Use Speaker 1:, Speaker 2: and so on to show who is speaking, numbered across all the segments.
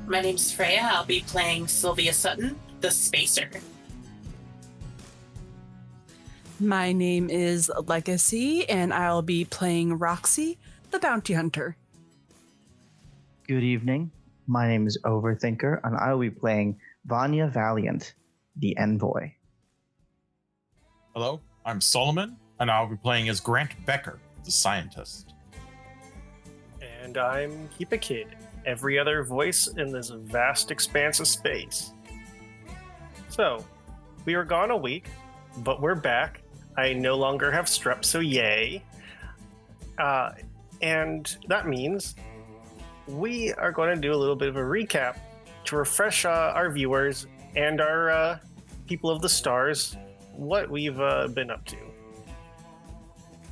Speaker 1: My name's Freyja. I'll be playing Sylvia Sutton, the Spacer.
Speaker 2: My name is Legacy, and I'll be playing Roxxie, the Bounty Hunter.
Speaker 3: Good evening. My name is Overthinker, and I will be playing Vanya Valiant, the Envoy.
Speaker 4: Hello, I'm Solomon, and I'll be playing as Grant Becker, the Scientist.
Speaker 5: And I'm Kippahkid, every other voice in this vast expanse of space. So, we were gone a week, but we're back. I no longer have strep, so yay. And that means we are going to do a little bit of a recap to refresh our viewers and our people of the stars what we've been up to.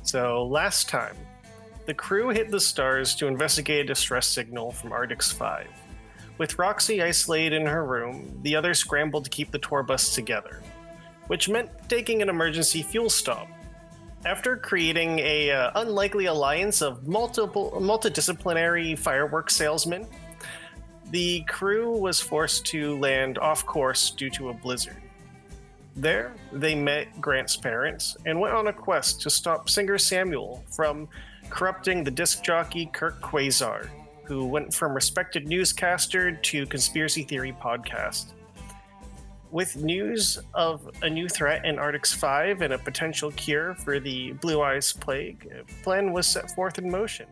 Speaker 5: So last time, the crew hit the stars to investigate a distress signal from Ep5. With Roxxie isolated in her room, the others scrambled to keep the tour bus together, which meant taking an emergency fuel stop. After creating a unlikely alliance of multidisciplinary fireworks salesmen, the crew was forced to land off course due to a blizzard. There, they met Grant's parents and went on a quest to stop singer Samuel from corrupting the disc jockey Kirk Quasar, who went from respected newscaster to conspiracy theory podcast. With news of a new threat in Ep5 and a potential cure for the Blue Eyes Plague, a plan was set forth in motion.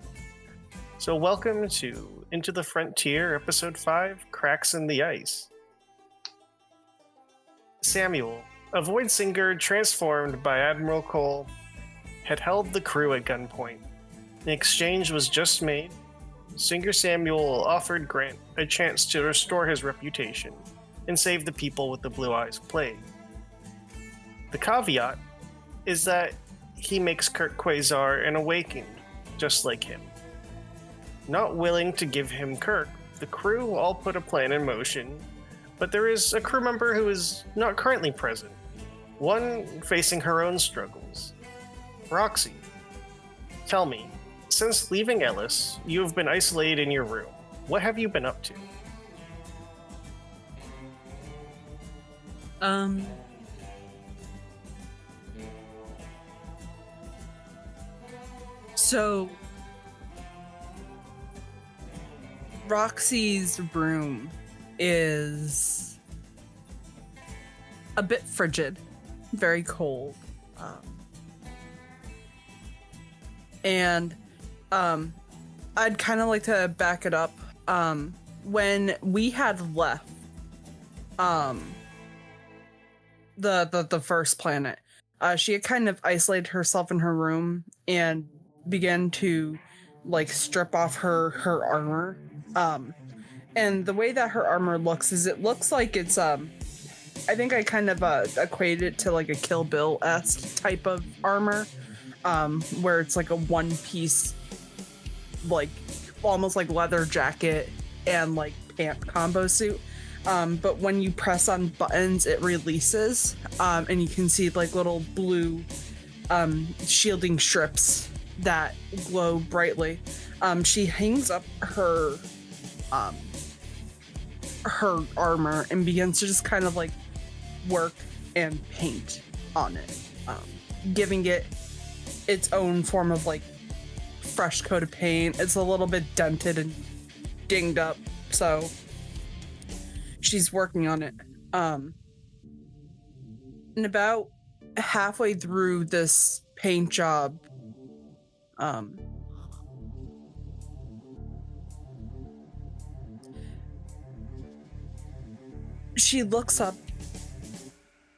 Speaker 5: So welcome to Into the Frontier, Episode 5, Cracks in the Ice. Samuel, a Voidsinger transformed by Admiral Cole, had held the crew at gunpoint. An exchange was just made. Singer Samuel offered Grant a chance to restore his reputation and save the people with the Blue Eyes Plague. The caveat is that he makes Kirk Quasar an awakened, just like him. Not willing to give him Kirk, the crew all put a plan in motion, but there is a crew member who is not currently present, one facing her own struggles. Roxxie, tell me, since leaving Ellis, you have been isolated in your room. What have you been up to?
Speaker 2: So Roxy's room is a bit frigid, very cold. And I'd kind of like to back it up. When we had left the first planet, she had kind of isolated herself in her room and began to like strip off her armor. And the way that her armor looks is it looks like it's I think I kind of equated it to like a Kill Bill-esque type of armor, where it's like a one-piece, like almost like leather jacket and like pant combo suit. But when you press on buttons, it releases, and you can see like little blue shielding strips that glow brightly. She hangs up her armor and begins to just kind of like work and paint on it, giving it its own form of like fresh coat of paint. It's a little bit dented and dinged up, so she's working on it. And about halfway through this paint job, she looks up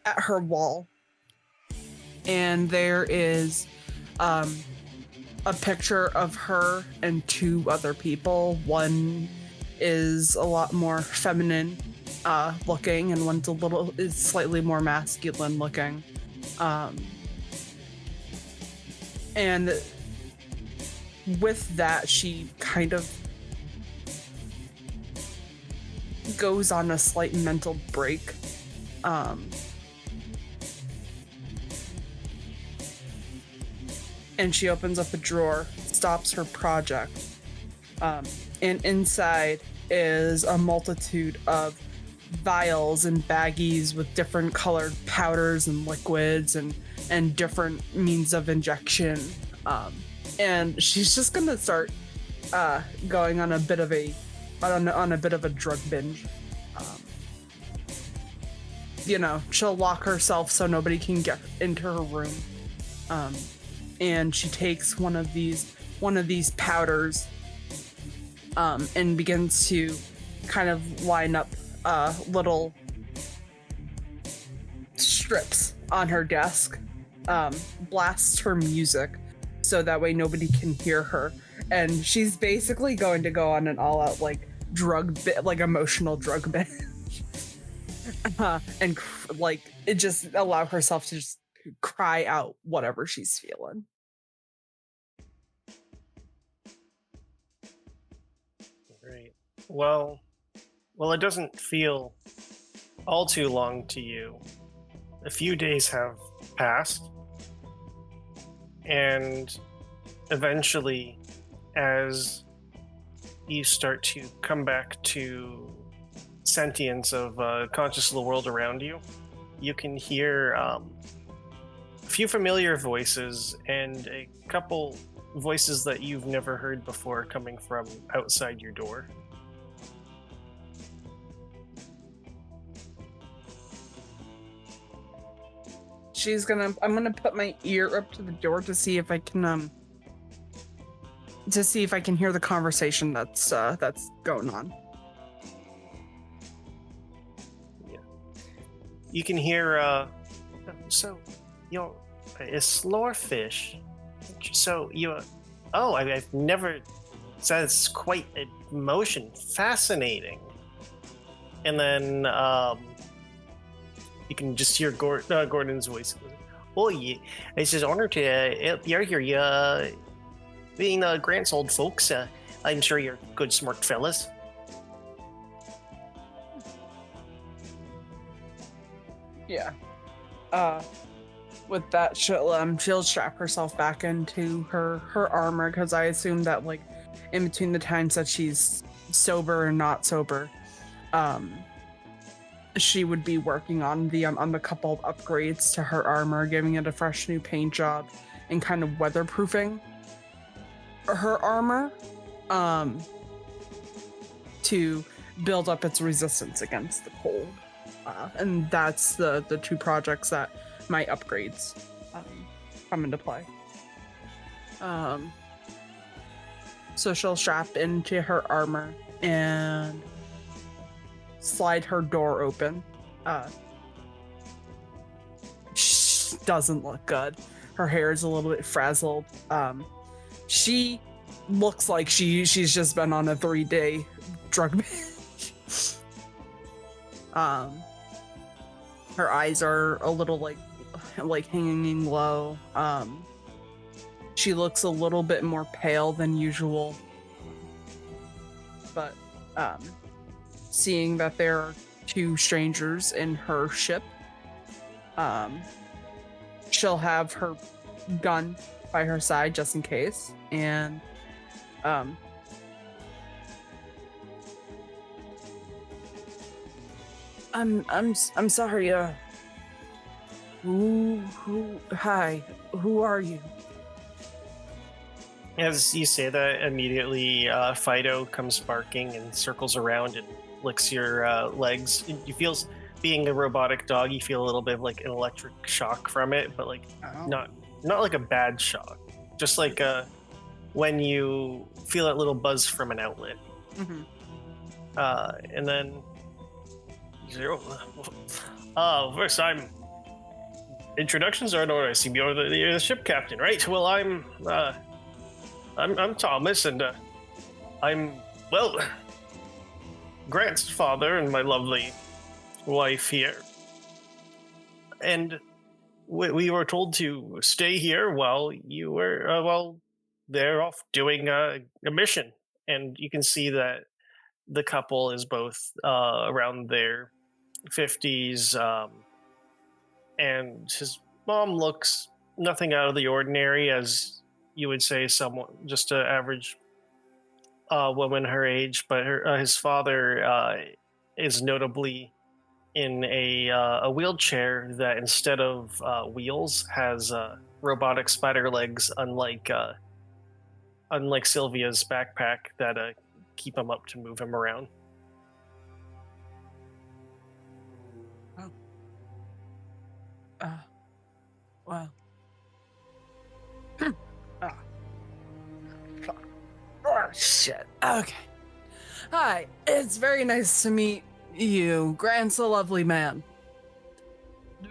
Speaker 2: at her wall, and there is a picture of her and two other people. One is a lot more feminine looking, and one's is slightly more masculine looking. And with that, she kind of goes on a slight mental break. And she opens up a drawer, stops her project, and inside is a multitude of vials and baggies with different colored powders and liquids and different means of injection. And she's just gonna start going on a bit of a drug binge. She'll lock herself so nobody can get into her room. And she takes one of these powders and begins to kind of line up little strips on her desk, blasts her music so that way nobody can hear her, and she's basically going to go on an all-out emotional drug binge. And it just allow herself to just cry out whatever she's feeling.
Speaker 5: Great. Well, it doesn't feel all too long to you. A few days have passed, and eventually, as you start to come back to sentience of conscious of the world around you, you can hear a few familiar voices and a couple voices that you've never heard before coming from outside your door.
Speaker 2: I'm gonna put my ear up to the door to see if I can hear the conversation that's going on.
Speaker 5: Yeah. You can hear so you're a slorfish. So you're I've never said it's quite a motion. Fascinating. And then you can just hear Gordon's voice. Oh, yeah. It's his honor to help you here. Being Grant's old folks, I'm sure you're good, smart fellas.
Speaker 2: Yeah. With that, she'll strap herself back into her armor, because I assume that in between the times that she's sober and not sober, she would be working on the couple of upgrades to her armor, giving it a fresh new paint job and kind of weatherproofing her armor to build up its resistance against the cold. And that's the two projects that my upgrades come into play. So she'll strap into her armor and slide her door open. Doesn't look good. Her hair is a little bit frazzled. She looks like she's just been on a 3-day drug binge. Her eyes are a little like hanging low. She looks a little bit more pale than usual. But seeing that there are two strangers in her ship, she'll have her gun by her side just in case, and I'm sorry. Hi, who are you?
Speaker 5: As you say that, immediately Fido comes barking and circles around and licks your legs. You feel, being a robotic dog, you feel a little bit of like an electric shock from it, but not like a bad shock. Just like when you feel that little buzz from an outlet.
Speaker 2: Mm-hmm.
Speaker 5: And then you say, first introductions are in order. I see you're the ship captain, right? Well, I'm Thomas, and I'm, Grant's father and my lovely wife here. And we were told to stay here while you were, they're off doing a mission. And you can see that the couple is both around their 50s, and his mom looks nothing out of the ordinary, as you would say, somewhat just an average woman her age, but his father is notably in a wheelchair that instead of wheels has robotic spider legs, unlike Sylvia's backpack that keep him up to move him around.
Speaker 2: Well. Oh, shit. Okay. Hi, it's very nice to meet you. Grant's a lovely man.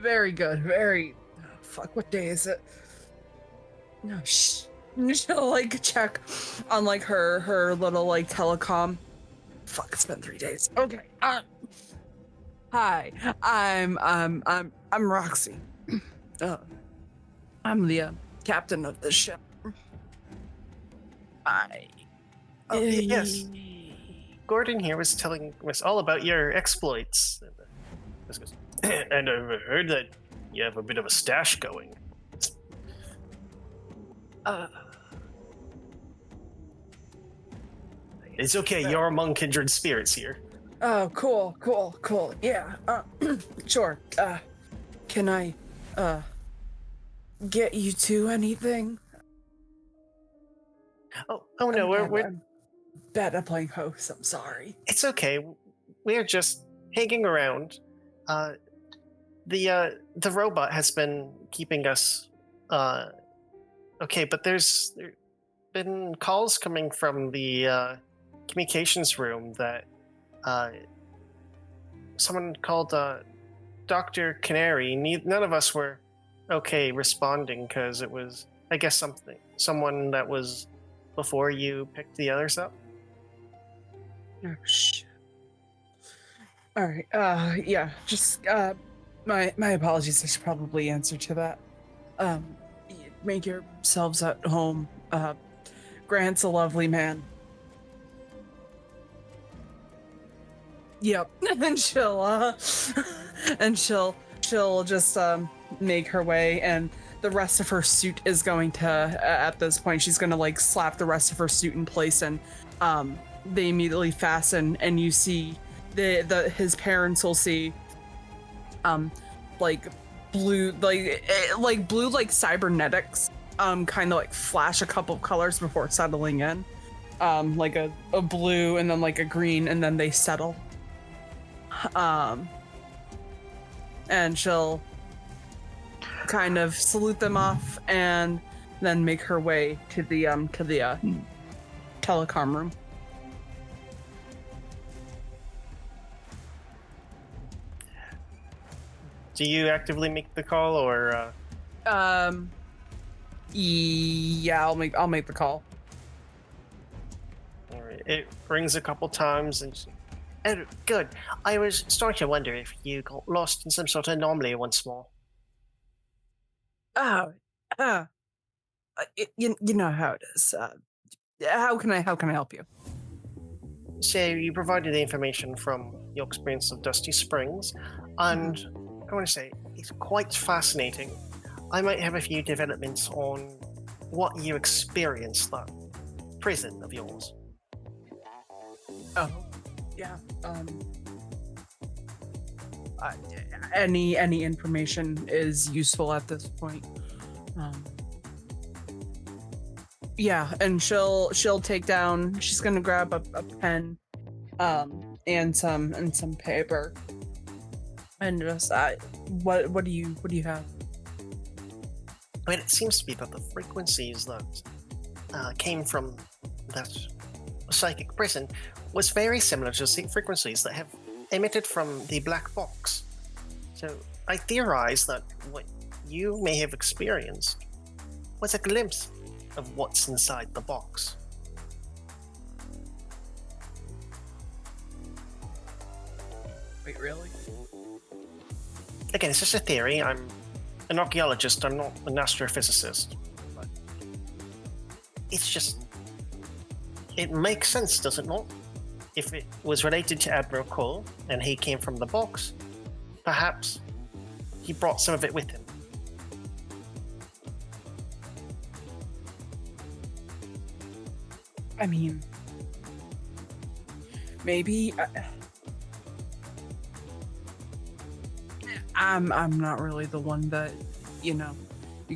Speaker 2: Very good, very... fuck, what day is it? No, shh. She'll, like, check on, like, her little, like, telecom. Fuck, it's been 3 days. Okay, hi, I'm Roxxie. I'm the captain of this ship.
Speaker 5: Yes. Gordon here was telling us all about your exploits. And I've heard that you have a bit of a stash going. It's okay, you're among kindred spirits here.
Speaker 2: Oh, cool. Yeah, sure. Can I, get you to anything?
Speaker 5: Oh no, we're
Speaker 2: bad at playing host, I'm sorry.
Speaker 5: It's okay. We're just hanging around. The robot has been keeping us okay, but there's been calls coming from the communications room that someone called Dr. Canary. None of us were okay responding because it was, I guess, someone that was before you picked the others up.
Speaker 2: Oh shit. All right. Yeah. Just my apologies. I should probably answer to that. Make yourselves at home. Grant's a lovely man. Yep. And she'll just make her way, and the rest of her suit is going to at this point she's going to like slap the rest of her suit in place, and they immediately fasten, and you see his parents will see like blue like cybernetics kind of like flash a couple of colors before settling in, like a blue and then like a green, and then they settle. And she'll kind of salute them off and then make her way to the telecom room.
Speaker 5: Do you actively make the call, or
Speaker 2: yeah, I'll make the call.
Speaker 5: All right. It rings a couple times, and oh, good. I was starting to wonder if you got lost in some sort of anomaly once more.
Speaker 2: You know how it is. How can I help you?
Speaker 5: So you provided the information from your experience of Dusty Springs, and I want to say it's quite fascinating. I might have a few developments on what you experienced, that prison of yours.
Speaker 2: Oh, yeah. Any information is useful at this point. Yeah, and she'll take down. She's gonna grab a pen, and some paper, and just what do you have?
Speaker 5: I mean, it seems to be that the frequencies that came from that psychic prison was very similar to the frequencies that have emitted from the black box. So I theorize that what you may have experienced was a glimpse of what's inside the box.
Speaker 2: Wait, really?
Speaker 5: Again, it's just a theory. I'm an archaeologist, I'm not an astrophysicist. But it's just... it makes sense, does it not? If it was related to Admiral Cole, and he came from the box, perhaps he brought some of it with him.
Speaker 2: I mean, maybe. I'm not really the one that, you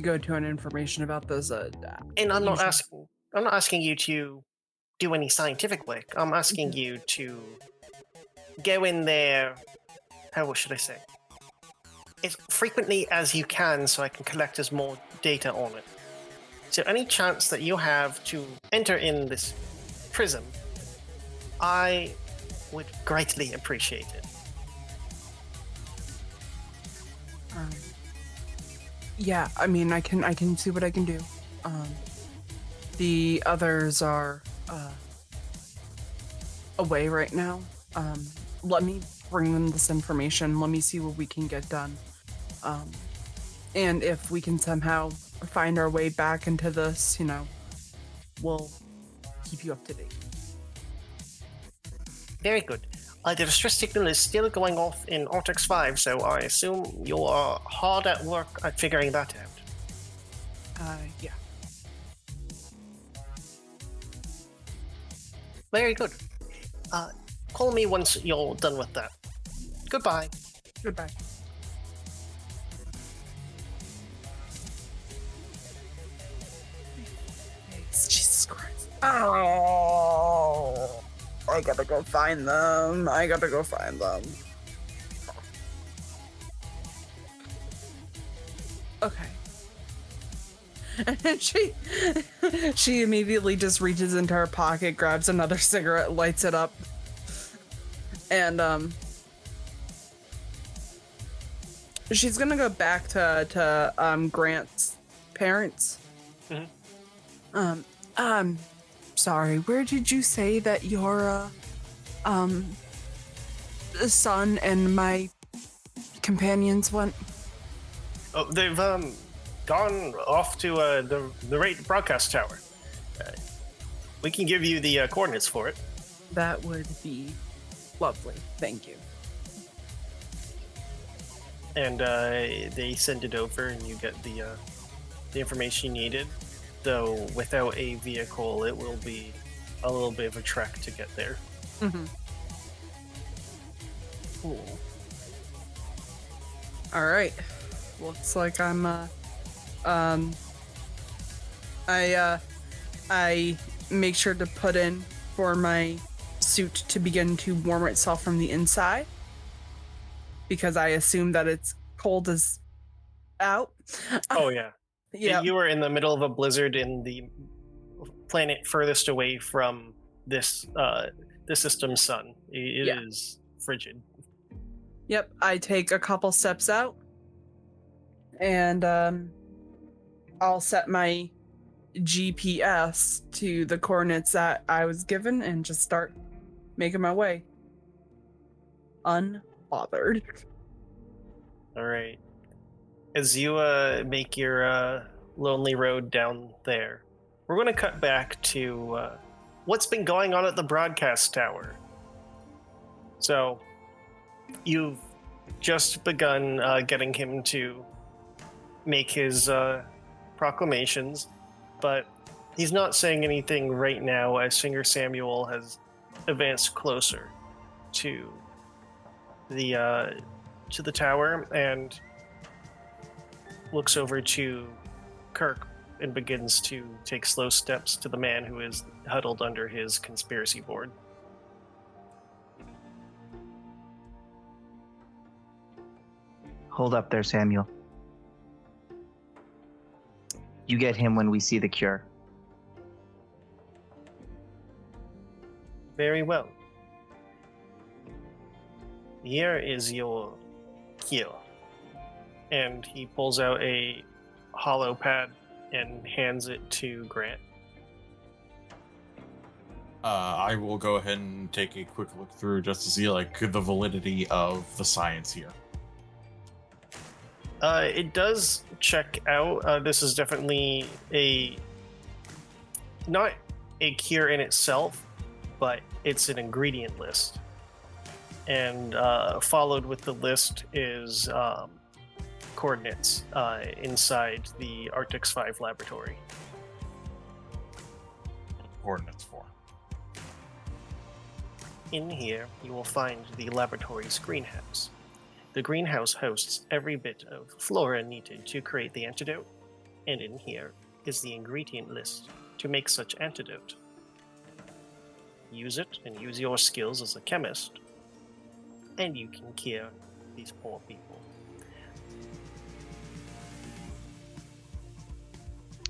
Speaker 2: go to an information about those.
Speaker 5: And I'm not asking you to do any scientific work. I'm asking you to go in there. How should I say? As frequently as you can, so I can collect as more data on it. So any chance that you have to enter in this prism, I would greatly appreciate it.
Speaker 2: Yeah, I mean, I can see what I can do. The others are away right now. Let me bring them this information. Let me see what we can get done. And if we can somehow find our way back into this, we'll keep you up to date.
Speaker 5: Very good. The distress signal is still going off in Ep5, so I assume you are hard at work at figuring that out.
Speaker 2: Yeah.
Speaker 5: Very good. Call me once you're done with that. Goodbye.
Speaker 2: Goodbye. Jesus Christ. Oh, I gotta go find them. Okay. And she immediately just reaches into her pocket, grabs another cigarette, lights it up, and she's gonna go back to Grant's parents.
Speaker 5: Mm-hmm.
Speaker 2: Sorry, where did you say that your son and my companions went?
Speaker 5: Oh, they've gone off to the right broadcast tower. We can give you the coordinates for it.
Speaker 2: That would be lovely. Thank you.
Speaker 5: And they send it over, and you get the information you needed. Though without a vehicle, it will be a little bit of a trek to get there.
Speaker 2: Mm-hmm. Cool. All right. Looks like I'm. I make sure to put in for my suit to begin to warm itself from the inside, because I assume that it's cold as out.
Speaker 5: Oh yeah.
Speaker 2: Yeah.
Speaker 5: You were in the middle of a blizzard in the planet furthest away from this the system's sun. It is frigid.
Speaker 2: Yep. I take a couple steps out, and I'll set my GPS to the coordinates that I was given and just start making my way. Unbothered.
Speaker 5: All right. As you make your lonely road down there, we're going to cut back to what's been going on at the broadcast tower. So, you've just begun getting him to make his proclamations, but he's not saying anything right now as Singer Samuel has advanced closer to the tower and looks over to Kirk and begins to take slow steps to the man who is huddled under his conspiracy board.
Speaker 3: Hold up there, Samuel. You get him when we see the cure.
Speaker 5: Very well. Here is your cure. And he pulls out a hollow pad and hands it to Grant.
Speaker 4: I will go ahead and take a quick look through just to see the validity of the science here.
Speaker 5: It does check out. This is definitely not a cure in itself, but it's an ingredient list. And followed with the list is coordinates inside the Ep5 laboratory.
Speaker 4: Coordinates for.
Speaker 5: In here, you will find the laboratory's greenhouse. The greenhouse hosts every bit of flora needed to create the antidote, and in here is the ingredient list to make such antidote. Use it and use your skills as a chemist, and you can cure these poor people.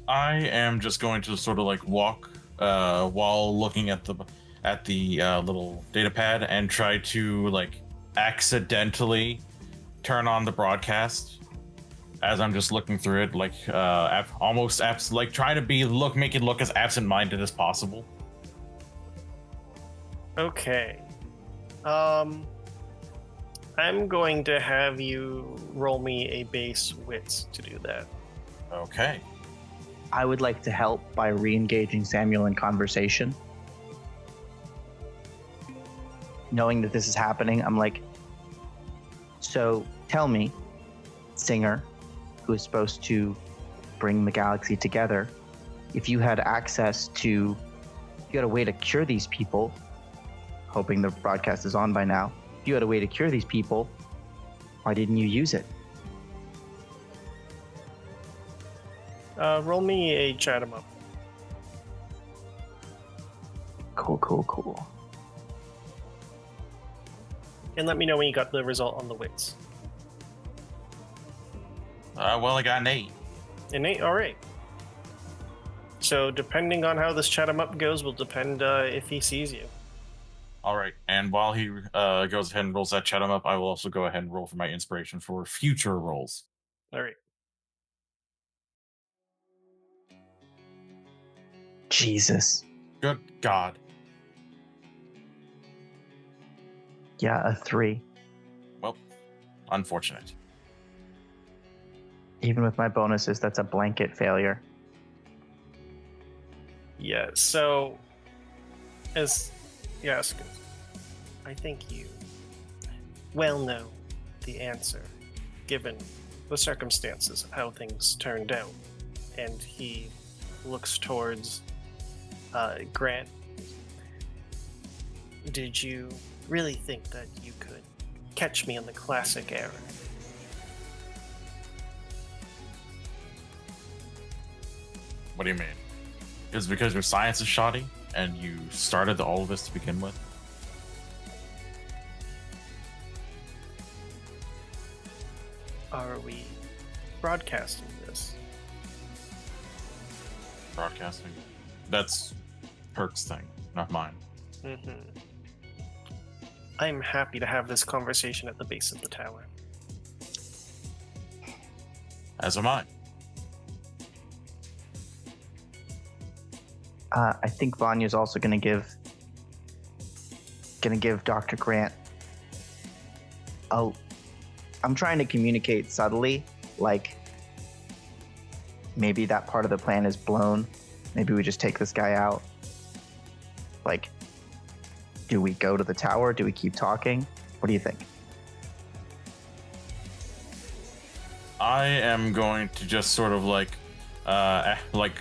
Speaker 4: I am just going to sort of like walk while looking at the little data pad and try to like accidentally turn on the broadcast as I'm just looking through it, like like try to make it look as absent-minded as possible.
Speaker 5: Okay. I'm going to have you roll me a base wits to do that.
Speaker 4: Okay.
Speaker 3: I would like to help by re-engaging Samuel in conversation. Knowing that this is happening, I'm like, so tell me, Singer, who is supposed to bring the galaxy together, if you had access to, if you had a way to cure these people, hoping the broadcast is on by now, if you had a way to cure these people, why didn't you use it?
Speaker 5: Roll me a chat 'em up.
Speaker 3: Cool.
Speaker 5: And let me know when you got the result on the wits.
Speaker 4: Well, I got an 8.
Speaker 5: An 8? Alright. So depending on how this chat 'em up goes will depend if he sees you.
Speaker 4: All right, and while he goes ahead and rolls that chat 'em up, I will also go ahead and roll for my inspiration for future rolls.
Speaker 5: Alright.
Speaker 3: Jesus.
Speaker 4: Good God.
Speaker 3: Yeah, a 3.
Speaker 4: Well, unfortunate.
Speaker 3: Even with my bonuses, that's a blanket failure.
Speaker 5: Yeah, so as yes, I think you well know the answer, given the circumstances of how things turned out. And he looks towards Grant. Did you really think that you could catch me in the classic error?
Speaker 4: What do you mean? Is it because your science is shoddy and you started all of this to begin with?
Speaker 5: Are we broadcasting this?
Speaker 4: Broadcasting? That's Perk's thing, not mine.
Speaker 5: Mm-hmm. I'm happy to have this conversation at the base of the tower.
Speaker 4: As am I.
Speaker 3: I think Vanya's also gonna give Dr. Grant. Oh, I'm trying to communicate subtly, like maybe that part of the plan is blown. Maybe we just take this guy out. Like, do we go to the tower? Do we keep talking? What do you think?
Speaker 4: I am going to just sort of like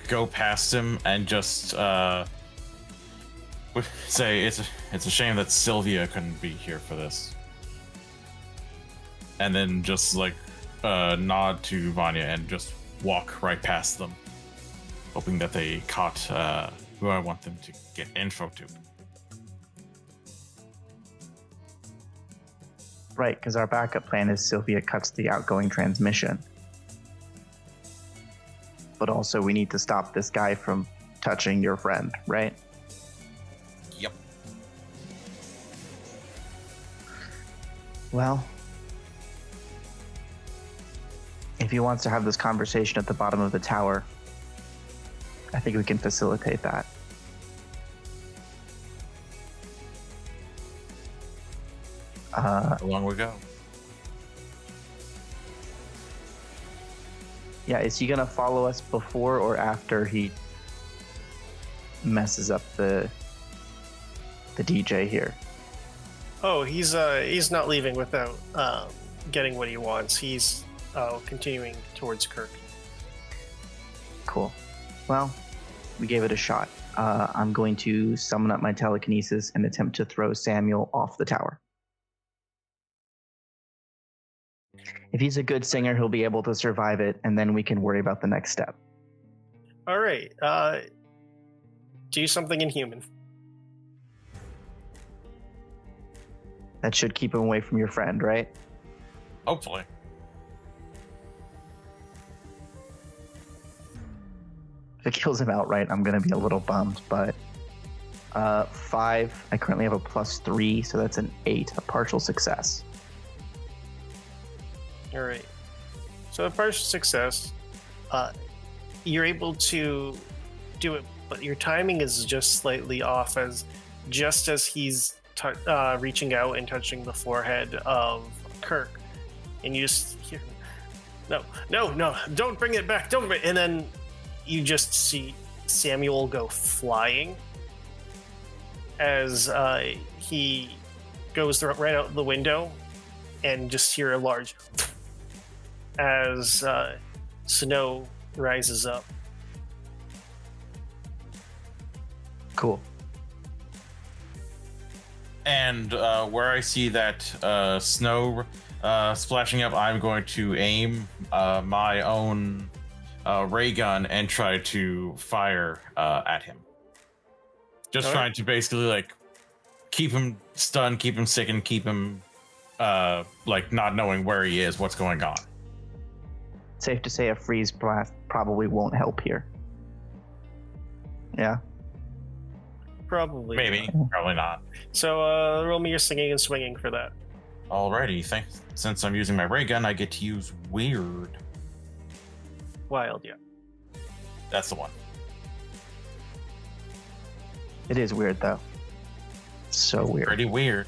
Speaker 4: go past him and just say it's a shame that Sylvia couldn't be here for this, and then just like nod to Vanya and just walk right past them, hoping that they caught who I want them to get info to.
Speaker 3: Right, because our backup plan is Sylvia cuts the outgoing transmission. But also we need to stop this guy from touching your friend, right?
Speaker 4: Yep.
Speaker 3: Well, if he wants to have this conversation at the bottom of the tower, I think we can facilitate that.
Speaker 4: How long we go?
Speaker 3: Yeah, is he gonna follow us before or after he messes up the DJ here?
Speaker 5: Oh, he's not leaving without getting what he wants. He's continuing towards Kirk.
Speaker 3: Cool. Well, we gave it a shot. I'm going to summon up my telekinesis and attempt to throw Samuel off the tower. If he's a good singer, he'll be able to survive it, and then we can worry about the next step.
Speaker 5: All right. Do something inhuman.
Speaker 3: That should keep him away from your friend, right?
Speaker 4: Hopefully.
Speaker 3: If it kills him outright, I'm going to be a little bummed, but 5, I currently have a +3, so that's an 8, a partial success.
Speaker 5: All right. So a partial success. You're able to do it, but your timing is just slightly off. As just as he's reaching out and touching the forehead of Kirk, and you just hear, no, don't bring it back, don't bring it. And then you just see Samuel go flying as he goes right out the window, and just hear a large as snow rises up.
Speaker 3: Cool.
Speaker 4: And where I see that snow splashing up, I'm going to aim my own ray gun and try to fire at him. Just trying to basically like keep him stunned, keep him sickened, keep him like not knowing where he is, what's going on.
Speaker 3: Safe to say a freeze blast probably won't help here. Yeah.
Speaker 5: Probably.
Speaker 4: Maybe. Probably not.
Speaker 5: So roll me your singing and swinging for that.
Speaker 4: Alrighty. Since I'm using my ray gun, I get to use weird.
Speaker 5: Wild, yeah.
Speaker 4: That's the one.
Speaker 3: It is weird, though. So weird.
Speaker 4: Pretty weird.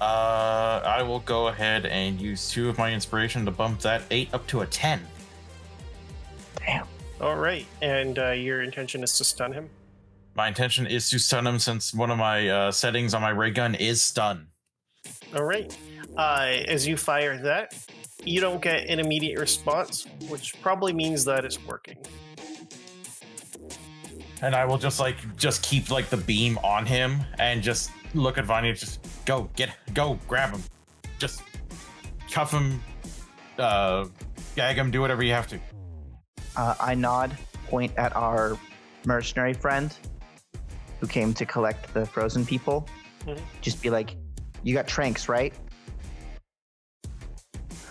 Speaker 4: I will go ahead and use 2 of my inspiration to bump that 8 up to a 10.
Speaker 3: Damn.
Speaker 5: All right, and your intention is to stun him?
Speaker 4: My intention is to stun him since one of my settings on my ray gun is stun.
Speaker 5: All right. As you fire that, you don't get an immediate response, which probably means that it's working.
Speaker 4: And I will just keep like the beam on him and just look at Vanya, just go, grab him. Just cuff him, gag him, do whatever you have to.
Speaker 3: I nod, point at our mercenary friend who came to collect the frozen people.
Speaker 5: Mm-hmm.
Speaker 3: Just be like, you got tranks, right?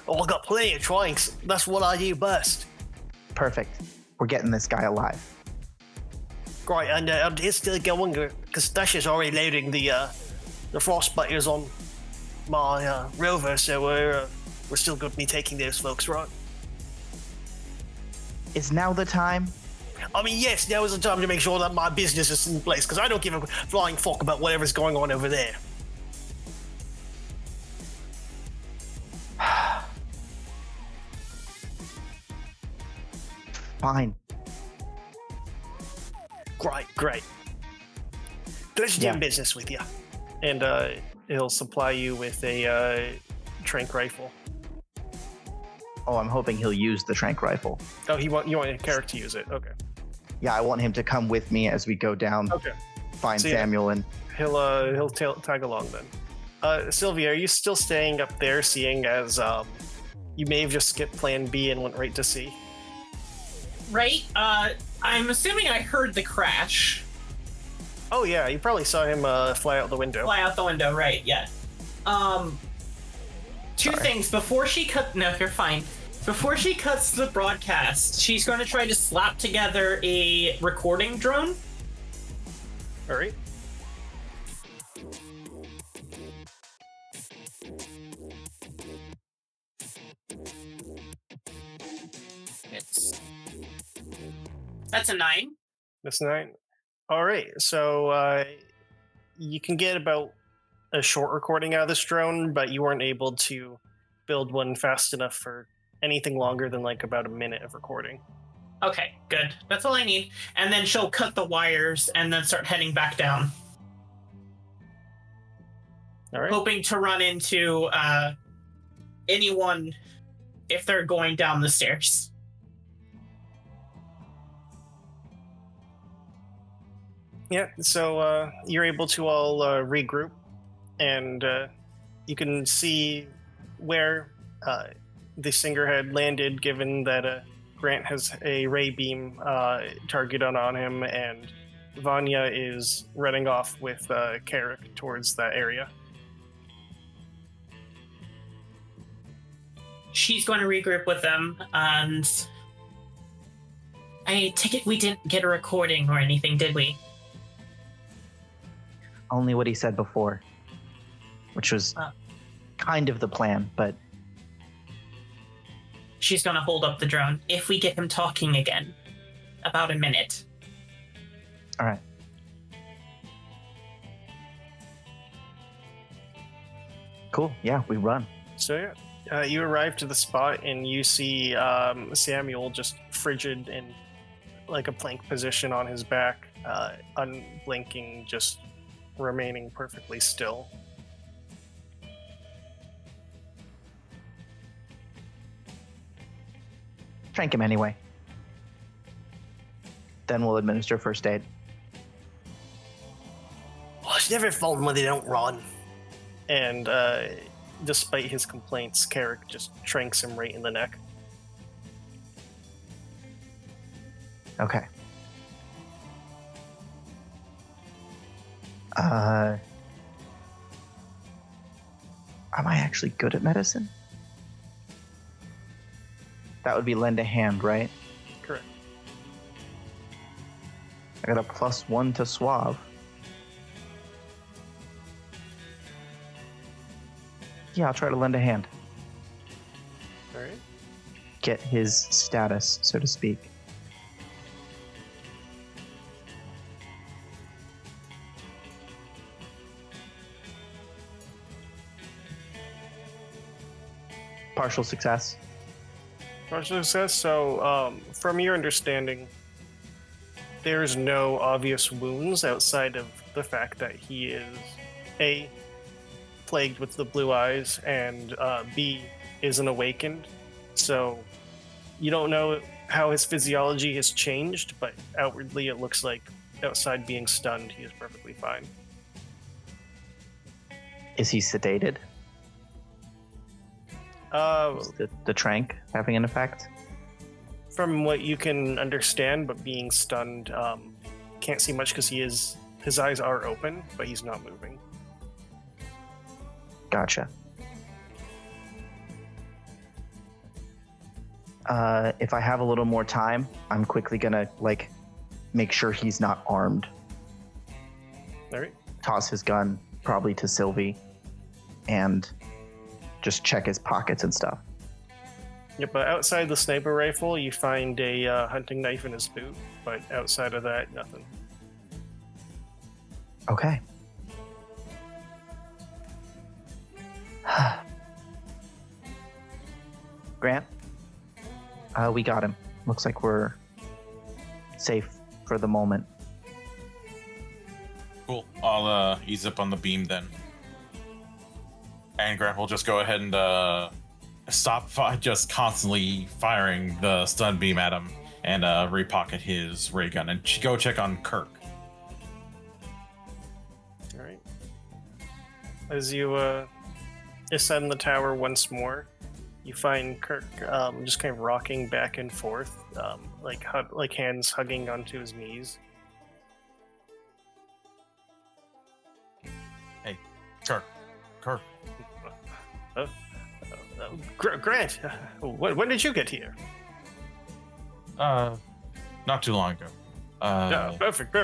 Speaker 5: Oh, I got plenty of tranks. That's what I do best.
Speaker 3: Perfect. We're getting this guy alive.
Speaker 5: Great, and it's still going because Dash is already loading the frostbiters on my rover, so we're still going to be taking those folks, right?
Speaker 3: Is now the time?
Speaker 5: I mean, yes, now is the time to make sure that my business is in place, because I don't give a flying fuck about whatever's going on over there.
Speaker 3: Fine.
Speaker 5: Great. Let's do
Speaker 3: Yeah.
Speaker 5: business with you. And he'll supply you with a trank rifle.
Speaker 3: Oh, I'm hoping he'll use the trank rifle.
Speaker 5: Oh, you want your character to use it? Okay.
Speaker 3: Yeah, I want him to come with me as we go down.
Speaker 5: Okay.
Speaker 3: Find
Speaker 5: So, yeah.
Speaker 3: Samuel and
Speaker 5: He'll tag along then. Sylvia, are you still staying up there, seeing as you may have just skipped Plan B and went right to C?
Speaker 1: Right? I'm assuming I heard the crash.
Speaker 5: Oh yeah, you probably saw him fly out the window.
Speaker 1: Fly out the window, right, yeah. Two
Speaker 3: Sorry.
Speaker 1: things. Before she no, you're fine. Before she cuts the broadcast, she's going to try to slap together a recording drone.
Speaker 5: All right.
Speaker 1: That's a 9.
Speaker 5: That's 9. All right, so you can get about a short recording out of this drone, but you weren't able to build one fast enough for anything longer than like about a minute of recording.
Speaker 1: Okay, good. That's all I need. And then she'll cut the wires and then start heading back down.
Speaker 5: All right.
Speaker 1: Hoping to run into anyone if they're going down the stairs.
Speaker 5: Yeah, so you're able to all regroup, and you can see where the singer had landed, given that Grant has a ray beam targeted on him, and Vanya is running off with Carrick towards that area.
Speaker 1: She's going to regroup with them, and I take it we didn't get a recording or anything, did we?
Speaker 3: Only what he said before, which was kind of the plan, but
Speaker 1: She's going to hold up the drone if we get him talking again. About a minute.
Speaker 3: all right. Cool. Yeah, we run.
Speaker 5: So yeah, you arrive to the spot and you see Samuel just frigid in like a plank position on his back, unblinking, just remaining perfectly still.
Speaker 3: Trank him anyway. Then we'll administer first aid.
Speaker 5: Oh, it's never fun when they don't run. And despite his complaints, Carrick just tranks him right in the neck.
Speaker 3: Okay. Am I actually good at medicine? That would be lend a hand, right?
Speaker 5: Correct.
Speaker 3: I got a +1 to suave. Yeah, I'll try to lend a hand.
Speaker 5: All right.
Speaker 3: Get his status, so to speak. Partial success.
Speaker 5: Partial success. So, from your understanding, there's no obvious wounds outside of the fact that he is A, plagued with the blue eyes, and B, isn't awakened. So, you don't know how his physiology has changed, but outwardly it looks like outside being stunned, he is perfectly fine.
Speaker 3: Is he sedated? Is the trank having an effect?
Speaker 5: From what you can understand, but being stunned, can't see much because his eyes are open, but he's not moving.
Speaker 3: Gotcha. If I have a little more time, I'm quickly gonna make sure he's not armed.
Speaker 5: All right.
Speaker 3: Toss his gun probably to Sylvie, and just check his pockets and stuff.
Speaker 5: Yeah, but outside the sniper rifle, you find a hunting knife in his boot, but outside of that, nothing.
Speaker 3: Okay. Grant, we got him. Looks like we're safe for the moment.
Speaker 4: Cool. I'll ease up on the beam then. And Grant will just go ahead and stop just constantly firing the stun beam at him and repocket his ray gun and go check on Kirk.
Speaker 5: All right. As you ascend the tower once more, you find Kirk just kind of rocking back and forth, like hands hugging onto his knees.
Speaker 4: Hey, Kirk.
Speaker 5: Grant, when did you get here?
Speaker 4: Not too long ago.
Speaker 5: Perfect.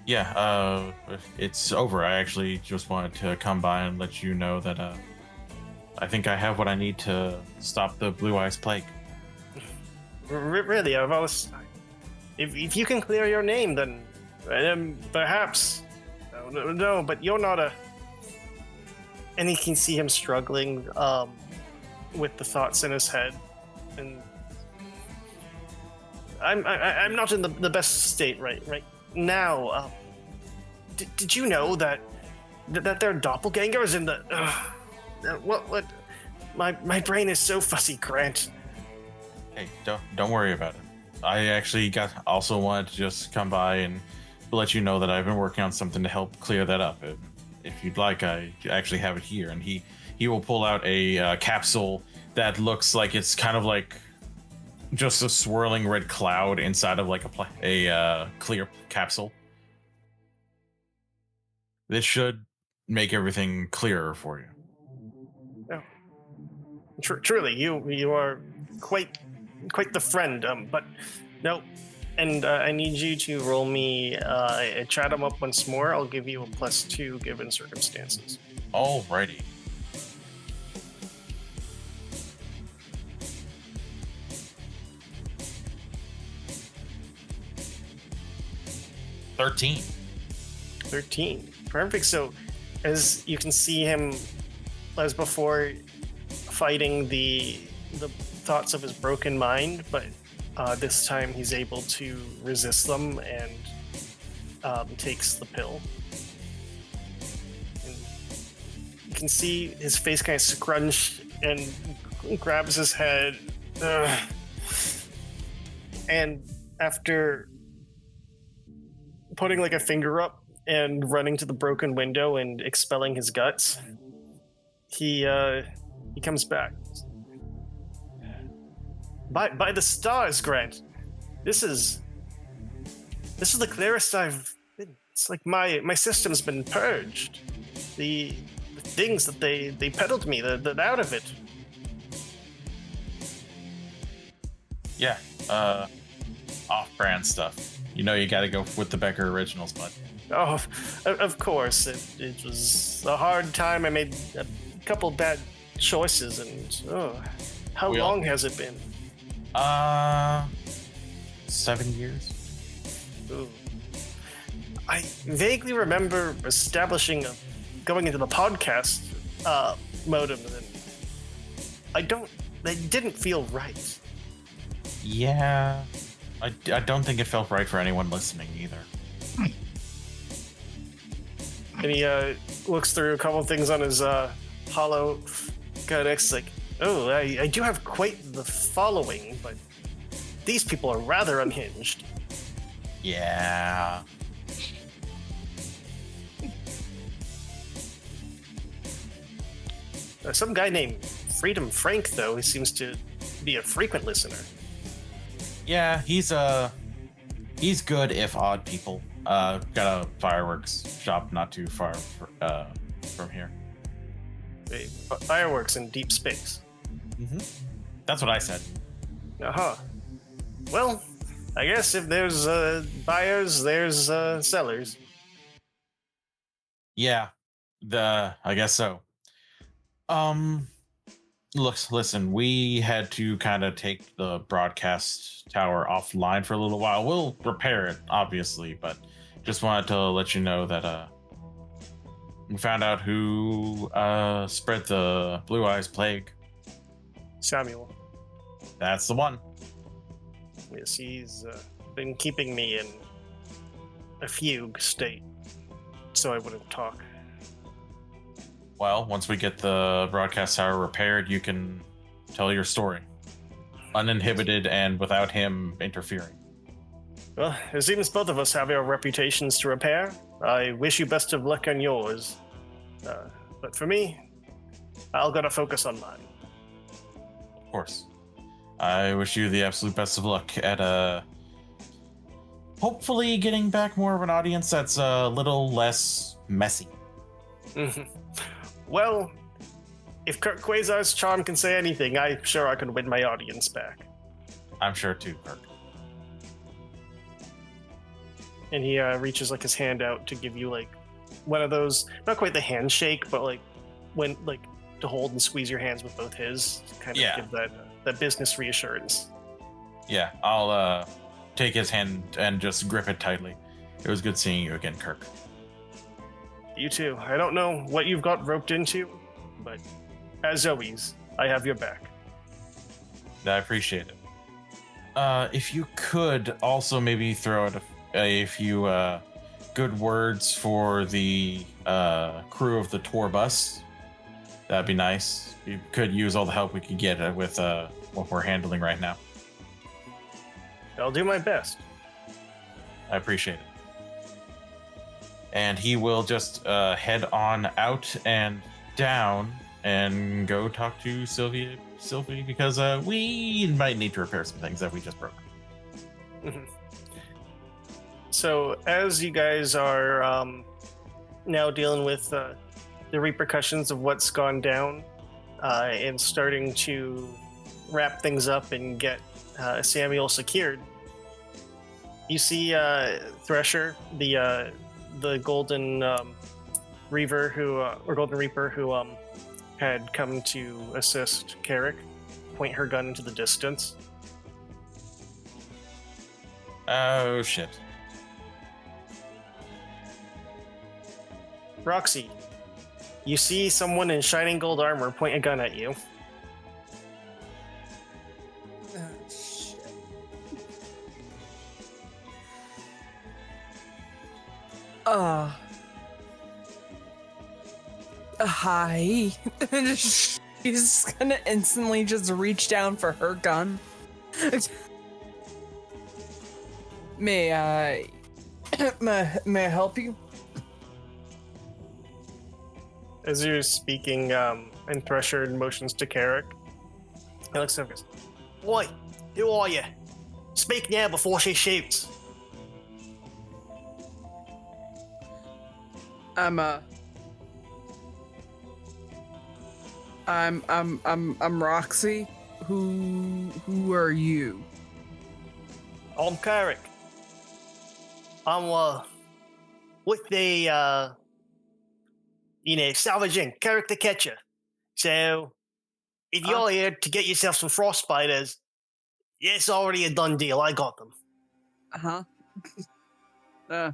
Speaker 4: Yeah, it's over. I actually just wanted to come by and let you know that I think I have what I need to stop the blue eyes plague.
Speaker 5: Really, I've always. If you can clear your name, then perhaps. No, but you're not a. And you can see him struggling with the thoughts in his head, and I'm not in the best state right now. Did you know that there are doppelgangers in the? What? My brain is so fuzzy, Grant.
Speaker 4: Hey, don't worry about it. I actually also wanted to just come by and let you know that I've been working on something to help clear that up. If you'd like, I actually have it here, and he will pull out a capsule that looks like it's kind of like just a swirling red cloud inside of like a clear capsule. This should make everything clearer for you.
Speaker 5: Oh. Truly, you are quite the friend. But no, and I need you to roll me chat them up once more. I'll give you a +2 given circumstances.
Speaker 4: Alrighty. $13.
Speaker 5: 13. Perfect. So, as you can see him, as before, fighting the thoughts of his broken mind, but this time he's able to resist them and takes the pill. And you can see his face kind of scrunch and grabs his head. And after putting like a finger up and running to the broken window and expelling his guts, he comes back. By the stars, Grant, this is the clearest I've been. It's like my system's been purged. The things that they peddled me, the out of it.
Speaker 4: Yeah, off-brand stuff. You know, you got to go with the Becker originals, bud.
Speaker 5: Oh, of course. It was a hard time. I made a couple bad choices, and how long has it been?
Speaker 4: 7 years.
Speaker 5: Ooh. I vaguely remember going into the podcast modem, and they didn't feel right.
Speaker 4: Yeah, I don't think it felt right for anyone listening either.
Speaker 5: And he looks through a couple things on his hollow codex, like, oh, I do have quite the following, but these people are rather unhinged.
Speaker 4: Yeah.
Speaker 5: Some guy named Freedom Frank, though, he seems to be a frequent listener.
Speaker 4: Yeah, he's good if odd people. Got a fireworks shop not too far from here.
Speaker 5: Fireworks in deep space.
Speaker 4: Mm-hmm. That's what I said.
Speaker 5: Uh-huh. Well, I guess if there's buyers, there's sellers.
Speaker 4: Yeah, I guess so. Listen, we had to kind of take the broadcast tower offline for a little while. We'll repair it, obviously, but just wanted to let you know that we found out who spread the Blue Eyes Plague.
Speaker 5: Samuel.
Speaker 4: That's the one.
Speaker 5: Yes, he's been keeping me in a fugue state, so I wouldn't talk.
Speaker 4: Well, once we get the broadcast tower repaired, you can tell your story. Uninhibited and without him interfering.
Speaker 5: Well, it seems both of us have our reputations to repair. I wish you best of luck on yours. But for me, I'll gotta focus on mine.
Speaker 4: Of course. I wish you the absolute best of luck at hopefully getting back more of an audience that's a little less messy.
Speaker 5: Well, if Kirk Quasar's charm can say anything, I'm sure I can win my audience back.
Speaker 4: I'm sure too, Kirk.
Speaker 5: And he reaches like his hand out to give you like one of those, not quite the handshake, but like when like to hold and squeeze your hands with both his, to kind of give that business reassurance.
Speaker 4: Yeah, I'll take his hand and just grip it tightly. It was good seeing you again, Kirk.
Speaker 5: You too. I don't know what you've got roped into, but as always, I have your back.
Speaker 4: I appreciate it. If you could also maybe throw out a few good words for the crew of the tour bus, that'd be nice. We could use all the help we could get with what we're handling right now.
Speaker 5: I'll do my best.
Speaker 4: I appreciate it. And he will just head on out and down and go talk to Sylvia, because we might need to repair some things that we just broke.
Speaker 5: So as you guys are now dealing with the repercussions of what's gone down and starting to wrap things up and get Samuel secured, you see Thresher, the Golden Reaver Golden Reaper who had come to assist Carrick, point her gun into the distance.
Speaker 4: Oh shit.
Speaker 5: Roxxie, you see someone in shining gold armor point a gun at you.
Speaker 2: Shit. Hi. She's gonna instantly just reach down for her gun. May I help you?
Speaker 5: As you're speaking, and Thresher motions to Carrick, he looks over and goes, "Oi, who are you? Speak now before she shoots."
Speaker 2: I'm Roxxie. Who are you?
Speaker 5: I'm Carrick. I'm with the salvaging Carrick the Catcher. So if you're here to get yourself some frost spiders, it's already a done deal. I got them.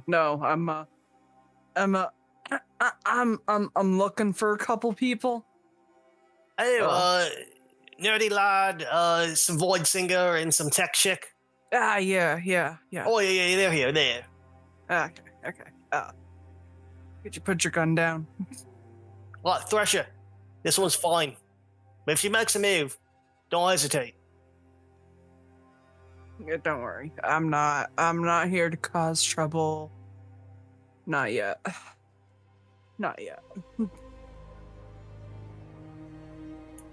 Speaker 2: No, I'm looking for a couple people.
Speaker 5: Oh, nerdy lad, some Voidsinger and some tech chick.
Speaker 2: Yeah.
Speaker 5: Oh yeah, they're here. There.
Speaker 2: Okay. Could you put your gun down?
Speaker 5: Look, Thresher, this one's fine. But if she makes a move, don't hesitate.
Speaker 2: Yeah, don't worry. I'm not here to cause trouble. Not yet.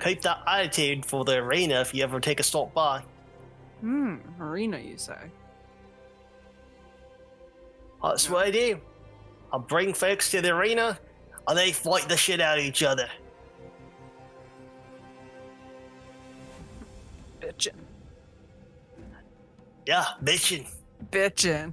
Speaker 5: Keep that attitude for the arena if you ever take a stop by.
Speaker 2: Arena, you say?
Speaker 5: That's what I do. I bring folks to the arena, and they fight the shit out of each other.
Speaker 2: Bitchin'.
Speaker 5: Yeah, bitchin'.
Speaker 2: Bitchin'.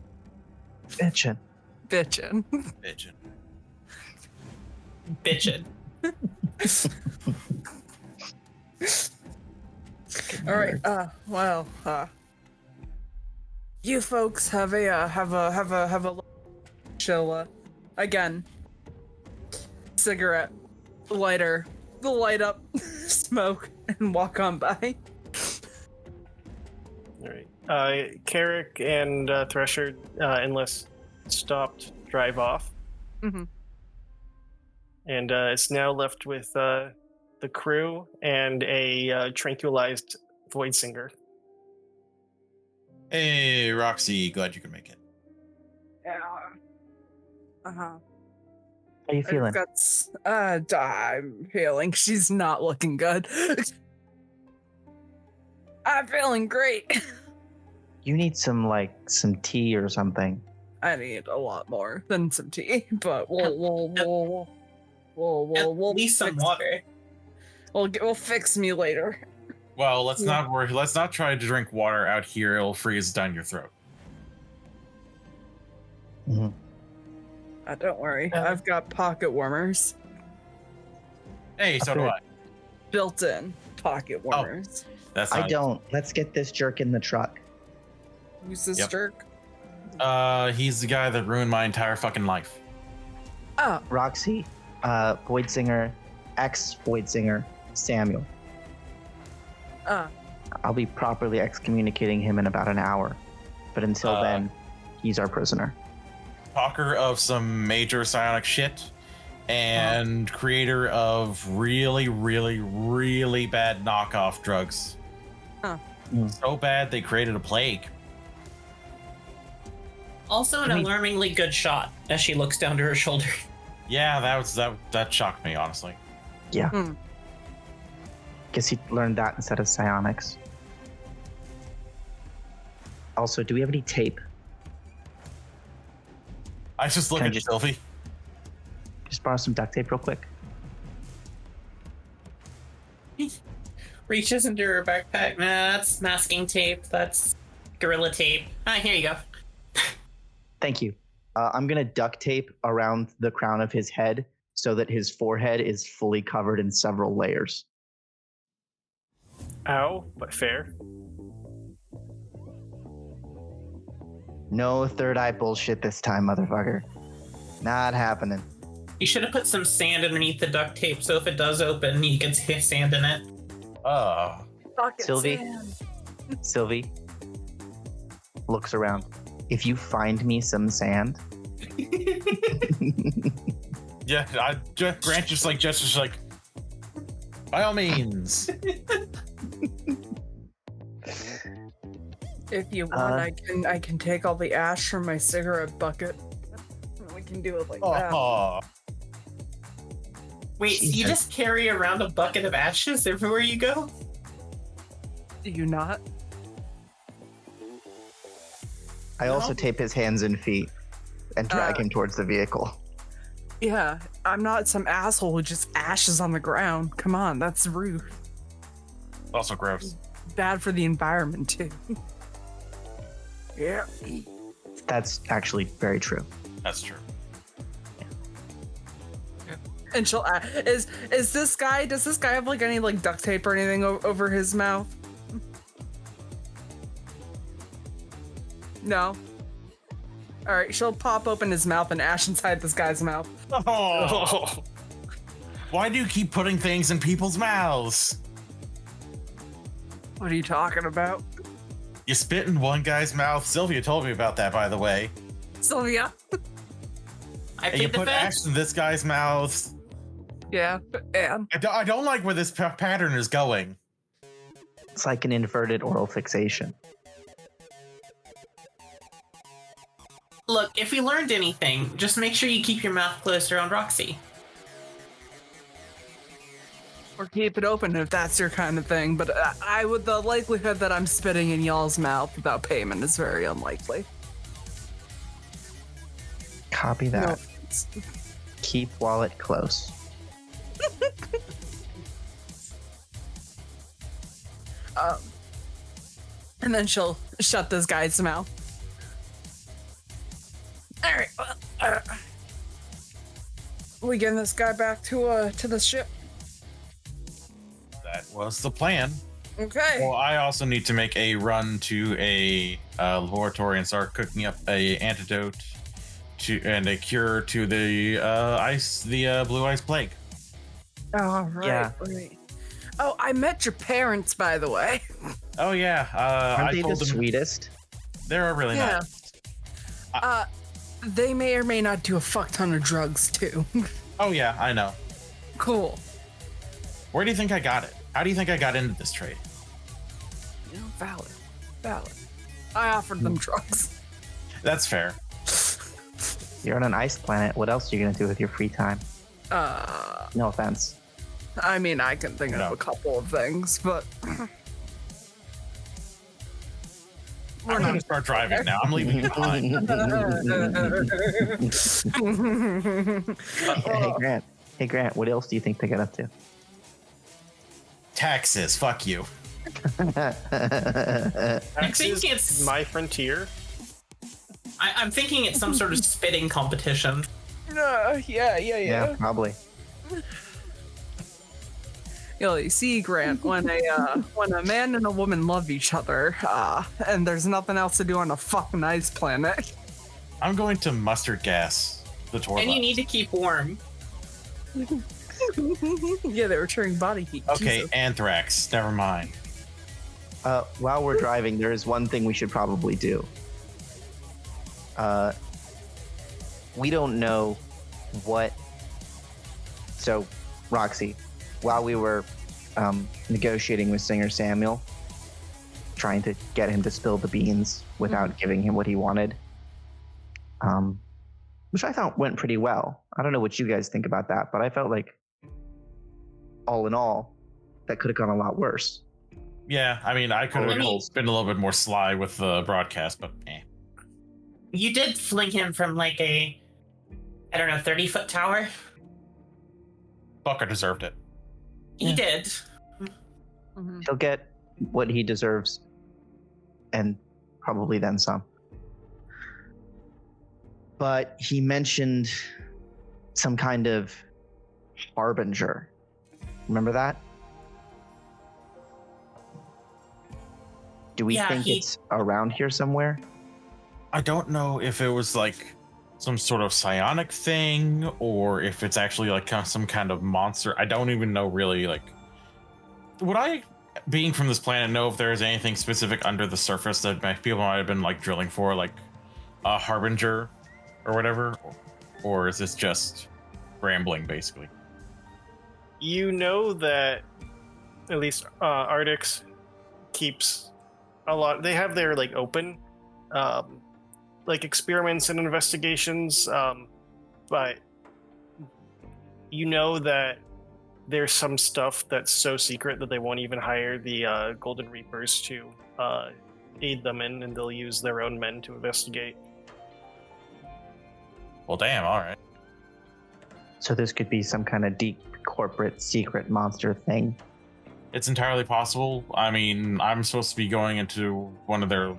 Speaker 2: All right. You folks have a chill. Again. Cigarette, lighter, light up, smoke, and walk on by.
Speaker 5: All right. Carrick and Thresher, unless stopped, drive off.
Speaker 2: Mm-hmm.
Speaker 5: And it's now left with the crew and a tranquilized Voidsinger.
Speaker 4: Hey, Roxxie, glad you can make it.
Speaker 2: Yeah.
Speaker 3: How you feeling?
Speaker 2: I'm feeling. She's not looking good. I'm feeling great.
Speaker 3: You need some tea or something.
Speaker 2: I need a lot more than some tea, but we'll
Speaker 1: At least some water.
Speaker 2: We'll fix me later.
Speaker 4: Well, let's not worry. Let's not try to drink water out here. It'll freeze down your throat.
Speaker 3: Mm-hmm.
Speaker 2: Don't worry. I've got pocket warmers.
Speaker 4: Hey, so do I.
Speaker 2: Built-in pocket warmers.
Speaker 4: That's
Speaker 3: I
Speaker 4: not
Speaker 3: don't. Let's get this jerk in the truck.
Speaker 2: Who's this jerk?
Speaker 4: He's the guy that ruined my entire fucking life.
Speaker 2: Oh.
Speaker 3: Roxxie, Voidsinger, ex-Voidsinger, Samuel. I'll be properly excommunicating him in about an hour. But until then, he's our prisoner.
Speaker 4: Talker of some major psionic shit and creator of really, really, really bad knockoff drugs.
Speaker 2: Huh.
Speaker 4: So bad they created a plague.
Speaker 1: Also an alarmingly good shot as she looks down to her shoulder.
Speaker 4: Yeah, that shocked me, honestly.
Speaker 3: Yeah.
Speaker 2: Hmm.
Speaker 3: Guess he learned that instead of psionics. Also, do we have any tape?
Speaker 4: I just look
Speaker 3: Can I
Speaker 4: at
Speaker 3: just-
Speaker 4: Sylvie.
Speaker 3: Just borrow some duct tape real quick.
Speaker 1: Reaches into her backpack. Nah, that's masking tape. That's gorilla tape. Here you go.
Speaker 3: Thank you. I'm going to duct tape around the crown of his head so that his forehead is fully covered in several layers.
Speaker 5: Ow, but fair.
Speaker 3: No third eye bullshit this time, motherfucker. Not happening.
Speaker 1: You should have put some sand underneath the duct tape so if it does open, you can hit sand in it.
Speaker 3: Sylvie? Sylvie looks around. If you find me some sand,
Speaker 4: Yeah, Grant just like gestures like, by all means.
Speaker 2: If you want, I can take all the ash from my cigarette bucket. We can do it like that.
Speaker 4: Oh,
Speaker 1: Wait, you
Speaker 3: Jesus.
Speaker 1: just carry around a bucket of ashes everywhere you go?
Speaker 2: Do you not?
Speaker 3: I also tape his hands and feet and drag him towards the vehicle.
Speaker 2: Yeah, I'm not some asshole who just ashes on the ground. Come on, that's rude.
Speaker 4: also gross.
Speaker 2: Bad for the environment too. Yeah.
Speaker 3: That's actually very true.
Speaker 4: That's true.
Speaker 2: And she'll is this guy? Does this guy have like any like duct tape or anything over his mouth? No. All right, she'll pop open his mouth and ash inside this guy's mouth.
Speaker 4: Oh. Why do you keep putting things in people's mouths?
Speaker 2: What are you talking about,
Speaker 4: You spit in one guy's mouth. Sylvia told me about that, by the way.
Speaker 2: Sylvia?
Speaker 1: I
Speaker 4: And you
Speaker 1: plead the
Speaker 4: put ash
Speaker 1: fifth.
Speaker 4: in this guy's mouth.
Speaker 2: Yeah, and
Speaker 4: I don't like where this pattern is going.
Speaker 3: It's like an inverted oral fixation.
Speaker 1: Look, if we learned anything, just make sure you keep your mouth closed around Roxxie.
Speaker 2: or keep it open if that's your kind of thing. But I would the likelihood that I'm spitting in y'all's mouth without payment is very unlikely.
Speaker 3: Copy
Speaker 2: No
Speaker 3: that.
Speaker 2: offense.
Speaker 3: Keep wallet close.
Speaker 2: And then she'll shut this guy's mouth. All right, well, we getting this guy back to the ship.
Speaker 4: That was the plan.
Speaker 2: Okay.
Speaker 4: Well, I also need to make a run to a laboratory and start cooking up a antidote and a cure to the blue ice plague.
Speaker 2: Oh, right.
Speaker 3: Yeah.
Speaker 2: Right. Oh, I met your parents, by the way.
Speaker 4: Oh yeah,
Speaker 3: Aren't
Speaker 4: I
Speaker 3: they the
Speaker 4: told them
Speaker 3: sweetest?
Speaker 4: they're really
Speaker 2: Yeah.
Speaker 4: nice.
Speaker 2: They may or may not do a fuck ton of drugs too.
Speaker 4: Oh yeah, I know.
Speaker 2: Cool.
Speaker 4: Where do you think I got it? How do you think I got into this trade?
Speaker 2: You know, valid. I offered them drugs.
Speaker 4: That's fair.
Speaker 3: You're on an ice planet. What else are you gonna do with your free time? No offense.
Speaker 2: I mean, I can think
Speaker 4: No.
Speaker 2: of a couple of things, but
Speaker 4: I'm gonna start driving now. I'm leaving you behind.
Speaker 3: Hey Grant, what else do you think they get up to?
Speaker 4: Taxes. Fuck you.
Speaker 1: I think
Speaker 5: Texas,
Speaker 1: it's.
Speaker 5: my frontier.
Speaker 1: I'm thinking it's some sort of spitting competition.
Speaker 3: Yeah, probably.
Speaker 2: You see, Grant, when a man and a woman love each other, and there's nothing else to do on a fucking ice planet.
Speaker 4: I'm going to mustard gas the tour
Speaker 1: And you
Speaker 4: bus.
Speaker 1: need to keep warm.
Speaker 2: Yeah, they were turning body heat.
Speaker 4: Okay,
Speaker 2: Jesus.
Speaker 4: anthrax. Never mind.
Speaker 3: While we're driving, there is one thing we should probably do. We don't know what. So, Roxxie, while we were negotiating with Singer Samuel, trying to get him to spill the beans without giving him what he wanted, which I thought went pretty well. I don't know what you guys think about that, but I felt like, all in all, that could have gone a lot worse.
Speaker 4: Yeah, I mean, I could have been a little bit more sly with the broadcast, but eh.
Speaker 1: You did fling him from like a, 30-foot tower.
Speaker 4: Becker deserved it.
Speaker 1: He did.
Speaker 2: Mhm.
Speaker 3: He'll get what he deserves, and probably then some. But he mentioned some kind of Harbinger. Remember that? Do we think it's around here somewhere?
Speaker 4: I don't know if it was like some sort of psionic thing or if it's actually like some kind of monster. I don't even know really. Like, would I, being from this planet, know if there's anything specific under the surface that people might have been like drilling for, like a Harbinger or whatever? Or is this just rambling basically?
Speaker 5: You know that at least Arctics keeps a lot. They have their like open, like experiments and investigations, but you know that there's some stuff that's so secret that they won't even hire the Golden Reapers to aid them in, and they'll use their own men to investigate.
Speaker 4: Well, damn. All right.
Speaker 3: So this could be some kind of deep corporate secret monster thing.
Speaker 4: It's entirely possible. I mean, I'm supposed to be going into one of their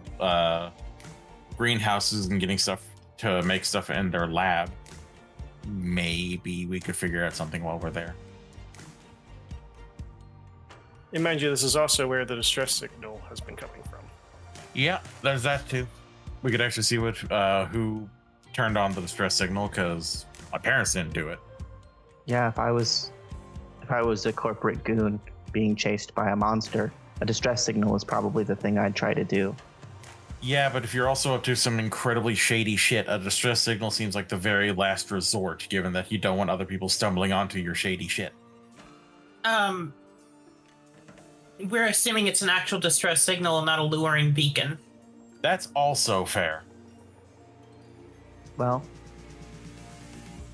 Speaker 4: greenhouses and getting stuff to make stuff in their lab. Maybe we could figure out something while we're there.
Speaker 5: And mind you, this is also where the distress signal has been coming from.
Speaker 4: Yeah, there's that too. We could actually see what who turned on the distress signal, because my parents didn't do it.
Speaker 3: Yeah, if I was a corporate goon being chased by a monster, a distress signal is probably the thing I'd try to do.
Speaker 4: Yeah, but if you're also up to some incredibly shady shit, a distress signal seems like the very last resort, given that you don't want other people stumbling onto your shady shit.
Speaker 1: We're assuming it's an actual distress signal and not a luring beacon.
Speaker 4: That's also fair.
Speaker 3: Well,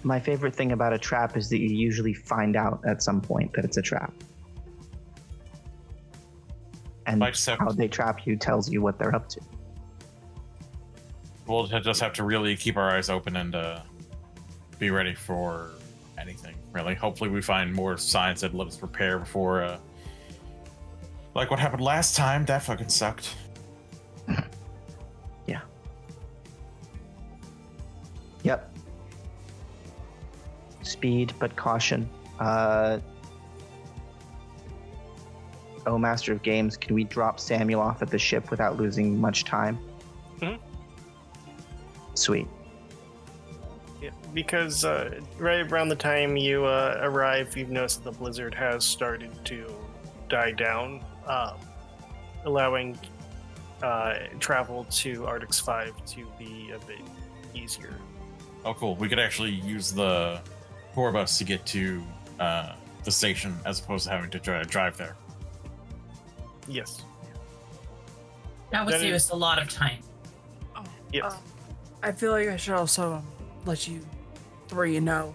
Speaker 3: my favorite thing about a trap is that you usually find out at some point that it's a trap. And how they trap you tells you what they're up to.
Speaker 4: We'll just have to really keep our eyes open and be ready for anything, really. Hopefully we find more signs that let us prepare before... like what happened last time, that fucking sucked.
Speaker 3: Yeah. Yep. Speed, but caution. Oh, Master of Games, can we drop Samuel off at the ship without losing much time?
Speaker 5: Mm-hmm.
Speaker 3: Sweet.
Speaker 5: Yeah, because right around the time you arrive, you've noticed that the blizzard has started to die down, allowing travel to Arctics 5 to be a bit easier.
Speaker 4: Oh, cool. We could actually use the tour bus to get to the station as opposed to having to try to drive there.
Speaker 5: Yes.
Speaker 1: That would save us a lot of time.
Speaker 5: Yes.
Speaker 2: I feel like I should also let you three know.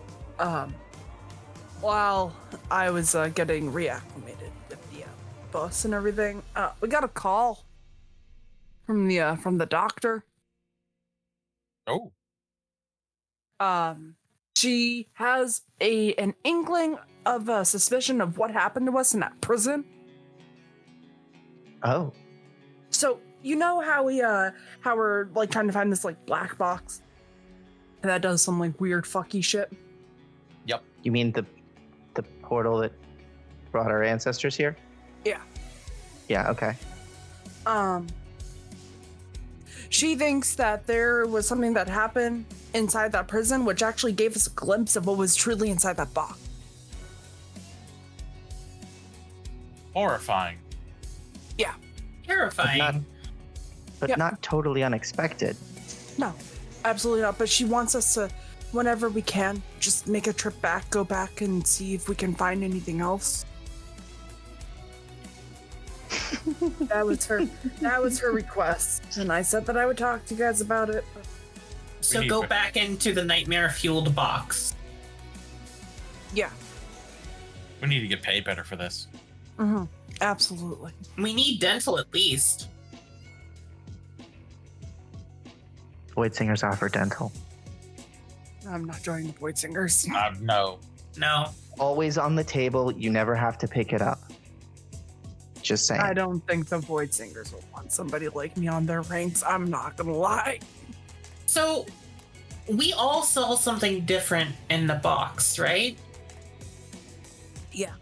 Speaker 2: While I was getting reacclimated with the bus and everything, we got a call from the doctor.
Speaker 4: Oh.
Speaker 2: She has an inkling of a suspicion of what happened to us in that prison.
Speaker 3: Oh.
Speaker 2: So you know how we're like trying to find this like black box that does some like weird fucky shit.
Speaker 4: Yep.
Speaker 3: You mean the portal that brought our ancestors here?
Speaker 2: Yeah.
Speaker 3: Yeah. Okay.
Speaker 2: She thinks that there was something that happened inside that prison, which actually gave us a glimpse of what was truly inside that box.
Speaker 4: Horrifying.
Speaker 2: Yeah.
Speaker 1: Terrifying.
Speaker 3: But not totally unexpected.
Speaker 2: No, absolutely not. But she wants us to, whenever we can, just make a trip back, go back and see if we can find anything else. That was her request. And I said that I would talk to you guys about it.
Speaker 1: So go back into the nightmare-fueled box.
Speaker 2: Yeah.
Speaker 4: We need to get paid better for this.
Speaker 2: Mm-hmm. Absolutely.
Speaker 1: We need dental at least.
Speaker 3: Voidsinger's offer dental.
Speaker 2: I'm not joining the Voidsingers.
Speaker 4: No.
Speaker 1: No.
Speaker 3: Always on the table. You never have to pick it up. Just saying.
Speaker 2: I don't think the Voidsingers will want somebody like me on their ranks. I'm not gonna lie.
Speaker 1: So, we all saw something different in the box, right?
Speaker 2: Yeah.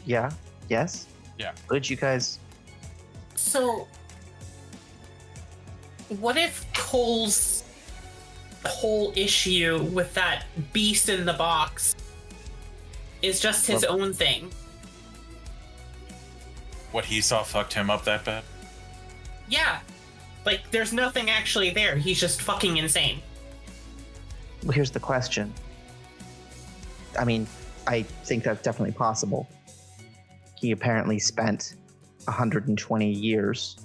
Speaker 3: Yeah. Yes.
Speaker 4: Yeah.
Speaker 3: Good, you guys.
Speaker 1: So, what if Cole's whole issue with that beast in the box is just his own thing?
Speaker 4: What he saw fucked him up that bad?
Speaker 1: Yeah. Like, there's nothing actually there. He's just fucking insane.
Speaker 3: Well, here's the question. I mean, I think that's definitely possible. He apparently spent 120 years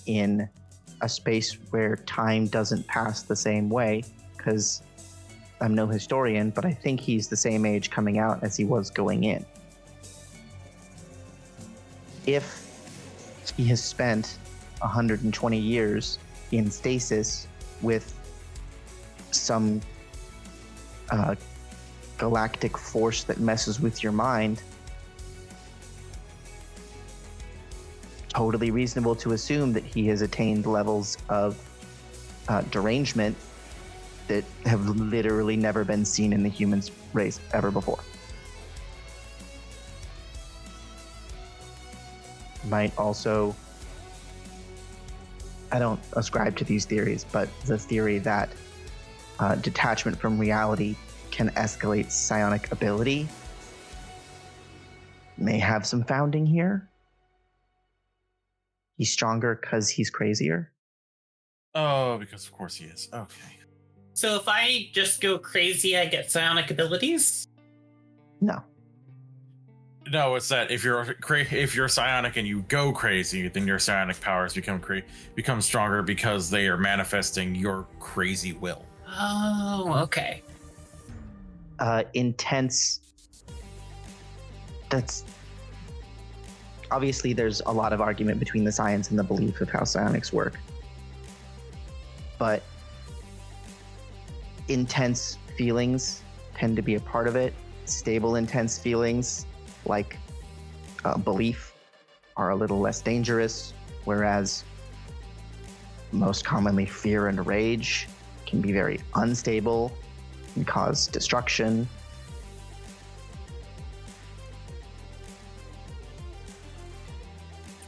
Speaker 3: in a space where time doesn't pass the same way, because I'm no historian, but I think he's the same age coming out as he was going in. If he has spent 120 years in stasis with some galactic force that messes with your mind, totally reasonable to assume that he has attained levels of derangement that have literally never been seen in the human race ever before. Might also, I don't ascribe to these theories, but the theory that detachment from reality can escalate psionic ability may have some founding here. He's stronger because he's crazier.
Speaker 4: Oh, because of course he is. Okay.
Speaker 1: So if I just go crazy, I get psionic abilities?
Speaker 3: No.
Speaker 4: No, it's that if you're psionic and you go crazy, then your psionic powers become stronger because they are manifesting your crazy will.
Speaker 1: Oh, okay.
Speaker 3: Intense. That's obviously there's a lot of argument between the science and the belief of how psionics work. But intense feelings tend to be a part of it. Stable, intense feelings, like belief, are a little less dangerous, whereas most commonly fear and rage can be very unstable and cause destruction.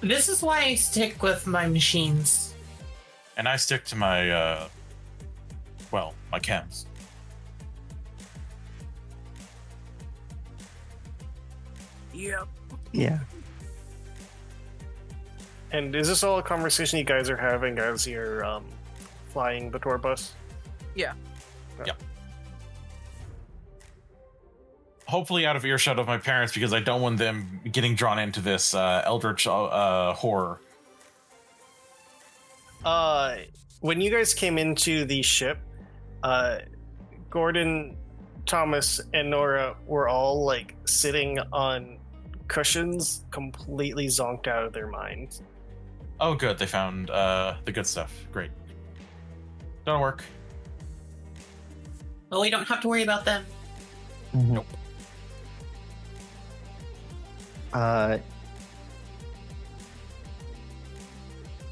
Speaker 1: This is why I stick with my machines.
Speaker 4: And I stick to my, my chems.
Speaker 2: Yep.
Speaker 3: Yeah.
Speaker 5: And is this all a conversation you guys are having as you're flying the tour bus?
Speaker 2: Yeah.
Speaker 4: Yep. Hopefully out of earshot of my parents, because I don't want them getting drawn into this eldritch horror.
Speaker 5: When you guys came into the ship, Gordon, Thomas, and Nora were all like sitting on cushions, completely zonked out of their minds.
Speaker 4: Oh, good. They found the good stuff. Great. That'll work.
Speaker 1: Well, we don't have to worry about them.
Speaker 3: Mm-hmm.
Speaker 4: Nope.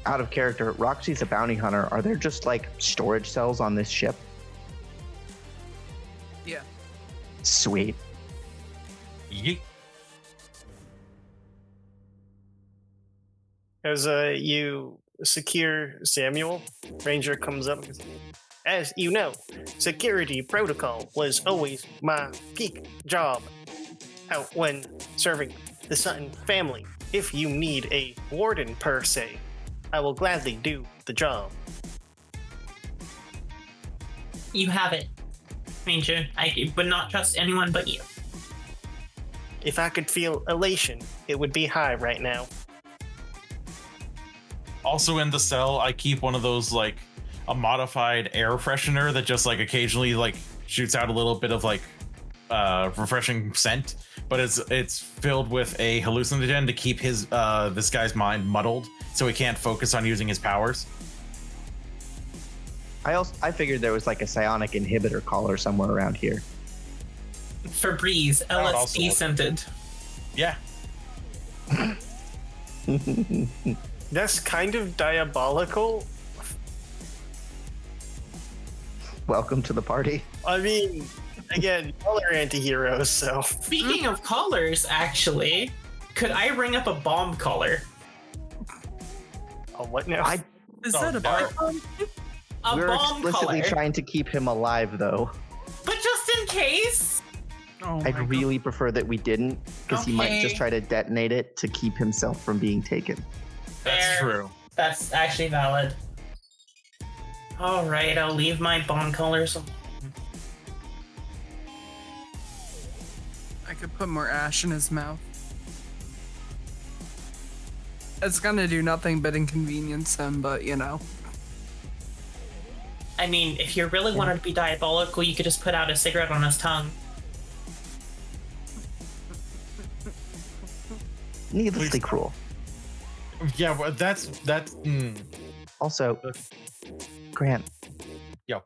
Speaker 3: Out of character, Roxxie's a bounty hunter. Are there just like storage cells on this ship?
Speaker 2: Yeah.
Speaker 3: Sweet.
Speaker 4: Yeet.
Speaker 5: As you secure Samuel, Ranger comes up and goes, "As you know, security protocol was always my peak job out when serving the Sutton family. If you need a warden per se, I will gladly do the job."
Speaker 1: You have it, Ranger. I would not trust anyone but you.
Speaker 5: If I could feel elation, it would be high right now.
Speaker 4: Also in the cell, I keep one of those like a modified air freshener that just like occasionally like shoots out a little bit of like refreshing scent, but it's filled with a hallucinogen to keep his this guy's mind muddled so he can't focus on using his powers.
Speaker 3: I figured there was like a psionic inhibitor collar somewhere around here.
Speaker 1: Febreze, LSD scented.
Speaker 4: Yeah.
Speaker 5: That's kind of diabolical.
Speaker 3: Welcome to the party.
Speaker 5: I mean, again, y'all are anti-heroes, so...
Speaker 1: Speaking of collars, actually, could I ring up a bomb collar?
Speaker 5: Oh, what now?
Speaker 2: Is that a bomb?
Speaker 1: A
Speaker 3: We're
Speaker 1: bomb
Speaker 3: explicitly
Speaker 1: collar.
Speaker 3: trying to keep him alive, though.
Speaker 1: But just in case.
Speaker 2: Oh my
Speaker 3: I'd
Speaker 2: God.
Speaker 3: really prefer that we didn't, because he might
Speaker 1: Okay.
Speaker 3: just try to detonate it to keep himself from being taken.
Speaker 4: That's
Speaker 1: Fair.
Speaker 4: true.
Speaker 1: That's actually valid. All right, I'll leave my bomb colors alone.
Speaker 2: I could put more ash in his mouth. It's gonna do nothing but inconvenience him, but you know.
Speaker 1: I mean, if you really wanted to be diabolical, you could just put out a cigarette on his tongue.
Speaker 3: Needlessly cruel.
Speaker 4: Yeah, but that's
Speaker 3: Also, Grant.
Speaker 4: Yo.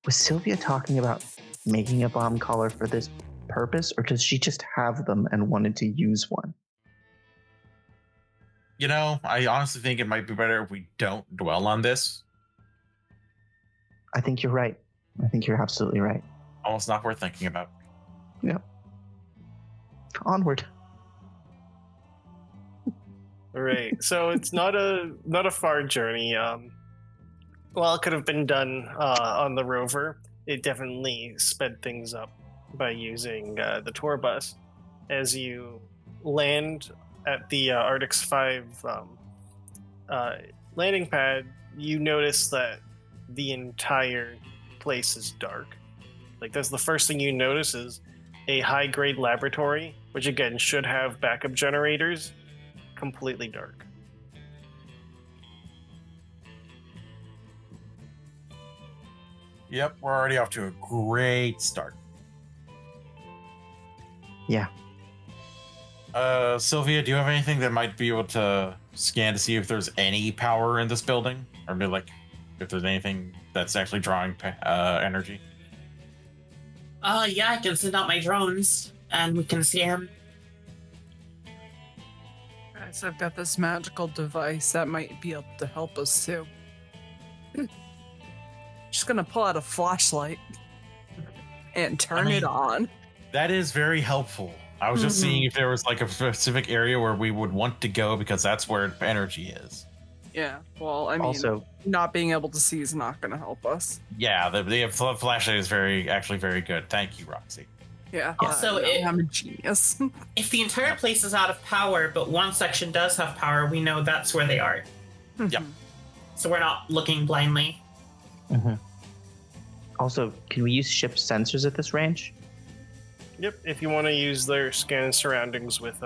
Speaker 3: Was Sylvia talking about making a bomb collar for this purpose, or does she just have them and wanted to use one?
Speaker 4: You know, I honestly think it might be better if we don't dwell on this.
Speaker 3: I think you're right. I think you're absolutely right.
Speaker 4: Almost not worth thinking about.
Speaker 3: Onward.
Speaker 5: All right, so it's not a far journey. While it could have been done on the rover, it definitely sped things up by using the tour bus. As you land at the Arctix 5 landing pad, you notice that the entire place is dark. Like, that's the first thing you notice is a high-grade laboratory, which again should have backup generators, completely dark.
Speaker 4: Yep, we're already off to a great start.
Speaker 3: Yeah.
Speaker 4: Sylvia, do you have anything that might be able to scan to see if there's any power in this building? Or maybe like if there's anything that's actually drawing energy?
Speaker 1: Yeah, I can send out my drones, and we can see him.
Speaker 2: Guys, I've got this magical device that might be able to help us too. Just gonna pull out a flashlight and turn it on.
Speaker 4: That is very helpful. I was just seeing if there was like a specific area where we would want to go because that's where energy is.
Speaker 2: Yeah, well, I mean,
Speaker 3: Also,
Speaker 2: not being able to see is not gonna help us.
Speaker 4: Yeah, the flashlight is actually very good. Thank you, Roxxie.
Speaker 2: Yeah.
Speaker 1: Also,
Speaker 2: I'm a genius.
Speaker 1: If the entire place is out of power, but one section does have power, we know that's where they are.
Speaker 4: Yep.
Speaker 1: So we're not looking blindly.
Speaker 3: also, can we use ship sensors at this range?
Speaker 5: Yep, if you want to use their scan surroundings with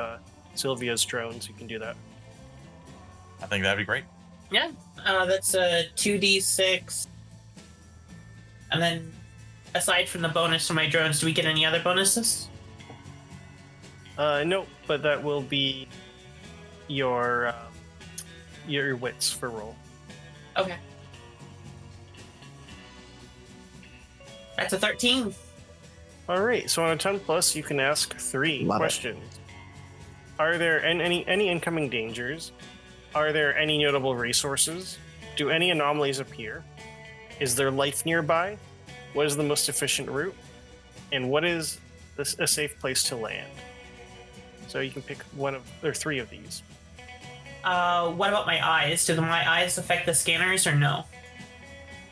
Speaker 5: Sylvia's drones, you can do that.
Speaker 4: I think that'd be great.
Speaker 1: Yeah, that's a 2d6. And then, aside from the bonus for my drones, do we get any other bonuses?
Speaker 5: No, but that will be your wits for roll.
Speaker 1: Okay. That's a 13.
Speaker 5: All right, so on a 10 plus, you can ask 3
Speaker 3: Love it.
Speaker 5: questions. Are there any incoming dangers? Are there any notable resources? Do any anomalies appear? Is there life nearby? What is the most efficient route? And what is a safe place to land? So you can pick one of or 3 of these.
Speaker 1: What about my eyes? Do my eyes affect the scanners or no?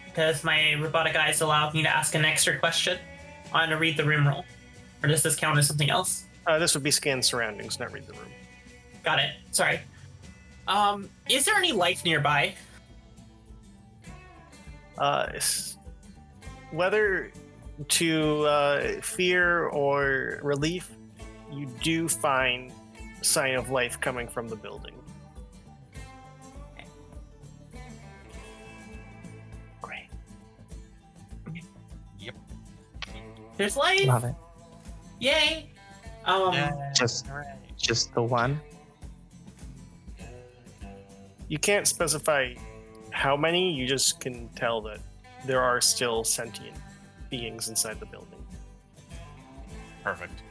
Speaker 1: Because my robotic eyes allow me to ask an extra question on to read the room roll. Or does this count as something else?
Speaker 5: This would be scan surroundings, not read the room.
Speaker 1: Got it. Sorry. Is there any life nearby?
Speaker 5: Whether to fear or relief, you do find sign of life coming from the building.
Speaker 1: There's life.
Speaker 3: Love it.
Speaker 1: Yay.
Speaker 3: Just the one.
Speaker 5: You can't specify how many, you just can tell that there are still sentient beings inside the building.
Speaker 4: Perfect.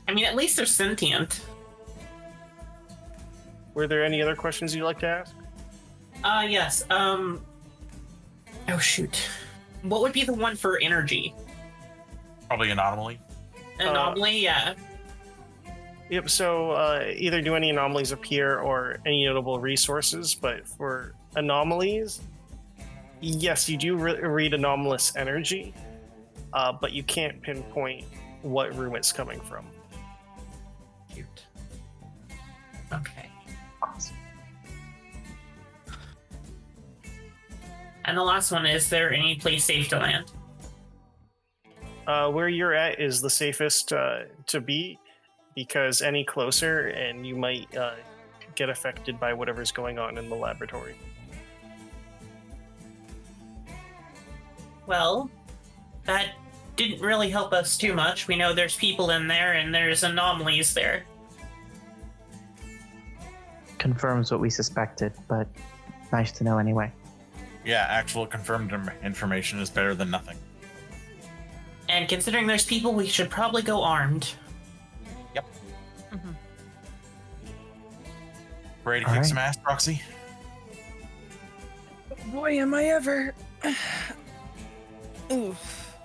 Speaker 1: I mean, at least they're sentient.
Speaker 5: Were there any other questions you'd like to ask?
Speaker 1: Yes. Oh, shoot. What would be the one for energy?
Speaker 4: Probably anomaly.
Speaker 1: Anomaly, yeah.
Speaker 5: Yep, so either do any anomalies appear or any notable resources, but for anomalies, yes, you do read anomalous energy, but you can't pinpoint what room it's coming from.
Speaker 1: Cute. Okay.
Speaker 3: Awesome.
Speaker 1: And the last one, is there any place safe to land?
Speaker 5: Where you're at is the safest to be, because any closer and you might get affected by whatever's going on in the laboratory.
Speaker 1: Well, that didn't really help us too much. We know there's people in there and there's anomalies there.
Speaker 3: Confirms what we suspected, but nice to know anyway.
Speaker 4: Yeah, actual confirmed information is better than nothing.
Speaker 1: And considering there's people, we should probably go armed.
Speaker 4: Yep.
Speaker 2: Mm-hmm.
Speaker 4: Ready to
Speaker 3: All
Speaker 4: kick
Speaker 3: right.
Speaker 4: some ass, Roxxie?
Speaker 2: Boy, am I ever. Oof.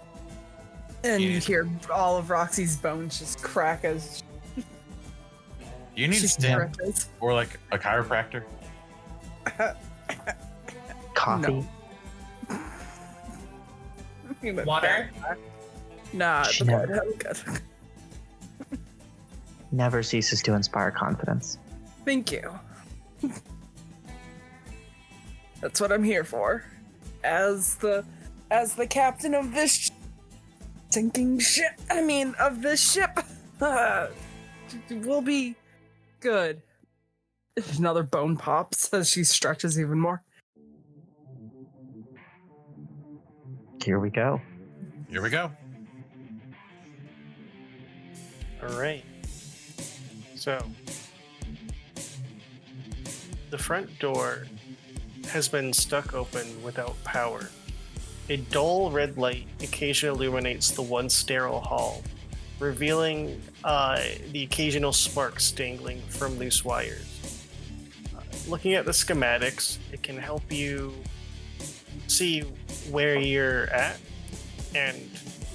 Speaker 2: And you
Speaker 4: Yes.
Speaker 2: hear all of Roxy's bones just crack as
Speaker 4: You need
Speaker 2: she
Speaker 4: a stim
Speaker 2: stretches.
Speaker 4: or like a chiropractor.
Speaker 3: Coffee.
Speaker 1: Water?
Speaker 2: Nah,
Speaker 3: She
Speaker 2: the
Speaker 3: never-
Speaker 2: water. Good.
Speaker 3: Never ceases to inspire confidence.
Speaker 2: Thank you. That's what I'm here for. As the captain of this sinking ship. I mean, of this ship. We'll be good. Another bone pops as she stretches even more.
Speaker 3: Here we go.
Speaker 4: Here we go.
Speaker 5: All right. So, the front door has been stuck open without power. A dull red light occasionally illuminates the once sterile hall, revealing the occasional sparks dangling from loose wires. Looking at the schematics, it can help you see where you're at and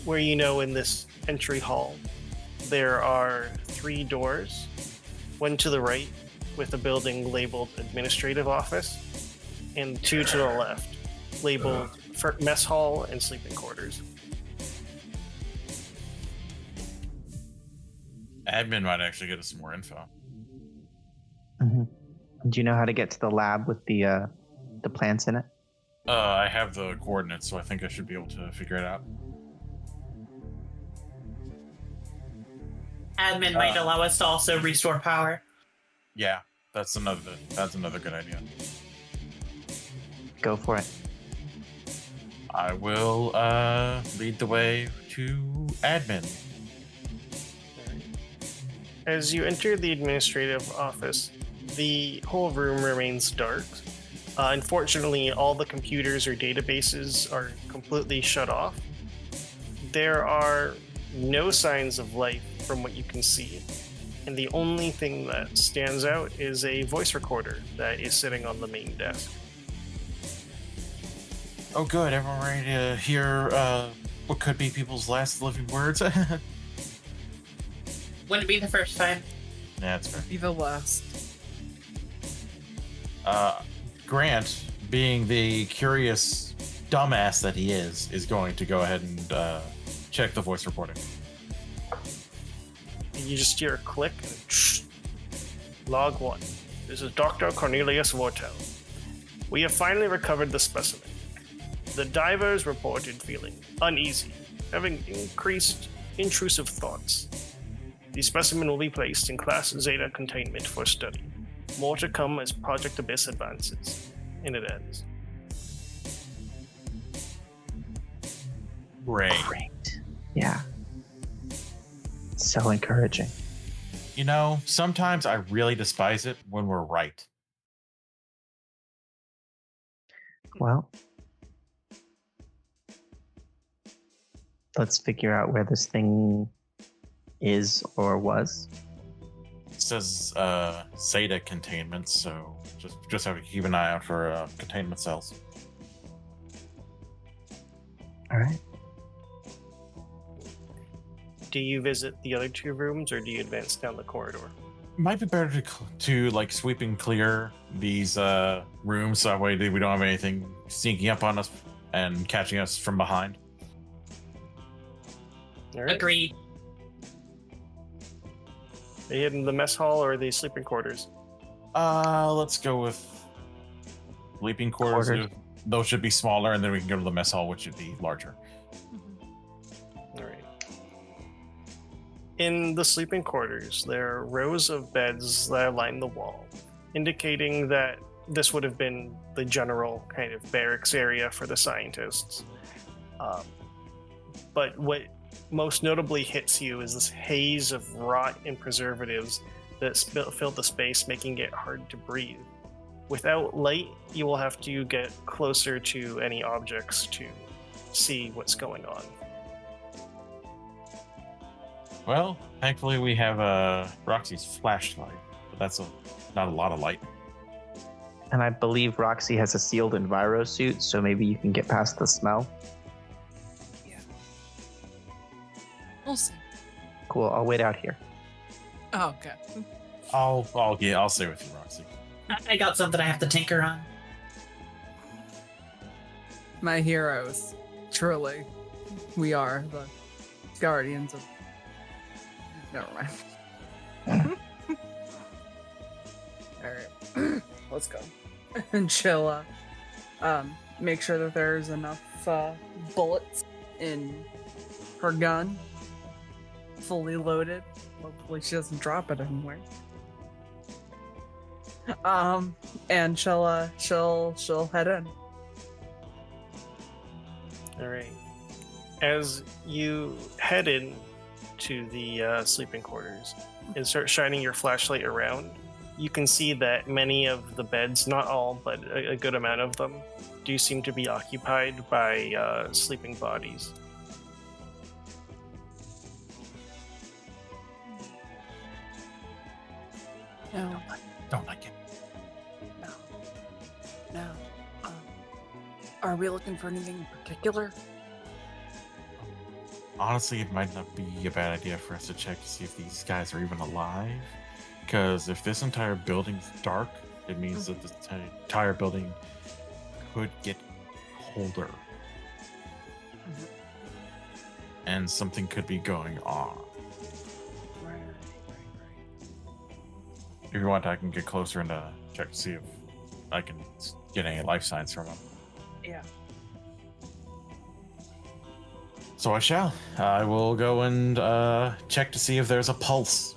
Speaker 5: where you know in this entry hall there are 3 doors, one to the right with a building labeled administrative office, and 2 to the left labeled for mess hall and sleeping quarters.
Speaker 4: Admin might actually get us some more info.
Speaker 3: hmm Do you know how to get to the lab with the plants in it?
Speaker 4: I have the coordinates, so I think I should be able to figure it out.
Speaker 1: Admin might allow us to also restore power.
Speaker 4: Yeah, that's another good idea.
Speaker 3: Go for it.
Speaker 4: I will lead the way to admin.
Speaker 5: As you enter the administrative office, the whole room remains dark. Unfortunately, all the computers or databases are completely shut off. There are no signs of life from what you can see, and the only thing that stands out is a voice recorder that is sitting on the main desk.
Speaker 4: Oh, good. Everyone ready to hear what could be people's last living words?
Speaker 1: Wouldn't be the first time.
Speaker 4: Yeah, that's fair.
Speaker 2: Be the last.
Speaker 4: Grant, being the curious dumbass that he is going to go ahead and check the voice recording.
Speaker 5: You just hear a click and Log 1. This is Dr. Cornelius Vortel. We have finally recovered the specimen. The divers reported feeling uneasy, having increased intrusive thoughts. The specimen will be placed in Class Zeta containment for study. More to come as Project Abyss advances. And it ends.
Speaker 4: Great.
Speaker 3: Yeah. So encouraging.
Speaker 4: You know, sometimes I really despise it when we're right.
Speaker 3: Well, let's figure out where this thing is or was.
Speaker 4: It says Zeta containment, so just have to keep an eye out for containment cells.
Speaker 3: All right.
Speaker 5: Do you visit the other two rooms, or do you advance down the corridor?
Speaker 4: Might be better to like sweep and clear these rooms so that way we don't have anything sneaking up on us and catching us from behind.
Speaker 5: All right.
Speaker 1: Agreed.
Speaker 5: Are you in the mess hall or the sleeping quarters?
Speaker 4: Let's go with sleeping quarters.
Speaker 3: Quarters.
Speaker 4: Those should be smaller, and then we can go to the mess hall, which should be larger.
Speaker 5: All right. In the sleeping quarters, there are rows of beds that line the wall, indicating that this would have been the general kind of barracks area for the scientists. But what most notably hits you is this haze of rot and preservatives that fill the space, making it hard to breathe. Without light, you will have to get closer to any objects to see what's going on.
Speaker 4: Well, thankfully we have Roxy's flashlight, but that's not a lot of light.
Speaker 3: And I believe Roxy has a sealed enviro suit, so maybe you can get past the smell.
Speaker 2: We'll see.
Speaker 3: Cool. I'll wait out here.
Speaker 2: Oh, okay.
Speaker 4: I'll stay with you, Roxy.
Speaker 1: I got something I have to tinker on.
Speaker 2: My heroes. Truly. We are the guardians of... Never mind. Alright. Let's go. And chill. Make sure that there's enough bullets in her gun. Fully loaded. Hopefully she doesn't drop it anywhere. And she'll head in.
Speaker 5: All right. As you head in to the sleeping quarters and start shining your flashlight around, you can see that many of the beds, not all, but a good amount of them, do seem to be occupied by sleeping bodies.
Speaker 2: No,
Speaker 4: Don't like it.
Speaker 2: no. Are we looking for anything in particular?
Speaker 4: Honestly, it might not be a bad idea for us to check to see if these guys are even alive. Because if this entire building's dark, it means that this entire building could get colder. And something could be going on. If you want, I can get closer and check to see if I can get any life signs from them.
Speaker 2: Yeah.
Speaker 4: So I shall. I will go and check to see if there's a pulse.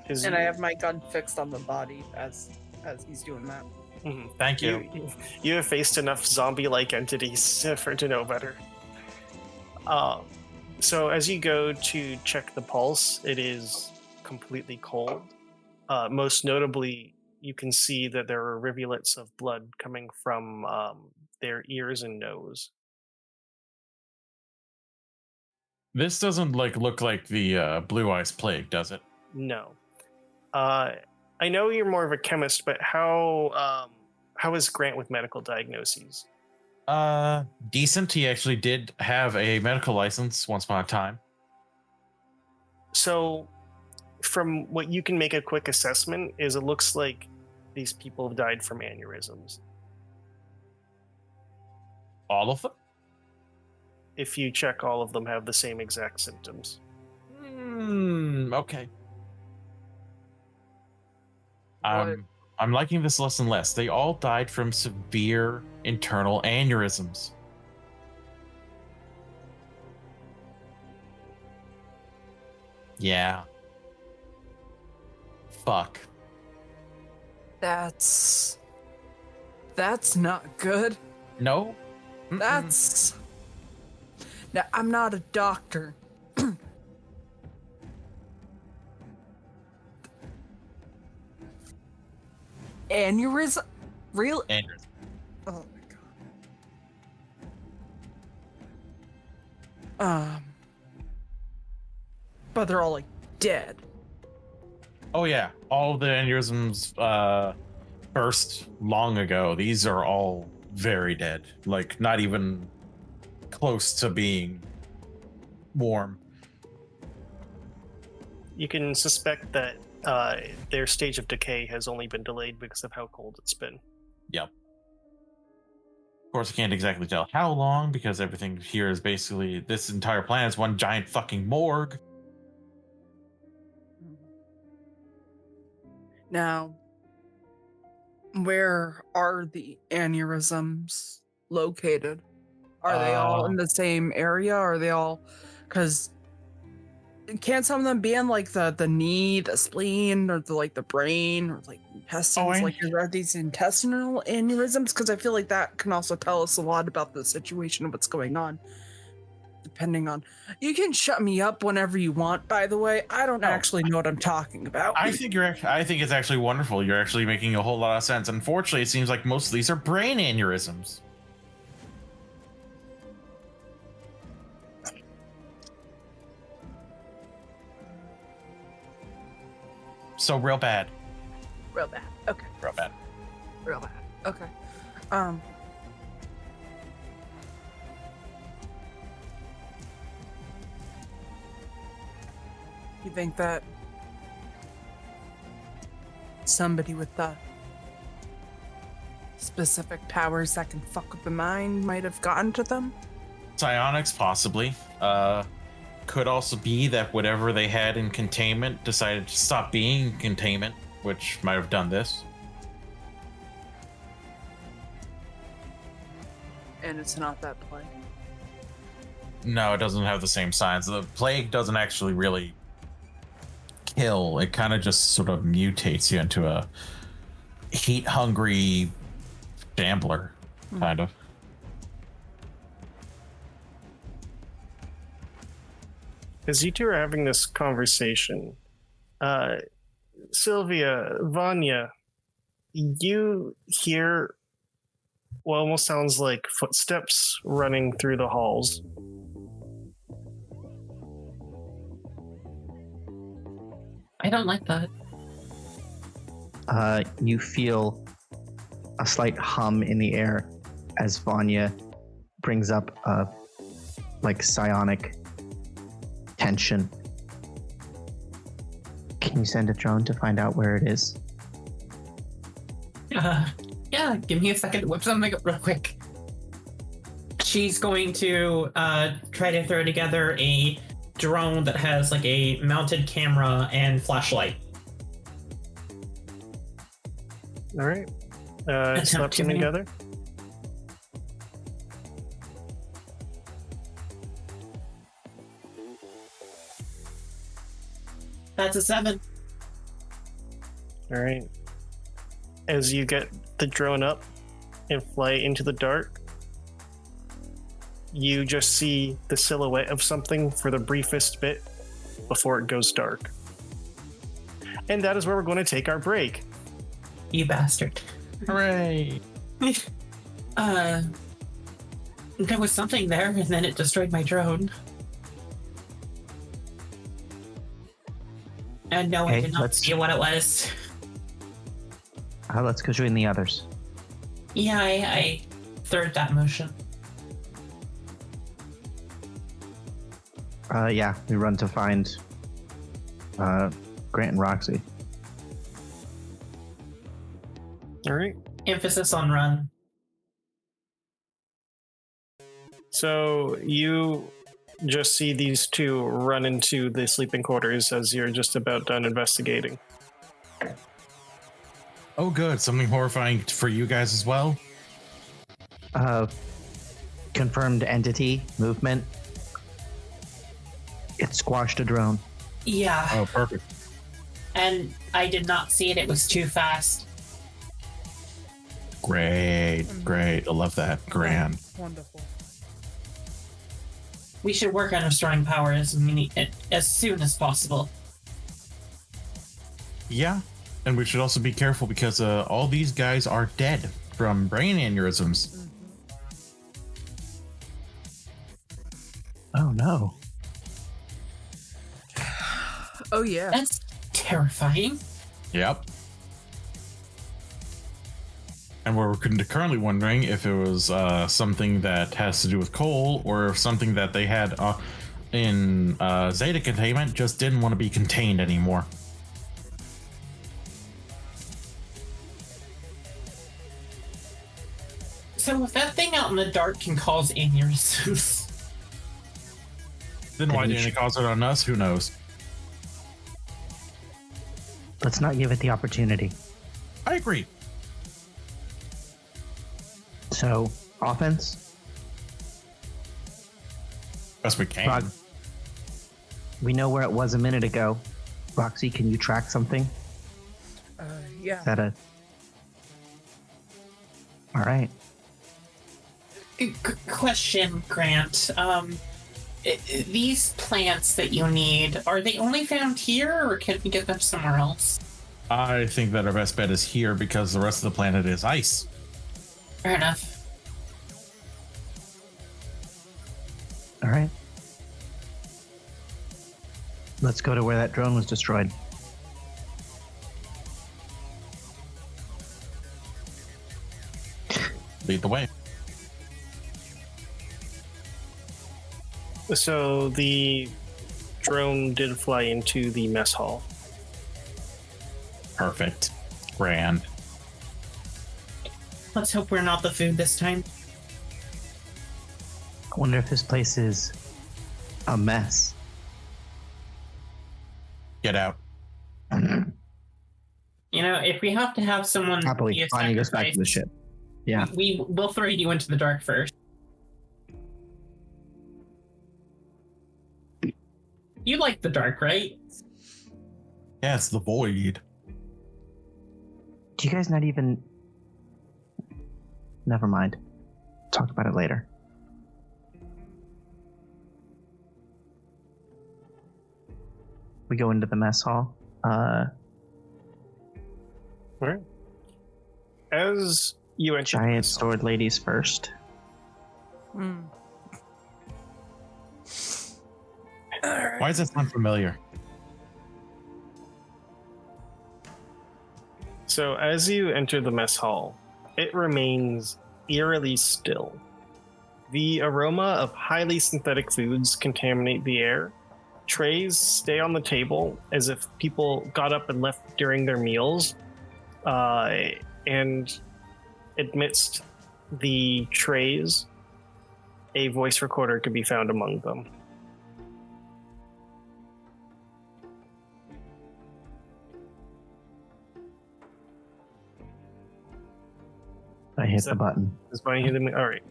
Speaker 5: Is
Speaker 2: And I have my gun fixed on the body as he's doing that.
Speaker 5: Mhm.
Speaker 4: Thank you.
Speaker 5: You have faced enough zombie-like entities to know better. So as you go to check the pulse, it is completely cold. Most notably, you can see that there are rivulets of blood coming from their ears and nose.
Speaker 4: This doesn't look like the blue eyes plague, does it?
Speaker 5: No. I know you're more of a chemist, but how is Grant with medical diagnoses?
Speaker 4: Decent. He actually did have a medical license once upon a time.
Speaker 5: So, from what you can make a quick assessment is it looks like these people have died from aneurysms.
Speaker 4: All of them?
Speaker 5: If you check, all of them have the same exact symptoms.
Speaker 4: Okay. I'm liking this less and less. They all died from severe internal aneurysms. Yeah. Fuck.
Speaker 2: That's not good.
Speaker 4: No? Mm-mm.
Speaker 2: That's Now, I'm not a doctor. Aneurysm? Real?
Speaker 4: Aneurysm.
Speaker 2: Oh my god. But they're all like dead.
Speaker 4: Oh yeah, all of the aneurysms burst long ago. These are all very dead, like not even close to being warm.
Speaker 5: You can suspect that their stage of decay has only been delayed because of how cold it's been.
Speaker 4: Yep. Of course, I can't exactly tell how long because everything here is basically this entire planet is one giant fucking morgue.
Speaker 2: Now, where are the aneurysms located? Are they all in the same area? Or are they all? Because can't some of them be in like the knee, the spleen, or the brain, or like intestines? Like, are these intestinal aneurysms? Because I feel like that can also tell us a lot about the situation of what's going on. Depending on, you can shut me up whenever you want. By the way, I don't actually know what I'm talking about.
Speaker 4: I think it's actually wonderful. You're actually making a whole lot of sense. Unfortunately, it seems like most of these are brain aneurysms. So real bad.
Speaker 2: Real bad. Okay.
Speaker 4: Real bad.
Speaker 2: Real bad. Okay. You think that somebody with the specific powers that can fuck with the mind might have gotten to them?
Speaker 4: Psionics, possibly. Could also be that whatever they had in containment decided to stop being in containment, which might have done this.
Speaker 2: And it's not that plague.
Speaker 4: No, it doesn't have the same signs. The plague doesn't actually really kill. It kind of just sort of mutates you into a heat-hungry gambler, kind of.
Speaker 5: As you two are having this conversation, Sylvia, Vanya, you hear what almost sounds like footsteps running through the halls.
Speaker 1: I don't like that.
Speaker 3: You feel a slight hum in the air as Vanya brings up a psionic tension. Can you send a drone to find out where it is?
Speaker 1: Yeah, give me a second to whip something up real quick. She's going to try to throw together a drone that has like a mounted camera and flashlight.
Speaker 5: All right. Slap them together.
Speaker 1: That's a 7.
Speaker 5: All right. As you get the drone up and fly into the dark, you just see the silhouette of something for the briefest bit before it goes dark. And that is where we're going to take our break.
Speaker 1: You bastard.
Speaker 4: Hooray!
Speaker 1: There was something there, and then it destroyed my drone. And no, I did not see what it was.
Speaker 3: Let's go join the others.
Speaker 1: Yeah, I third that motion.
Speaker 3: Yeah, we run to find Grant and Roxxie.
Speaker 5: All right.
Speaker 1: Emphasis on run.
Speaker 5: So you just see these two run into the sleeping quarters as you're just about done investigating.
Speaker 4: Oh, good. Something horrifying for you guys as well?
Speaker 3: Confirmed entity movement. It squashed a drone.
Speaker 1: Yeah.
Speaker 4: Oh, perfect.
Speaker 1: And I did not see it. It was too fast.
Speaker 4: Great. I love that. Grand.
Speaker 2: Wonderful.
Speaker 1: We should work on restoring power as soon as possible.
Speaker 4: Yeah, and we should also be careful because all these guys are dead from brain aneurysms.
Speaker 3: Oh no.
Speaker 2: Oh yeah.
Speaker 1: That's terrifying.
Speaker 4: Yep. And we're currently wondering if it was something that has to do with coal, or if something that they had in Zeta containment just didn't want to be contained anymore.
Speaker 1: So if that thing out in the dark can cause aneurysms,
Speaker 4: Then why didn't it cause it on us? Who knows?
Speaker 3: Let's not give it the opportunity.
Speaker 4: I agree.
Speaker 3: So, offense?
Speaker 4: Best we can.
Speaker 3: Rod, we know where it was a minute ago. Roxy, can you track something?
Speaker 2: Yeah.
Speaker 3: Is that a... All right.
Speaker 1: Question, Grant. These plants that you need, are they only found here, or can we get them somewhere else?
Speaker 4: I think that our best bet is here because the rest of the planet is ice.
Speaker 1: Fair enough.
Speaker 3: All right. Let's go to where that drone was destroyed.
Speaker 4: Lead the way.
Speaker 5: So the drone did fly into the mess hall.
Speaker 4: Perfect. Grand.
Speaker 1: Let's hope we're not the food this time.
Speaker 3: I wonder if this place is a mess.
Speaker 4: Get out.
Speaker 1: You know, if we have to have someone
Speaker 3: Happily,
Speaker 1: be a
Speaker 3: Vanya goes back to the
Speaker 1: sacrifice,
Speaker 3: ship. Yeah.
Speaker 1: we'll throw you into the dark first. You like the dark, right?
Speaker 4: Yeah, it's the void.
Speaker 3: Do you guys not even... Never mind. Talk about it later. We go into the mess hall.
Speaker 5: All right. As you enter, the
Speaker 3: Giant
Speaker 5: mess hall-
Speaker 3: sword ladies first.
Speaker 2: Mm.
Speaker 4: Why does that sound familiar?
Speaker 5: So as you enter the mess hall, it remains eerily still. The aroma of highly synthetic foods contaminate the air. Trays stay on the table as if people got up and left during their meals. And amidst the trays, a voice recorder could be found among them.
Speaker 3: I hit
Speaker 5: Is
Speaker 3: the
Speaker 5: that-
Speaker 3: button.
Speaker 5: Is Vanya hitting me? All right.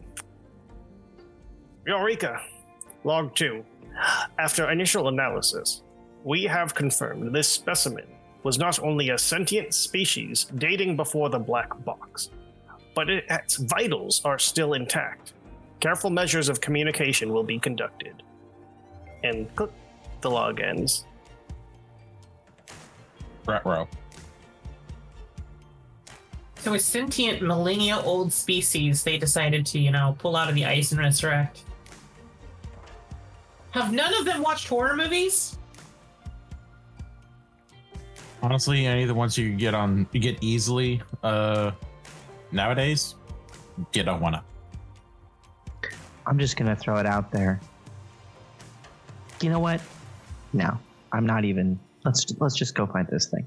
Speaker 5: Eureka! Log 2. After initial analysis, we have confirmed this specimen was not only a sentient species dating before the black box, but its vitals are still intact. Careful measures of communication will be conducted. And click, the log ends.
Speaker 4: Rat row.
Speaker 1: So a sentient millennia-old species, they decided to, pull out of the ice and resurrect. Have none of them watched horror movies?
Speaker 4: Honestly, any of the ones you get easily nowadays, you don't wanna.
Speaker 3: I'm just gonna throw it out there. You know what? No, I'm not even. Let's just go find this thing.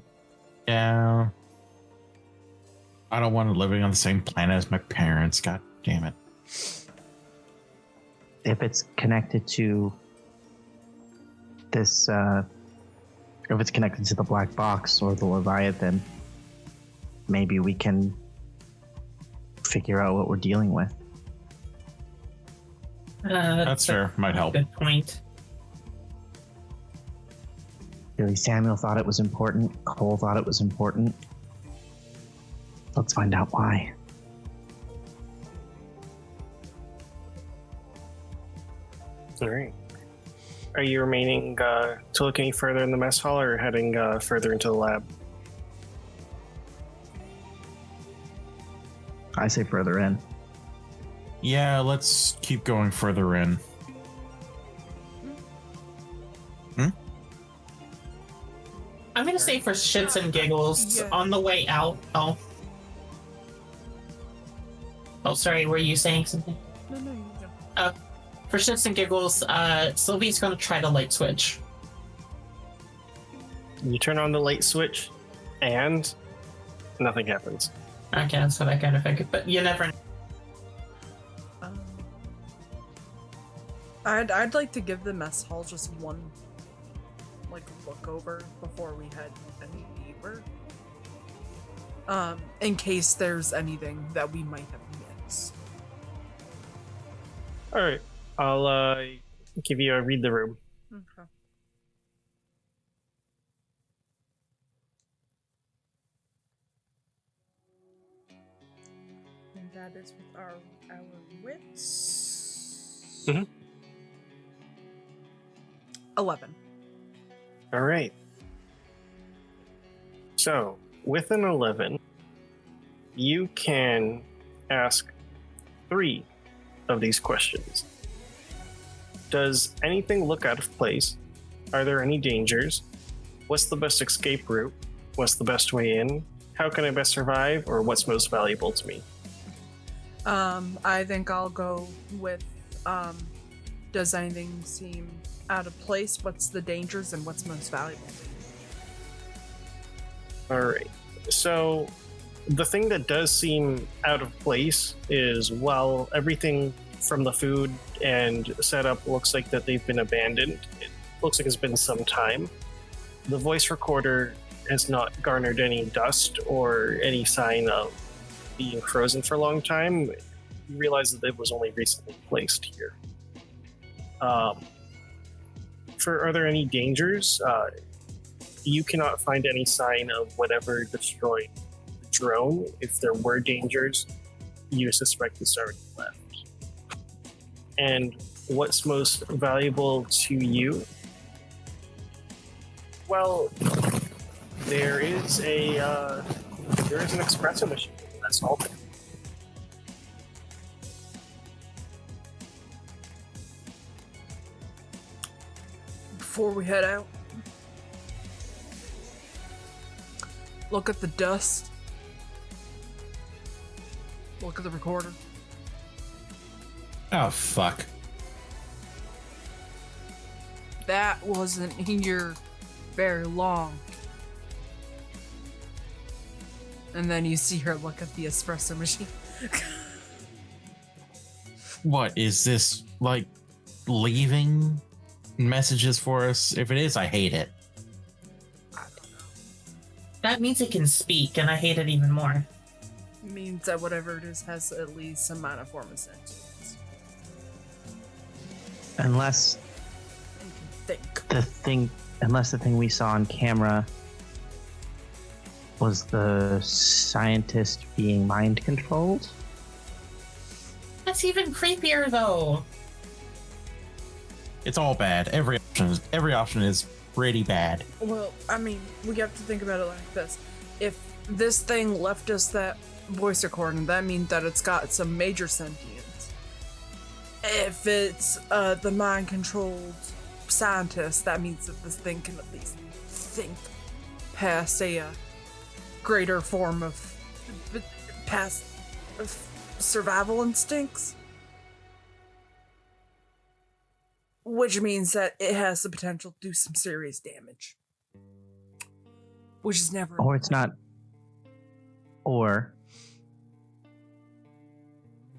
Speaker 4: Yeah. I don't want to living on the same planet as my parents. God damn it.
Speaker 3: If it's connected to this, if it's connected to the black box or the Leviathan, maybe we can figure out what we're dealing with.
Speaker 4: That's fair. Might help.
Speaker 1: Good point.
Speaker 3: Billy Samuel thought it was important. Cole thought it was important. Let's find out why.
Speaker 5: All right. Are you remaining to look any further in the mess hall or heading further into the lab?
Speaker 3: I say further in.
Speaker 4: Yeah, let's keep going further in.
Speaker 1: I'm gonna say for shits and giggles,
Speaker 2: Yeah.
Speaker 1: on the way out. Oh, sorry. Were you saying something?
Speaker 2: No, you go.
Speaker 1: For shits and giggles, Sylvia's gonna try the light switch.
Speaker 5: You turn on the light switch, and nothing happens.
Speaker 1: Okay, that's what I kind of figured, but you never know.
Speaker 2: I'd like to give the mess hall just one look over before we head any deeper. In case there's anything that we might have missed.
Speaker 5: All right. I'll give you a read the room.
Speaker 2: Okay. And that is with our wits.
Speaker 5: Mhm.
Speaker 2: 11.
Speaker 5: All right. So, with an 11, you can ask 3 of these questions. Does anything look out of place? Are there any dangers? What's the best escape route? What's the best way in? How can I best survive? Or what's most valuable to me?
Speaker 2: I think I'll go with, does anything seem out of place? What's the dangers and what's most valuable?
Speaker 5: All right. So, the thing that does seem out of place is while everything from the food and setup looks like that they've been abandoned, it looks like it's been some time. The voice recorder has not garnered any dust or any sign of being frozen for a long time. You realize that it was only recently placed here. Are there any dangers? You cannot find any sign of whatever destroyed the drone. If there were dangers, you suspect it's already left. And what's most valuable to you? Well, there is an espresso machine. That's all.
Speaker 2: Before we head out, look at the dust. Look at the recorder.
Speaker 4: Oh, fuck.
Speaker 2: That wasn't here very long. And then you see her look at the espresso machine.
Speaker 4: What is this, like, leaving messages for us? If it is, I hate it.
Speaker 1: That means it can speak, and I hate it even more.
Speaker 2: Means that whatever it is has at least some amount of form of sentience.
Speaker 3: Unless
Speaker 2: And can think.
Speaker 3: the thing we saw on camera was the scientist being mind controlled.
Speaker 1: That's even creepier, though.
Speaker 4: It's all bad. Every option is pretty bad.
Speaker 2: Well, I mean, we have to think about it like this. If this thing left us that voice recording, that means that it's got some major sentience. If it's the mind-controlled scientist, that means that this thing can at least think past a greater form of past survival instincts. Which means that it has the potential to do some serious damage. Which is never...
Speaker 3: Or it's not. Or,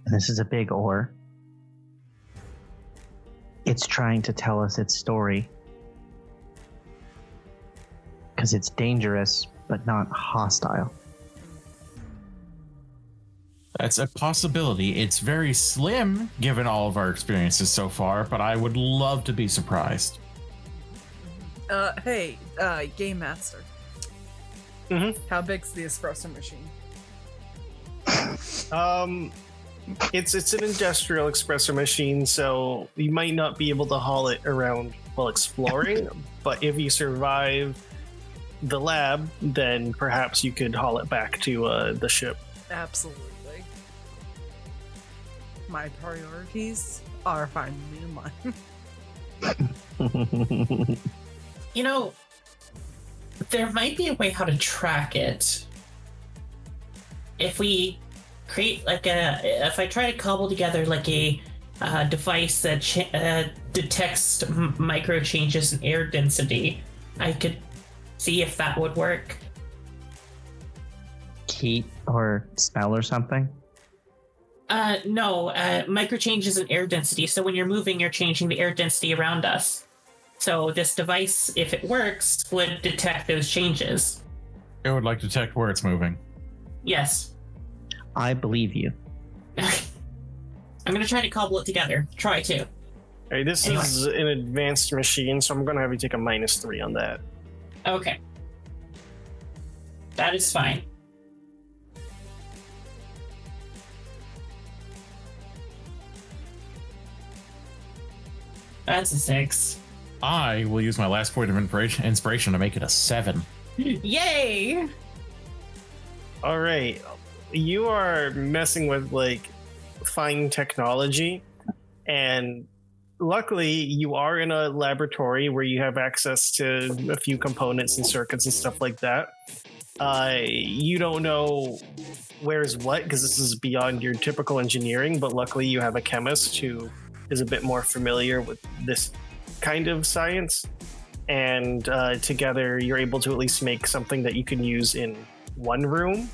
Speaker 3: and this is a big or, it's trying to tell us its story. Because it's dangerous, but not hostile.
Speaker 4: That's a possibility. It's very slim, given all of our experiences so far, but I would love to be surprised.
Speaker 2: Hey, Game Master.
Speaker 5: Mm-hmm.
Speaker 2: How big's the espresso machine?
Speaker 5: It's an industrial espresso machine, so you might not be able to haul it around while exploring. But if you survive the lab, then perhaps you could haul it back to the ship.
Speaker 2: Absolutely. My priorities are finding me in line.
Speaker 1: You know, there might be a way how to track it. If we create like if I try to cobble together like a device that detects micro changes in air density, I could see if that would work.
Speaker 3: Heat or smell or something?
Speaker 1: No, micro changes in air density. So when you're moving, you're changing the air density around us. So this device, if it works, would detect those changes.
Speaker 4: It would like detect where it's moving.
Speaker 1: Yes.
Speaker 3: I believe you.
Speaker 1: I'm gonna try to cobble it together. Try to.
Speaker 5: All right, this is an advanced machine, so I'm going to have you take a -3 on that.
Speaker 1: Okay. That is fine. That's a 6.
Speaker 4: I will use my last point of inspiration to make it a 7.
Speaker 1: Yay!
Speaker 5: All right, you are messing with like fine technology, and luckily you are in a laboratory where you have access to a few components and circuits and stuff like that. You don't know where's what because this is beyond your typical engineering, but luckily you have a chemist who is a bit more familiar with this kind of science, and together you're able to at least make something that you can use in one room,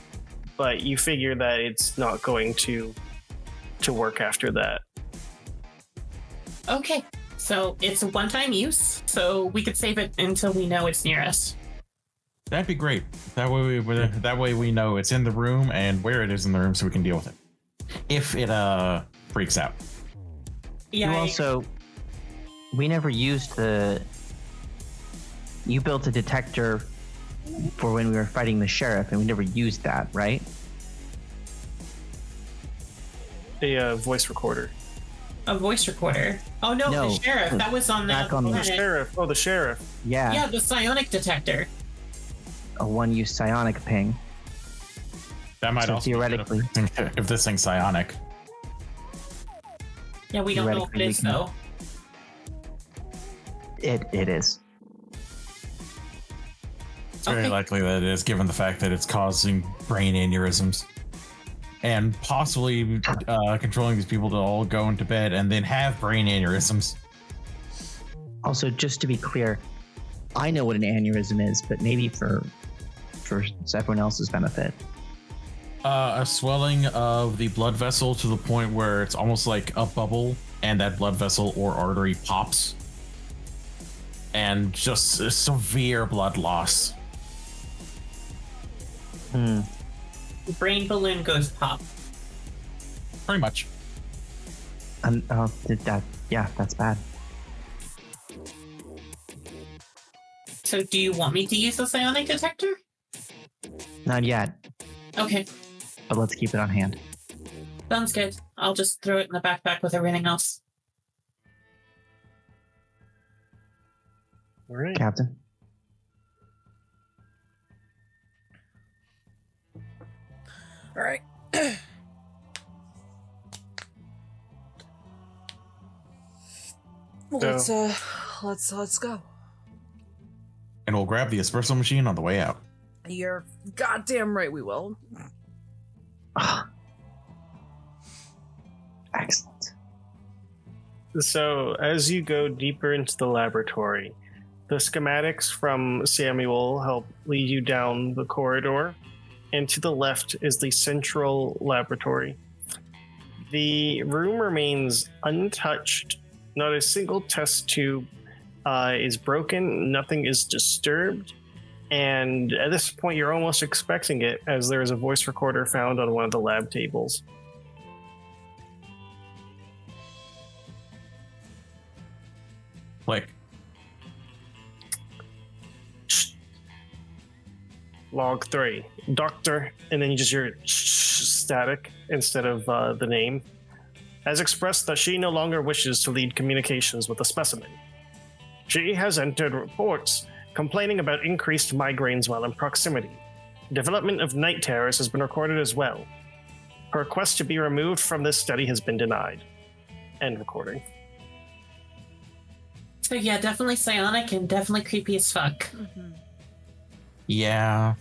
Speaker 5: but you figure that it's not going to work after that.
Speaker 1: Okay, so it's a one-time use, so we could save it until we know it's near us.
Speaker 4: That'd be great. That way we know it's in the room and where it is in the room, so we can deal with it if it freaks out.
Speaker 1: Yeah.
Speaker 3: You also, we never used you built a detector for when we were fighting the sheriff, and we never used that, right?
Speaker 5: A voice recorder.
Speaker 1: A voice recorder. Oh no,
Speaker 3: No.
Speaker 1: the sheriff. That was on
Speaker 3: Back
Speaker 1: the
Speaker 3: on the
Speaker 5: The
Speaker 1: planet.
Speaker 5: sheriff. Oh, the sheriff.
Speaker 3: Yeah,
Speaker 1: Yeah, the psionic detector.
Speaker 3: a one-use psionic ping.
Speaker 4: That might
Speaker 3: So
Speaker 4: also be good
Speaker 3: theoretically-
Speaker 4: if this thing's psionic.
Speaker 1: Yeah, we don't know if it
Speaker 3: Theoretically,
Speaker 1: is
Speaker 3: we can-
Speaker 1: though.
Speaker 3: It is.
Speaker 4: It's very
Speaker 1: Okay.
Speaker 4: likely that it is, given the fact that it's causing brain aneurysms and possibly controlling these people to all go into bed and then have brain aneurysms.
Speaker 3: Also, just to be clear, I know what an aneurysm is, but maybe for everyone else's benefit.
Speaker 4: A swelling of the blood vessel to the point where it's almost like a bubble, and that blood vessel or artery pops, and just a severe blood loss.
Speaker 3: Hmm.
Speaker 1: Brain balloon goes pop.
Speaker 4: Pretty much.
Speaker 3: That's bad.
Speaker 1: So do you want me to use the psionic detector?
Speaker 3: Not yet,
Speaker 1: Okay,
Speaker 3: but let's keep it on hand.
Speaker 1: sounds good. I'll just throw it in the backpack with everything else.
Speaker 5: All right.
Speaker 3: Captain.
Speaker 2: All right. Let's go.
Speaker 4: And we'll grab the espresso machine on the way out.
Speaker 2: You're goddamn right we will.
Speaker 3: Excellent.
Speaker 5: So, as you go deeper into the laboratory, the schematics from Samuel help lead you down the corridor, and to the left is the central laboratory. The room remains untouched. Not a single test tube is broken, nothing is disturbed, and at this point you're almost expecting it, as there is a voice recorder found on one of the lab tables.
Speaker 4: Like,
Speaker 5: Log 3, doctor, and then you just hear static instead of the name, has expressed that she no longer wishes to lead communications with the specimen. She has entered reports complaining about increased migraines while in proximity. Development of night terrors has been recorded as well. Her request to be removed from this study has been denied. End recording.
Speaker 1: So yeah, definitely psionic and definitely creepy as fuck.
Speaker 4: Yeah.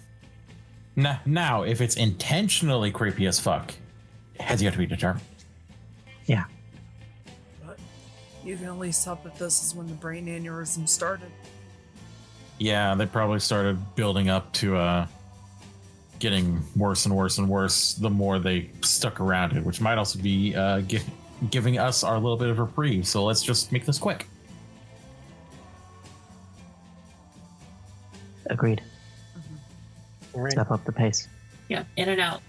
Speaker 4: Now, if it's intentionally creepy as fuck, it has yet to be determined.
Speaker 3: Yeah.
Speaker 2: But you can at least tell that this is when the brain aneurysm started.
Speaker 4: Yeah, they probably started building up to getting worse and worse and worse the more they stuck around it, which might also be giving us our little bit of reprieve. So let's just make this quick.
Speaker 3: Agreed.
Speaker 5: Right.
Speaker 3: Step up the pace.
Speaker 1: Yeah, in and out.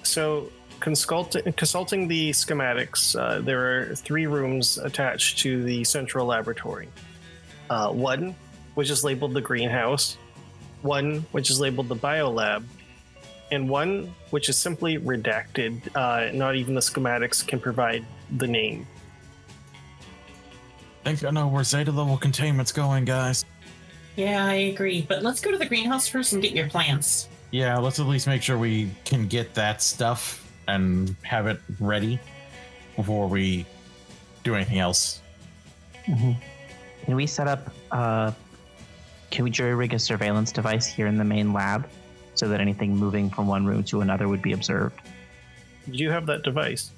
Speaker 5: So, consulting the schematics, there are 3 rooms attached to the central laboratory. One, which is labeled the greenhouse, one, which is labeled the biolab, and one, which is simply redacted. Not even the schematics can provide the name.
Speaker 4: I think I know where Zeta level containment's going, guys.
Speaker 1: Yeah, I agree. But let's go to the greenhouse first and get your plans.
Speaker 4: Yeah, let's at least make sure we can get that stuff and have it ready before we do anything else.
Speaker 3: Mm-hmm. Can we set up, can we jury rig a surveillance device here in the main lab so that anything moving from one room to another would be observed?
Speaker 5: Do you have that device?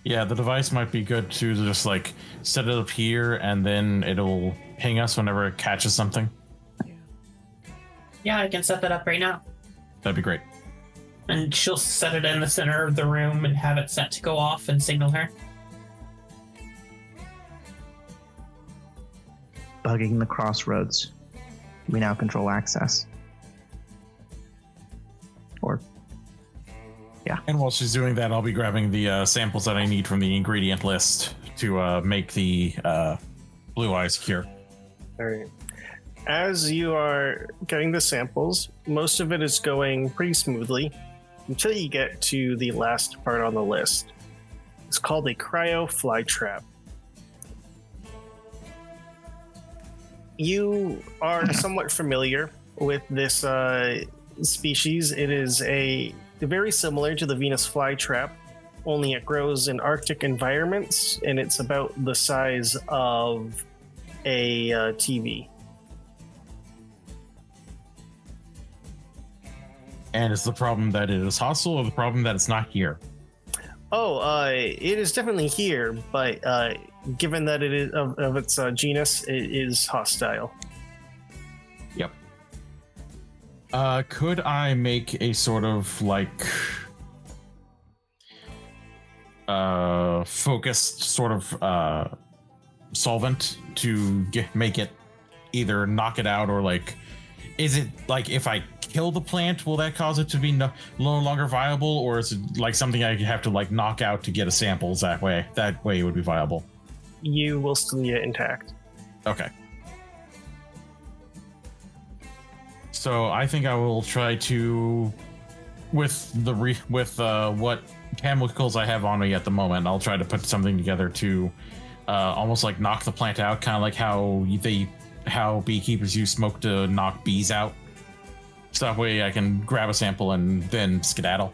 Speaker 4: Yeah, the device might be good to just like set it up here and then it'll ping us whenever it catches something.
Speaker 1: Yeah, I can set that up right now.
Speaker 4: That'd be great.
Speaker 1: And she'll set it in the center of the room and have it set to go off and signal her.
Speaker 3: Bugging the crossroads. We now control access. Or, yeah.
Speaker 4: And while she's doing that, I'll be grabbing the samples that I need from the ingredient list to make the blue eyes cure.
Speaker 5: All right. As you are getting the samples, most of it is going pretty smoothly until you get to the last part on the list. It's called a cryo fly trap. You are somewhat familiar with this species. It is very similar to the Venus flytrap, only it grows in Arctic environments, and it's about the size of a TV.
Speaker 4: And is the problem that it is hostile or the problem that it's not here?
Speaker 5: It is definitely here, but given that it is of its genus, it is hostile.
Speaker 4: Yep. Could I make a sort of like focused sort of solvent to make it either knock it out or like, is it like if I kill the plant, will that cause it to be no longer viable, or is it like something I have to like knock out to get a samples that way? That way it would be viable.
Speaker 5: You will still get it intact.
Speaker 4: Okay. So I think I will try to, with what chemicals I have on me at the moment, I'll try to put something together to almost like knock the plant out, kind of like how beekeepers use smoke to knock bees out. So that way I can grab a sample and then skedaddle.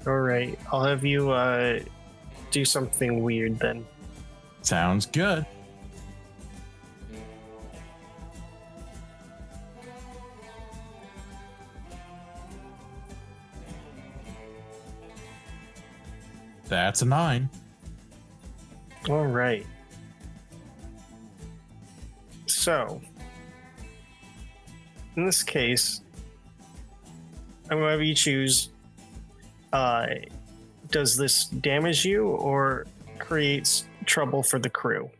Speaker 5: All right, I'll have you do something weird then.
Speaker 4: Sounds good. That's a 9.
Speaker 5: All right. So, in this case, I'm going to have you choose, does this damage you or creates trouble for the crew?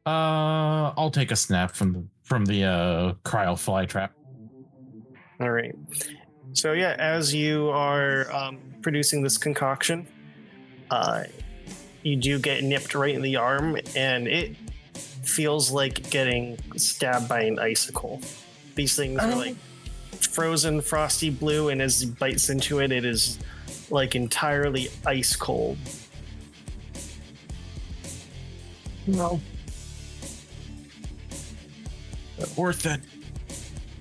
Speaker 4: I'll take a snap from the cryo fly trap.
Speaker 5: All right. So yeah, as you are producing this concoction, you do get nipped right in the arm, and it feels like getting stabbed by an icicle. These things are like frozen frosty blue, and as he bites into it, it is like entirely ice cold.
Speaker 2: No.
Speaker 4: Worth it.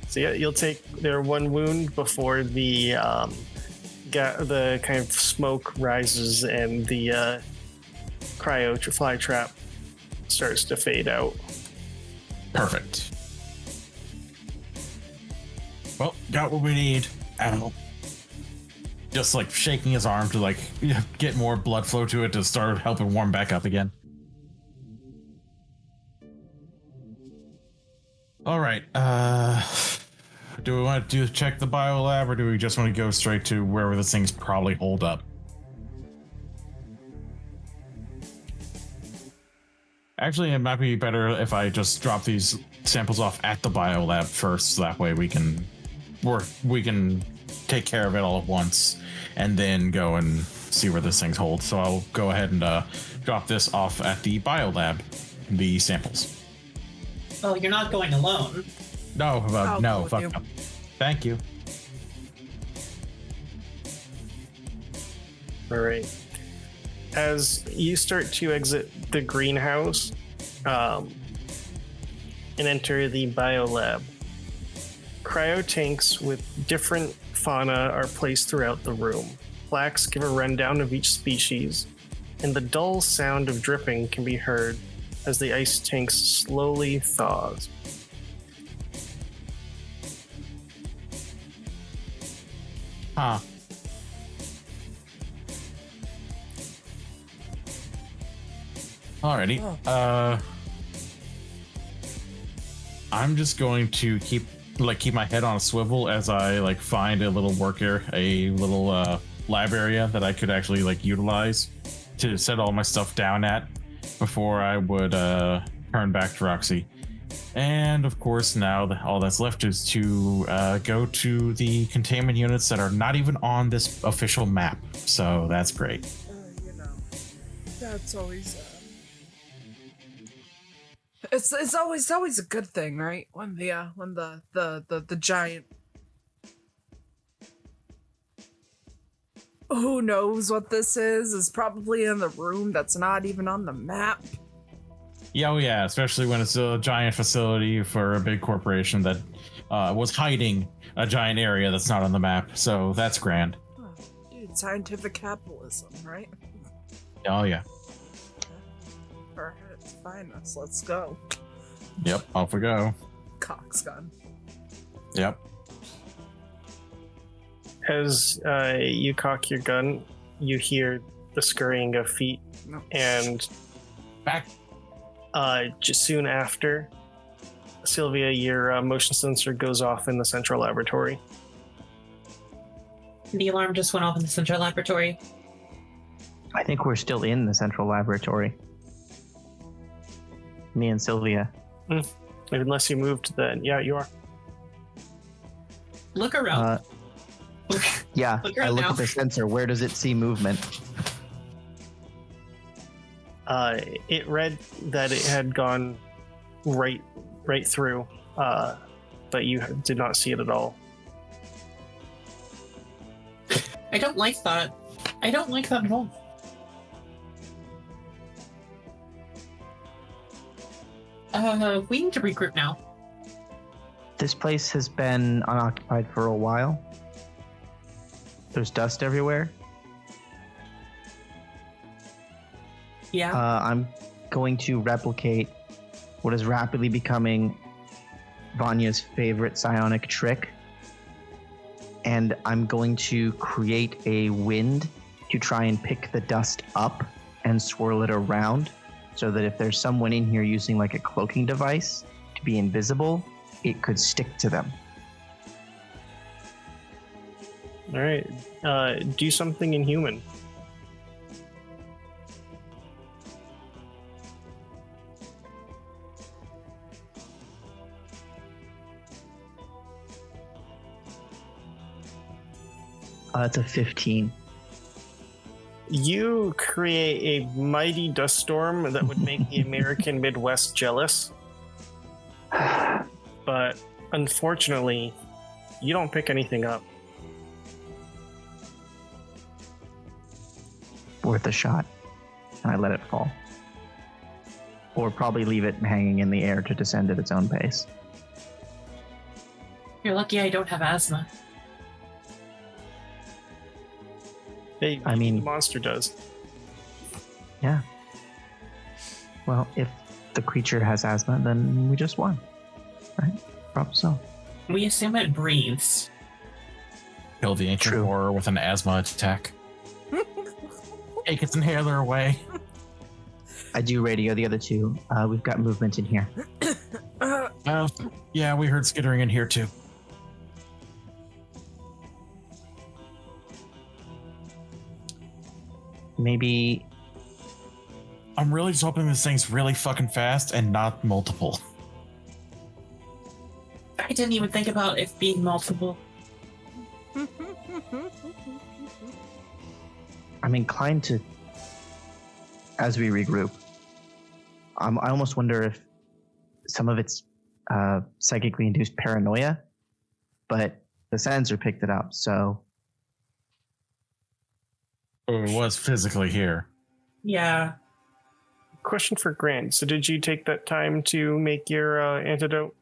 Speaker 5: So yeah, you'll take their one wound before the kind of smoke rises and the cryo fly trap starts to fade out.
Speaker 4: Perfect. Well, got what we need. Ow. Just like shaking his arm to like get more blood flow to it to start helping warm back up again. All right. Do we want to check the biolab, or do we just want to go straight to wherever this thing's probably holed up? Actually, it might be better if I just drop these samples off at the biolab first, so that way we can take care of it all at once, and then go and see where this thing's holed. So I'll go ahead and drop this off at the biolab, the samples.
Speaker 1: Oh, you're not going alone.
Speaker 4: No,
Speaker 2: I'll
Speaker 4: no,
Speaker 2: go with
Speaker 4: fuck
Speaker 2: you.
Speaker 4: no. Thank you.
Speaker 5: All right. As you start to exit the greenhouse and enter the biolab, cryo tanks with different fauna are placed throughout the room. Plaques give a rundown of each species, and the dull sound of dripping can be heard as the ice tank slowly thaws.
Speaker 4: Huh. Alrighty. I'm just going to keep my head on a swivel as I like find a little lab area that I could actually like utilize to set all my stuff down at before I would turn back to Roxxie. And of course, now all that's left is to go to the containment units that are not even on this official map. So that's great.
Speaker 2: You know, that's always. It's always a good thing, right? When the giant. Who knows what this is probably in the room that's not even on the map.
Speaker 4: Yeah, oh yeah, especially when it's a giant facility for a big corporation that was hiding a giant area that's not on the map. So that's grand.
Speaker 2: Oh, dude, scientific capitalism, right?
Speaker 4: Oh yeah.
Speaker 2: Alright, it's finest. Let's go.
Speaker 4: Yep, off we go.
Speaker 2: Cox gun.
Speaker 4: Yep.
Speaker 5: As you cock your gun, you hear the scurrying of feet,
Speaker 2: No.
Speaker 5: and
Speaker 4: Back.
Speaker 5: just soon after, Sylvia, your motion sensor goes off in the central laboratory.
Speaker 1: The alarm just went off in the central laboratory.
Speaker 3: I think we're still in the central laboratory. Me and Sylvia.
Speaker 5: Unless you moved, then yeah, you are.
Speaker 1: Look around.
Speaker 3: Yeah,
Speaker 1: Look
Speaker 3: I
Speaker 1: around
Speaker 3: look
Speaker 1: now.
Speaker 3: at the sensor. Where does it see movement?
Speaker 5: It read that it had gone right through, but you did not see it at all.
Speaker 1: I don't like that. I don't like that at all. We need to regroup now.
Speaker 3: This place has been unoccupied for a while. There's dust everywhere.
Speaker 1: Yeah.
Speaker 3: I'm going to replicate what is rapidly becoming Vanya's favorite psionic trick. And I'm going to create a wind to try and pick the dust up and swirl it around so that if there's someone in here using like a cloaking device to be invisible, it could stick to them.
Speaker 5: All right, do something inhuman.
Speaker 3: It's a 15.
Speaker 5: You create a mighty dust storm that would make the American Midwest jealous. But unfortunately, You don't pick anything up.
Speaker 3: Worth a shot. And I let it fall. Or probably leave it hanging in the air to descend at its own pace.
Speaker 1: You're lucky I don't have asthma.
Speaker 5: Hey,
Speaker 3: I mean-
Speaker 5: the monster does.
Speaker 3: Yeah. Well, if the creature has asthma, then we just won. Right? Probably so.
Speaker 1: We assume it breathes.
Speaker 4: Kill the ancient
Speaker 3: True.
Speaker 4: horror with an asthma attack. Take its inhaler away.
Speaker 3: I do radio the other two. We've got movement in here.
Speaker 4: Yeah, we heard skittering in here too.
Speaker 3: Maybe
Speaker 4: I'm really just hoping this thing's really fucking fast and not multiple.
Speaker 1: I didn't even think about it being multiple.
Speaker 3: I'm inclined to, as we regroup, I almost wonder if some of it's psychically induced paranoia, but the sensor picked it up, so
Speaker 4: It was physically here.
Speaker 1: Yeah.
Speaker 5: Question for Grant. So did you take that time to make your antidote?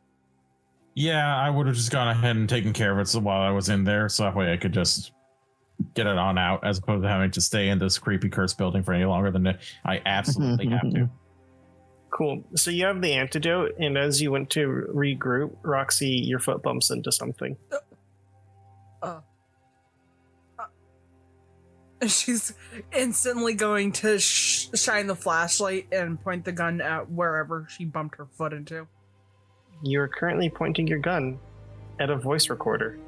Speaker 4: Yeah, I would have just gone ahead and taken care of it so while I was in there, so that way I could just get it on out, as opposed to having to stay in this creepy cursed building for any longer than I absolutely have to.
Speaker 5: Cool. So you have the antidote, and as you went to regroup, Roxxie, your foot bumps into something.
Speaker 2: She's instantly going to shine the flashlight and point the gun at wherever she bumped her foot into.
Speaker 5: You're currently pointing your gun at a voice recorder.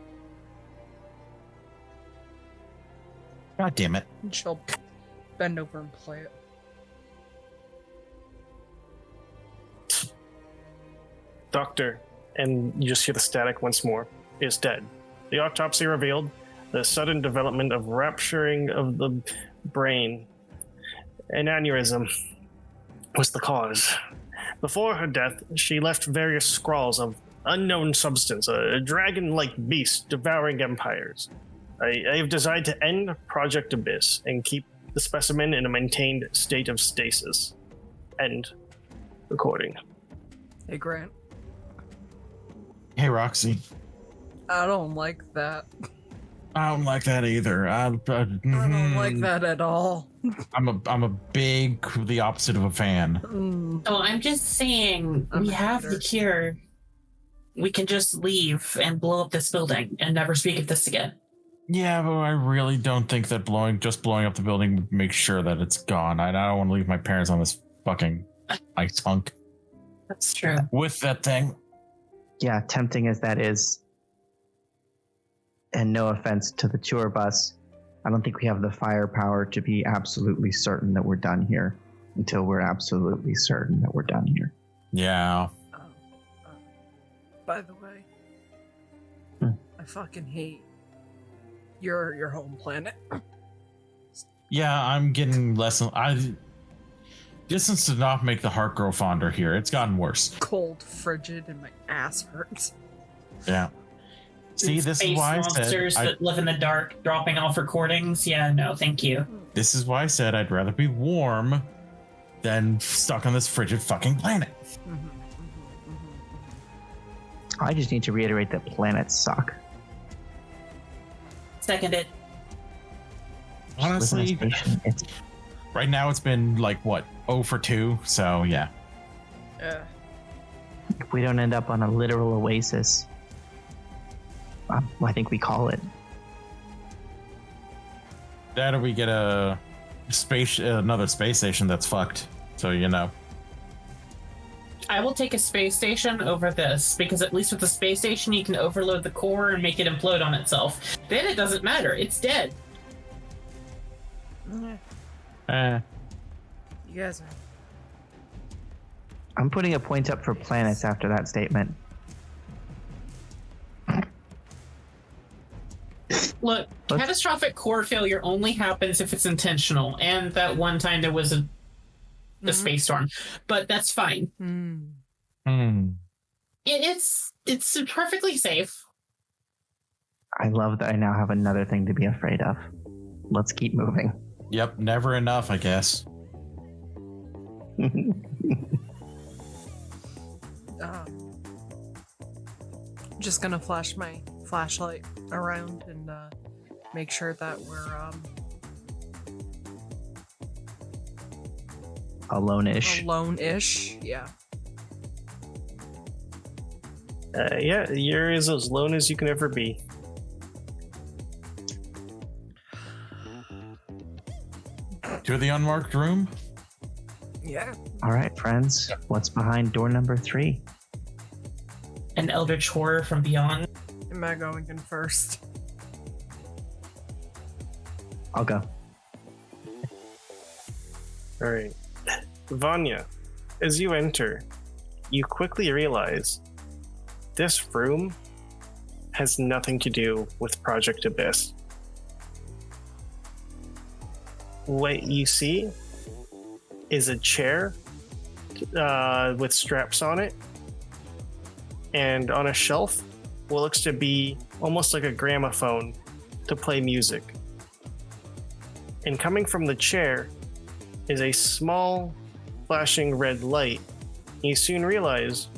Speaker 4: God damn it.
Speaker 2: And she'll bend over and play it.
Speaker 5: Doctor, and you just hear the static once more, is dead. The autopsy revealed the sudden development of rupturing of the brain. An aneurysm was the cause. Before her death, she left various scrawls of unknown substance, a dragon-like beast devouring empires. I have decided to end Project Abyss and keep the specimen in a maintained state of stasis. End recording.
Speaker 2: Hey, Grant.
Speaker 4: Hey, Roxxie.
Speaker 2: I don't like that.
Speaker 4: I don't like that either.
Speaker 2: I don't like that at all.
Speaker 4: I'm a big the opposite of a fan.
Speaker 1: Oh, I'm just saying,
Speaker 2: I'm
Speaker 1: we
Speaker 2: a
Speaker 1: have
Speaker 2: hater.
Speaker 1: the cure. We can just leave and blow up this building and never speak of this again.
Speaker 4: Yeah, but I really don't think that blowing up the building would make sure that it's gone. I don't want to leave my parents on this fucking ice hunk
Speaker 1: That's true.
Speaker 4: with that thing.
Speaker 3: yeah, tempting as that is, and no offense to the tour bus, I don't think we have the firepower to be absolutely certain that we're done here until we're absolutely certain that we're done here.
Speaker 4: Yeah.
Speaker 2: By the way, I fucking hate your home planet.
Speaker 4: Yeah, I'm getting less. Distance did not make the heart grow fonder here. It's gotten worse.
Speaker 2: Cold, frigid, and my ass hurts.
Speaker 4: Yeah. See, this is
Speaker 1: Space
Speaker 4: why I
Speaker 1: monsters
Speaker 4: said
Speaker 1: that live in the dark, dropping off recordings. Yeah, no, thank you.
Speaker 4: this is why I said I'd rather be warm than stuck on this frigid fucking planet.
Speaker 3: I just need to reiterate that planets suck.
Speaker 1: Seconded.
Speaker 3: Just live in a
Speaker 4: Honestly,
Speaker 3: station. It's
Speaker 4: right now it's been like what 0 for 2. So yeah.
Speaker 3: if we don't end up on a literal oasis, I think we call it.
Speaker 4: That or we get another space station that's fucked. So you know.
Speaker 1: I will take a space station over this, because at least with the space station you can overload the core and make it implode on itself. Then it doesn't matter. It's dead.
Speaker 2: You guys are...
Speaker 3: I'm putting a point up for planets after that statement.
Speaker 1: Look, catastrophic core failure only happens if it's intentional, and that one time there was a space storm, but that's fine. It's perfectly safe.
Speaker 3: I love that I now have another thing to be afraid of. Let's keep moving.
Speaker 4: Yep, never enough, I guess.
Speaker 2: Just gonna flash my flashlight around and make sure that we're
Speaker 3: Alone-ish.
Speaker 2: alone-ish. Yeah.
Speaker 5: Yeah, you're as alone as you can ever be.
Speaker 4: To the unmarked room?
Speaker 2: Yeah.
Speaker 3: All right, friends. What's behind door number 3?
Speaker 1: An eldritch horror from beyond.
Speaker 2: Am I going in first?
Speaker 3: I'll go.
Speaker 5: All right. Vanya, as you enter, you quickly realize this room has nothing to do with Project Abyss. What you see is a chair with straps on it, and on a shelf, what looks to be almost like a gramophone to play music. And coming from the chair is a small flashing red light. You soon realize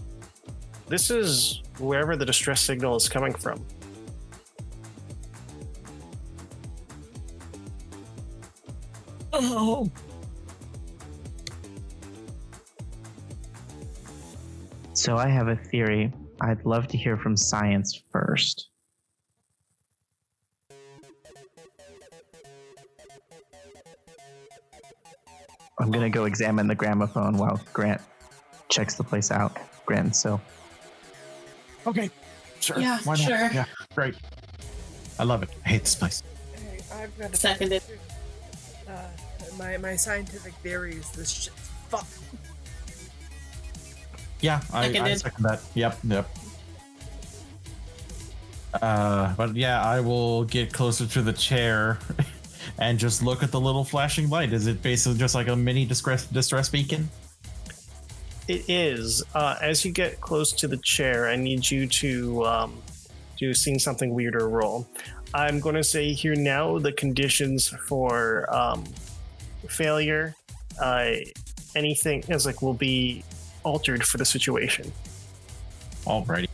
Speaker 5: this is wherever the distress signal is coming from.
Speaker 2: Oh.
Speaker 3: So I have a theory. I'd love to hear from science first. I'm gonna go examine the gramophone while Grant checks the place out. Grant and Sil.
Speaker 4: Okay. Sure.
Speaker 1: Yeah,
Speaker 4: Why not?
Speaker 1: sure.
Speaker 4: Yeah, great. I love it. I hate this place.
Speaker 2: Hey, I've got
Speaker 1: Seconded.
Speaker 2: My scientific theory is this shit's fucked.
Speaker 4: Yeah, I
Speaker 1: Seconded.
Speaker 4: second that. Yep. But yeah, I will get closer to the chair and just look at the little flashing light. Is it basically just like a mini distress beacon?
Speaker 5: It is. As you get close to the chair, I need you to do Seeing Something Weird or roll. I'm going to say here now the conditions for failure, anything as like will be altered for the situation.
Speaker 4: Alrighty.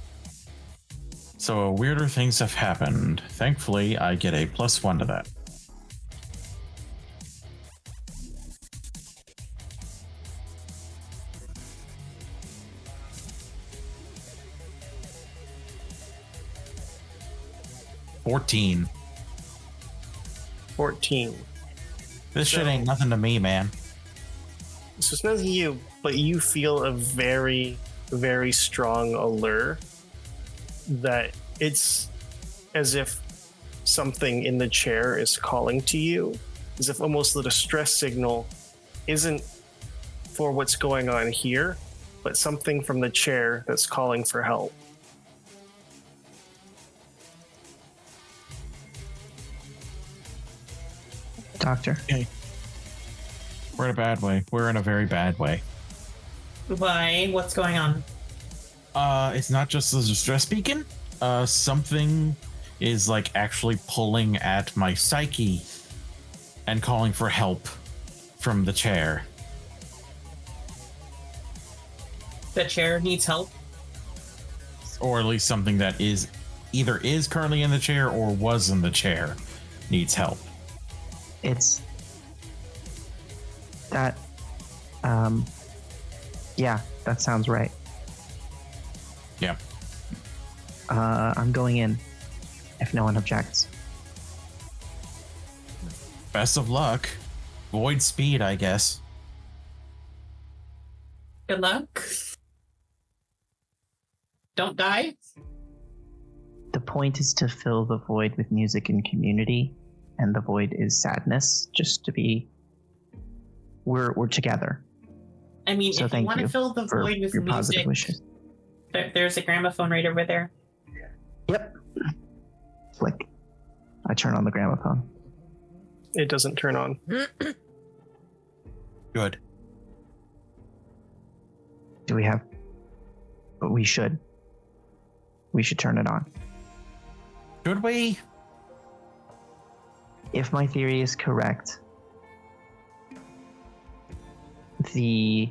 Speaker 4: So weirder things have happened. Thankfully, I get a +1 to that. $14.
Speaker 5: 14.
Speaker 4: This shit
Speaker 5: So-
Speaker 4: ain't nothing to me, man.
Speaker 5: So it's nothing you, but you feel a very, very strong allure that it's as if something in the chair is calling to you, as if almost the distress signal isn't for what's going on here, but something from the chair that's calling for help.
Speaker 3: Doctor.
Speaker 4: We're in a bad way. We're in a very bad way.
Speaker 1: Why? What's going on?
Speaker 4: It's not just the distress beacon. Something is like actually pulling at my psyche and calling for help from the chair.
Speaker 1: The chair needs help.
Speaker 4: Or at least something that is either is currently in the chair or was in the chair needs help.
Speaker 3: It's that yeah, that sounds right.
Speaker 4: Yeah.
Speaker 3: I'm going in if no one objects.
Speaker 4: Best of luck. Void speed, I guess.
Speaker 1: Good luck. Don't die.
Speaker 3: The point is to fill the void with music and community, and the void is sadness. Just to be, we're together.
Speaker 1: I mean,
Speaker 3: So
Speaker 1: if you
Speaker 3: thank
Speaker 1: want to
Speaker 3: you
Speaker 1: fill the
Speaker 3: for
Speaker 1: void with
Speaker 3: your positive
Speaker 1: music,
Speaker 3: wishes.
Speaker 1: there's a gramophone right over there.
Speaker 3: Yep. Flick. I turn on the gramophone.
Speaker 5: It doesn't turn on.
Speaker 4: Good.
Speaker 3: Do we have? We should. We should turn it on.
Speaker 4: Should we?
Speaker 3: If my theory is correct, the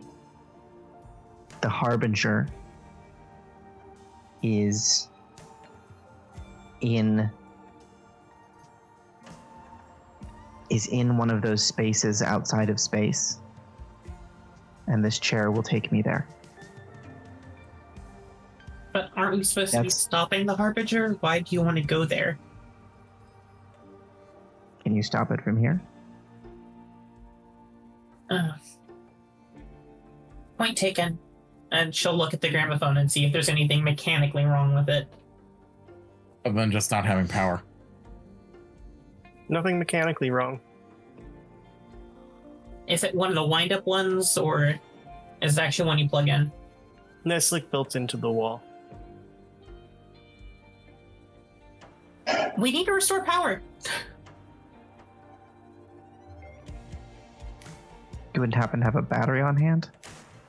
Speaker 3: Harbinger is in one of those spaces outside of space, and this chair will take me there.
Speaker 1: But aren't we supposed to be stopping the Harbinger? Why do you want to go there?
Speaker 3: Can you stop it from here?
Speaker 1: Point taken. And she'll look at the gramophone and see if there's anything mechanically wrong with it.
Speaker 4: Other than just not having power.
Speaker 5: Nothing mechanically wrong.
Speaker 1: Is it one of the wind-up ones, or is it actually one you plug in?
Speaker 5: That's like built into the wall.
Speaker 1: We need to restore power.
Speaker 3: You would happen to have a battery on hand?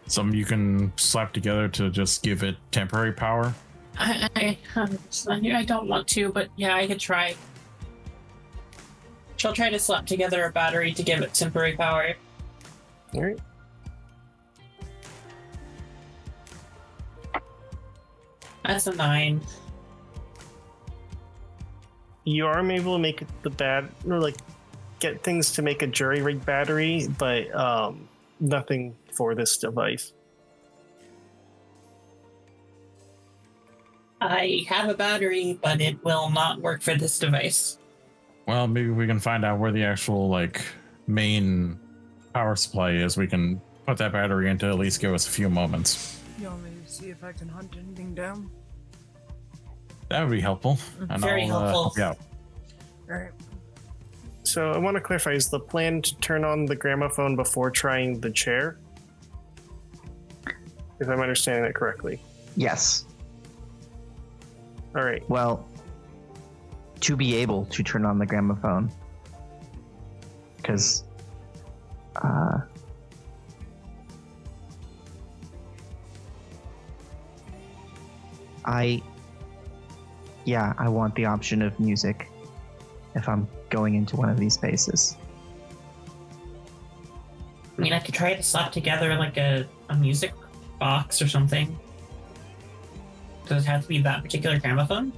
Speaker 4: Some you can slap together to just give it temporary power.
Speaker 1: I don't want to, but yeah, I could try. She'll try to slap together a battery to give it temporary power.
Speaker 5: All right.
Speaker 1: That's a 9.
Speaker 5: You are able to make get things to make a jury rig battery, but nothing for this device.
Speaker 1: I have a battery, but it will not work for this device.
Speaker 4: Well, maybe we can find out where the actual main power supply is. We can put that battery in to at least give us a few moments.
Speaker 2: You want me to see if I can hunt anything down?
Speaker 4: That would be helpful. And
Speaker 1: Very
Speaker 4: I'll,
Speaker 1: helpful.
Speaker 4: help you out.
Speaker 2: All right.
Speaker 5: So I want to clarify, is the plan to turn on the gramophone before trying the chair? If I'm understanding that correctly.
Speaker 3: Yes.
Speaker 5: All right.
Speaker 3: Well, to be able to turn on the gramophone. Because I want the option of music if I'm going into one of these spaces.
Speaker 1: I mean, I could try to slap together a music box or something. Does it have to be that particular gramophone?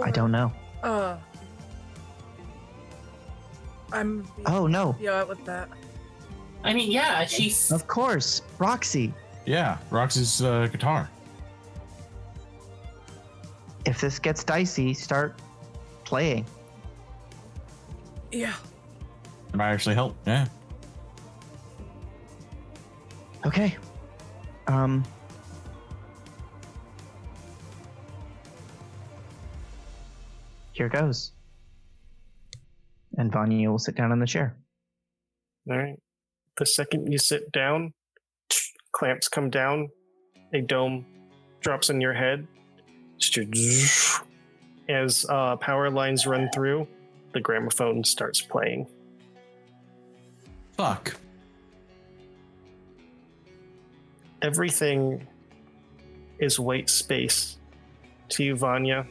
Speaker 3: I don't know.
Speaker 2: I'm.
Speaker 3: Oh, no.
Speaker 2: Yeah, with that.
Speaker 1: I mean, yeah, she's...
Speaker 3: Of course. Roxxie.
Speaker 4: Yeah, Roxy's guitar.
Speaker 3: If this gets dicey, start playing.
Speaker 2: Yeah.
Speaker 4: It might actually help, yeah.
Speaker 3: Okay. Here goes. And Vanya will sit down in the chair.
Speaker 5: All right. The second you sit down, clamps come down, a dome drops on your head. As power lines run through, the gramophone starts playing.
Speaker 4: Fuck.
Speaker 5: Everything is white space to you, Vanya.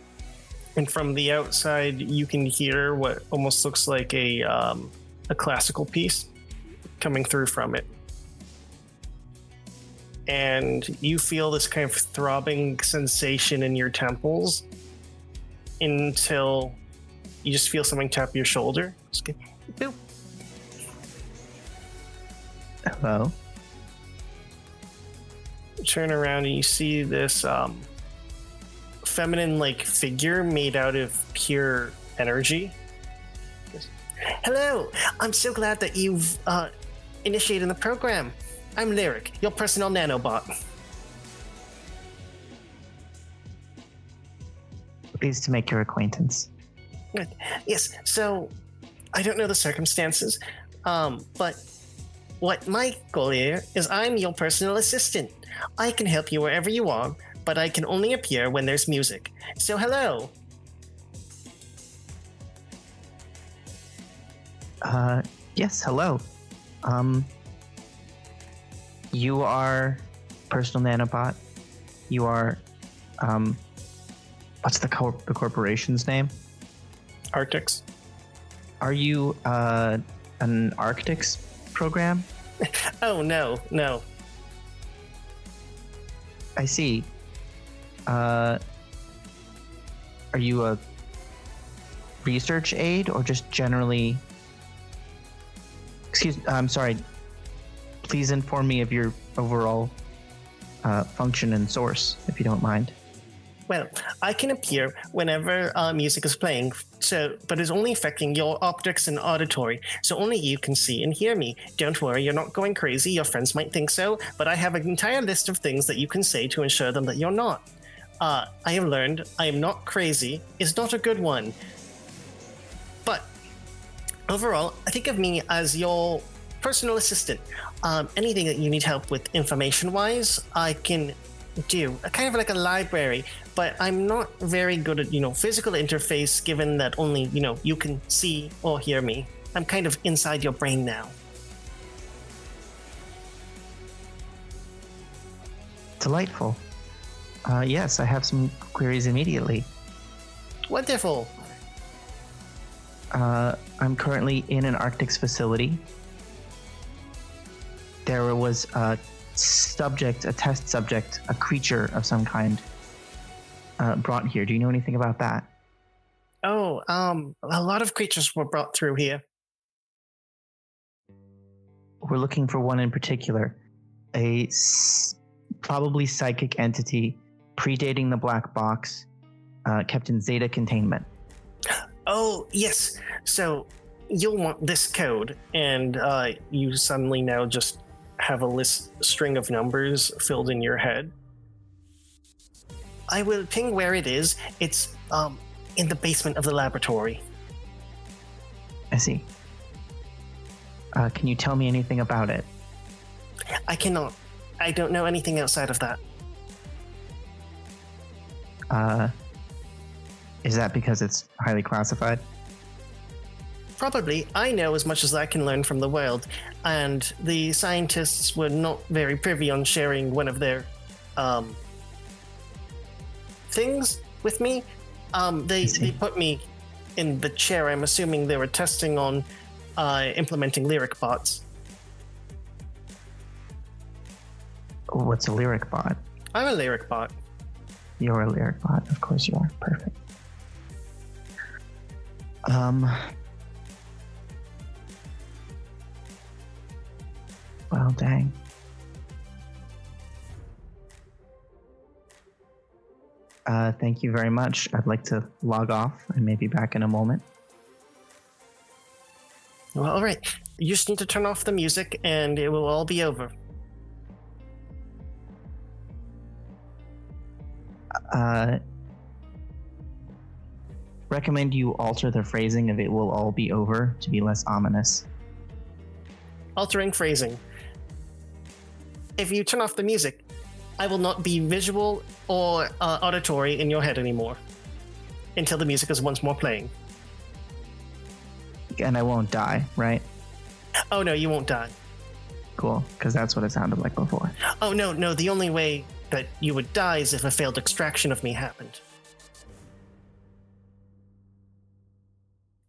Speaker 5: And from the outside, you can hear what almost looks like a classical piece coming through from it. And you feel this kind of throbbing sensation in your temples until you just feel something tap your shoulder. Just get, boop.
Speaker 3: Hello?
Speaker 5: Turn around and you see this feminine-like figure made out of pure energy. Hello, I'm so glad that you've initiated the program. I'm Lyric, your personal nanobot.
Speaker 3: Pleased to make your acquaintance.
Speaker 5: Yes, so I don't know the circumstances, but what my goal here is I'm your personal assistant. I can help you wherever you are, but I can only appear when there's music. So hello.
Speaker 3: Yes, hello. You are personal nanobot. You are what's the corporation's name?
Speaker 5: Arctics.
Speaker 3: Are you an Arctics program?
Speaker 5: Oh, no.
Speaker 3: I see. Are you a research aid or just generally? I'm sorry. Please inform me of your overall function and source, if you don't mind.
Speaker 5: Well, I can appear whenever music is playing, but it's only affecting your optics and auditory, so only you can see and hear me. Don't worry, you're not going crazy. Your friends might think so, but I have an entire list of things that you can say to ensure them that you're not. I have learned I am not crazy is not a good one. But overall, think of me as your personal assistant. Anything that you need help with information-wise, I can do. Kind of like a library, but I'm not very good at, physical interface, given that only, you can see or hear me. I'm kind of inside your brain now.
Speaker 3: Delightful. Yes, I have some queries immediately.
Speaker 5: Wonderful.
Speaker 3: I'm currently in an Arctics facility. There was a test subject, a creature of some kind, brought here. Do you know anything about that?
Speaker 5: Oh, a lot of creatures were brought through here.
Speaker 3: We're looking for one in particular, probably psychic entity predating the black box, kept in Zeta containment.
Speaker 5: Oh, yes. So you'll want this code, and you suddenly now just have a string of numbers filled in your head. I will ping where it is. It's in the basement of the laboratory.
Speaker 3: I see. Can you tell me anything about it?
Speaker 5: I cannot. I don't know anything outside of that.
Speaker 3: Is that because it's highly classified?
Speaker 5: Probably. I know as much as I can learn from the world, and the scientists were not very privy on sharing one of their things with me. They put me in the chair. I'm assuming they were testing on implementing lyric bots.
Speaker 3: What's a lyric bot?
Speaker 5: I'm a lyric bot.
Speaker 3: You're a lyric bot. Of course you are. Perfect. Well, dang. Thank you very much. I'd like to log off. I may be back in a moment.
Speaker 5: Well, all right. You just need to turn off the music, and it will all be over.
Speaker 3: Recommend you alter the phrasing of "it will all be over" to be less ominous.
Speaker 5: Altering phrasing. If you turn off the music, I will not be visual or auditory in your head anymore until the music is once more playing.
Speaker 3: And I won't die, right?
Speaker 5: Oh, no, you won't die.
Speaker 3: Cool, because that's what it sounded like before.
Speaker 5: Oh, no, the only way that you would die is if a failed extraction of me happened.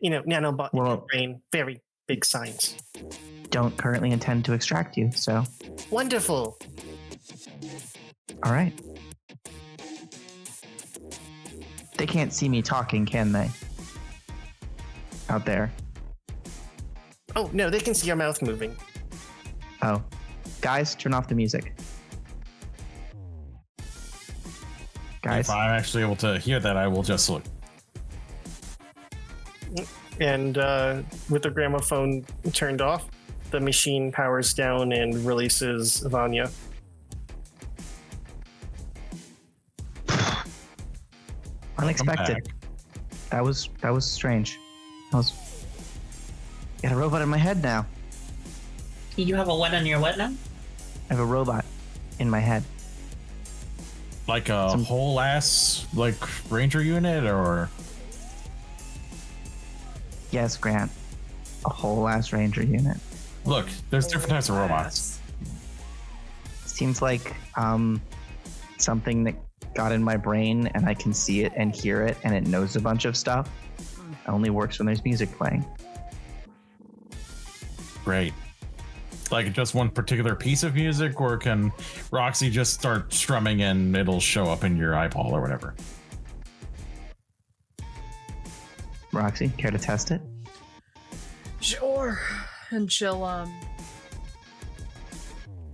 Speaker 5: Nanobot in your brain, very big science.
Speaker 3: Don't currently intend to extract you, so...
Speaker 5: Wonderful.
Speaker 3: All right. They can't see me talking, can they? Out there.
Speaker 5: Oh, no, they can see your mouth moving.
Speaker 3: Oh. Guys, turn off the music. Guys.
Speaker 4: If I'm actually able to hear that, I will just look.
Speaker 5: And with the gramophone turned off, the machine powers down and releases Vanya.
Speaker 3: Unexpected. That was strange. Got a robot in my head now.
Speaker 1: You have a what on your what now?
Speaker 3: I have a robot in my head.
Speaker 4: Like a whole ass ranger unit, or?
Speaker 3: Yes, Grant. A whole ass ranger unit.
Speaker 4: Look, there's different types of robots.
Speaker 3: Seems like something that got in my brain and I can see it and hear it and it knows a bunch of stuff. It only works when there's music playing.
Speaker 4: Great. Like just one particular piece of music, or can Roxxie just start strumming and it'll show up in your eyeball or whatever?
Speaker 3: Roxxie, care to test it?
Speaker 2: Sure. And she'll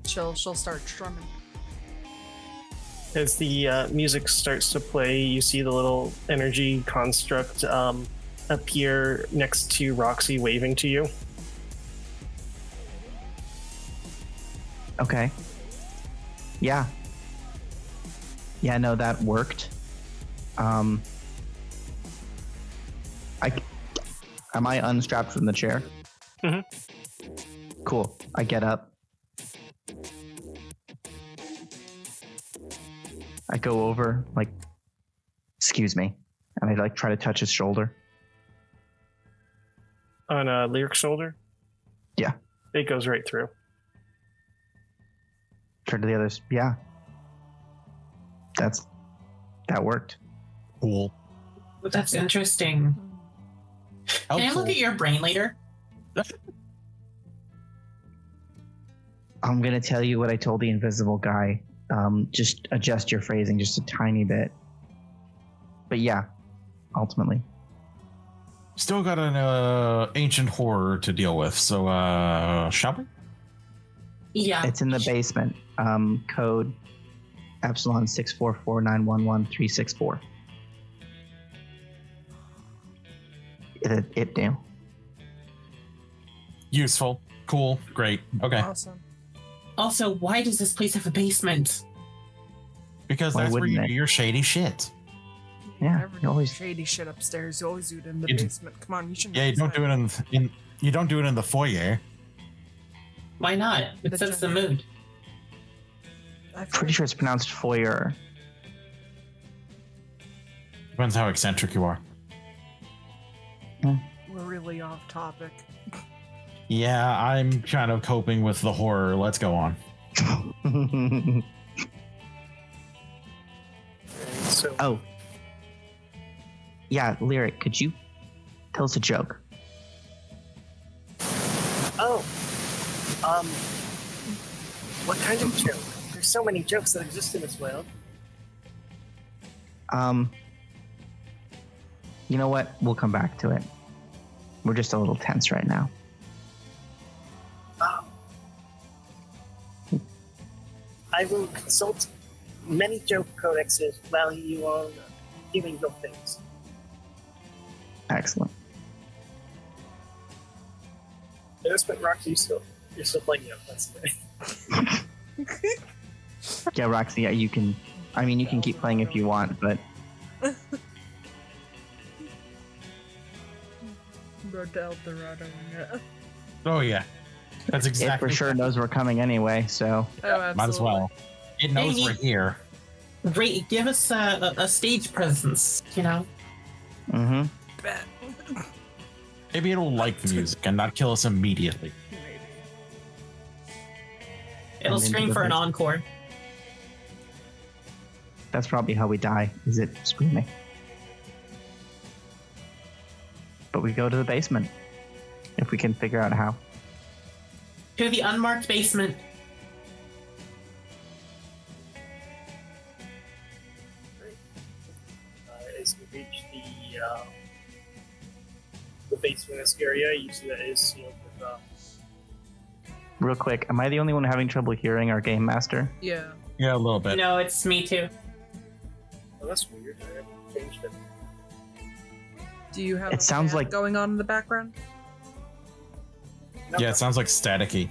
Speaker 2: start strumming.
Speaker 5: As the music starts to play, you see the little energy construct appear next to Roxxie, waving to you.
Speaker 3: Okay. Yeah. Yeah, no, that worked. Am I unstrapped from the chair?
Speaker 5: Mhm.
Speaker 3: Cool. I get up. I go over, like, excuse me, and I like try to touch his shoulder.
Speaker 5: On Lyric's shoulder?
Speaker 3: Yeah.
Speaker 5: It goes right through.
Speaker 3: Turn to the others. Yeah. That worked.
Speaker 4: Cool.
Speaker 1: That's interesting. Can I look at your brain later?
Speaker 3: I'm gonna tell you what I told the invisible guy. Just adjust your phrasing just a tiny bit. But yeah, ultimately.
Speaker 4: Still got an ancient horror to deal with, so shall we?
Speaker 1: Yeah.
Speaker 3: It's in the basement. Code Epsilon 644911364. It knew.
Speaker 4: Useful. Cool. Great. Okay.
Speaker 2: Awesome.
Speaker 1: Also, why does this place have a basement?
Speaker 4: Because
Speaker 3: Why
Speaker 4: that's where
Speaker 3: wouldn't
Speaker 4: you
Speaker 3: they?
Speaker 4: do your shady shit.
Speaker 3: Yeah,
Speaker 2: Never
Speaker 3: you
Speaker 2: do
Speaker 3: always.
Speaker 2: shady shit upstairs. You always do it in the
Speaker 4: You do-
Speaker 2: basement. Come on, you should.
Speaker 4: Yeah, you don't do it in you don't do it in the foyer.
Speaker 1: Why not? It
Speaker 2: The
Speaker 1: sets the
Speaker 2: giant-
Speaker 1: mood.
Speaker 3: Pretty sure it's pronounced foyer.
Speaker 4: Depends how eccentric you are.
Speaker 2: We're really off topic.
Speaker 4: Yeah, I'm kind of coping with the horror. Let's go on.
Speaker 5: So
Speaker 3: Oh. Yeah, Lyric, could you tell us a joke?
Speaker 5: What kind of joke? There's so many jokes that exist in this world.
Speaker 3: You know what? We'll come back to it. We're just a little tense right now.
Speaker 5: I will consult many joke codexes while you are doing your things.
Speaker 3: Excellent.
Speaker 5: I just put Roxxie, you're still playing up. That's great.
Speaker 3: Yeah, Roxy, yeah, you can. I mean, you can keep playing if you want, but
Speaker 2: Dorado, yeah.
Speaker 4: Oh yeah, that's
Speaker 3: it
Speaker 4: exactly.
Speaker 3: for sure knows we're coming anyway. So
Speaker 2: Oh,
Speaker 4: Might as well. It knows
Speaker 1: Hey,
Speaker 4: we're here.
Speaker 1: Give us a stage presence, you know?
Speaker 3: mm-hmm.
Speaker 2: Bet.
Speaker 4: Maybe it'll like the music and not kill us immediately.
Speaker 2: Maybe.
Speaker 1: It'll
Speaker 3: And into
Speaker 1: scream
Speaker 3: the
Speaker 1: for an
Speaker 3: basement.
Speaker 1: encore.
Speaker 3: That's probably how we die, is it screaming. But we go to the basement. If we can figure out how.
Speaker 1: To the unmarked basement.
Speaker 5: As you reach the basement area, you see that it is sealed with
Speaker 3: Real quick, am I the only one having trouble hearing our game master?
Speaker 2: Yeah.
Speaker 4: Yeah, a little bit.
Speaker 1: No, it's me too.
Speaker 5: oh, that's weird. I haven't changed it.
Speaker 2: Do you have
Speaker 3: It
Speaker 2: a
Speaker 3: sounds
Speaker 2: fan
Speaker 3: like-
Speaker 2: going on in the background?
Speaker 5: No,
Speaker 4: Yeah, it sounds like staticky.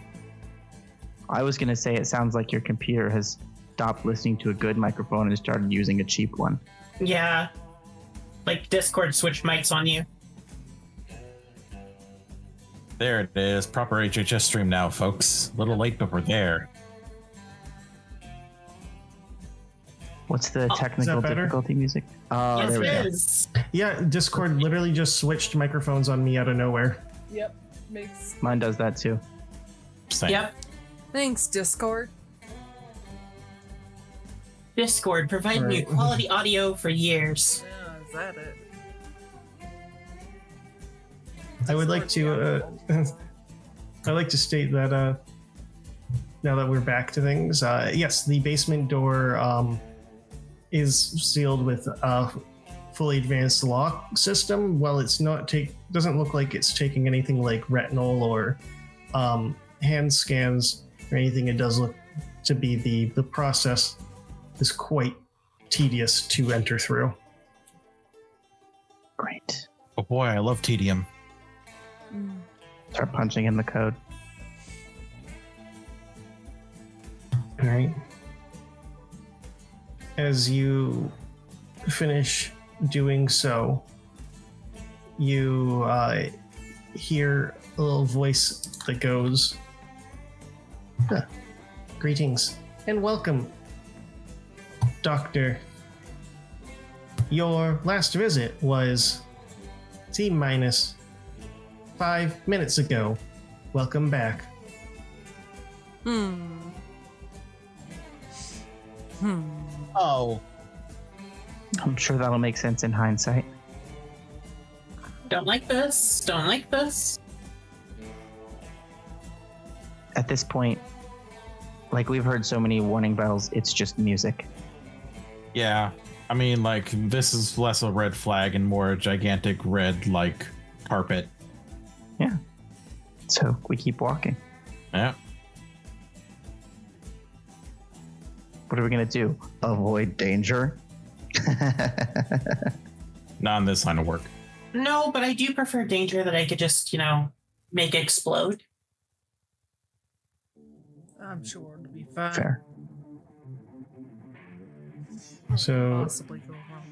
Speaker 3: I was gonna say it sounds like your computer has stopped listening to a good microphone and started using a cheap one.
Speaker 1: Yeah. Like Discord switched mics on you.
Speaker 4: There it is. Proper HHS stream now, folks. A little late, but we're there.
Speaker 3: What's the technical
Speaker 6: better?
Speaker 3: difficulty music? Oh,
Speaker 1: yes,
Speaker 3: there we
Speaker 1: it
Speaker 3: go.
Speaker 1: is.
Speaker 6: Yeah, Discord literally just switched microphones on me out of nowhere.
Speaker 2: Yep. Makes.
Speaker 3: Mine does that too.
Speaker 4: Same.
Speaker 1: Yep.
Speaker 2: Thanks, Discord.
Speaker 1: Discord, providing me
Speaker 6: Right.
Speaker 1: quality audio for years.
Speaker 2: Yeah, is that it?
Speaker 6: I would like to. I'd like to state that now that we're back to things, yes, the basement door is sealed with a fully advanced lock system. While it's not doesn't look like it's taking anything like retinal or hand scans or anything. It does look to be the process is quite tedious to enter through.
Speaker 3: Great.
Speaker 4: Oh boy, I love tedium.
Speaker 3: Start punching in the code.
Speaker 6: All right. As you finish doing so, you hear a little voice that goes, "Greetings and welcome, Doctor. Your last visit was T-minus 5 minutes ago. Welcome back."
Speaker 4: Oh.
Speaker 3: I'm sure that'll make sense in hindsight.
Speaker 1: Don't like this. Don't like this.
Speaker 3: At this point, like we've heard so many warning bells, it's just music.
Speaker 4: Yeah. I mean, like, this is less a red flag and more a gigantic red, like, carpet.
Speaker 3: Yeah. So we keep walking.
Speaker 4: Yeah.
Speaker 3: What are we gonna do? Avoid danger?
Speaker 4: Not in this line of work.
Speaker 1: No, but I do prefer danger that I could just, make explode.
Speaker 2: I'm sure it'll be fine.
Speaker 3: Fair.
Speaker 6: So
Speaker 2: Possibly go wrong.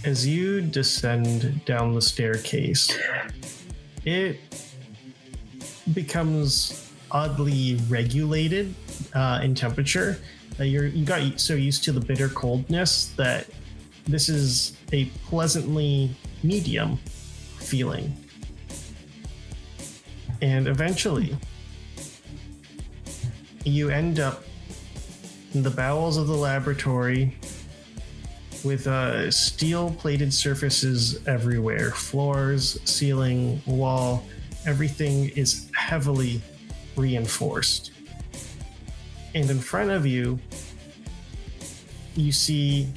Speaker 6: as you descend down the staircase, it becomes oddly regulated in temperature. You got so used to the bitter coldness that this is a pleasantly medium feeling. And eventually, you end up in the bowels of the laboratory with steel-plated surfaces everywhere. Floors, ceiling, wall, everything is heavily reinforced. And in front of you, you see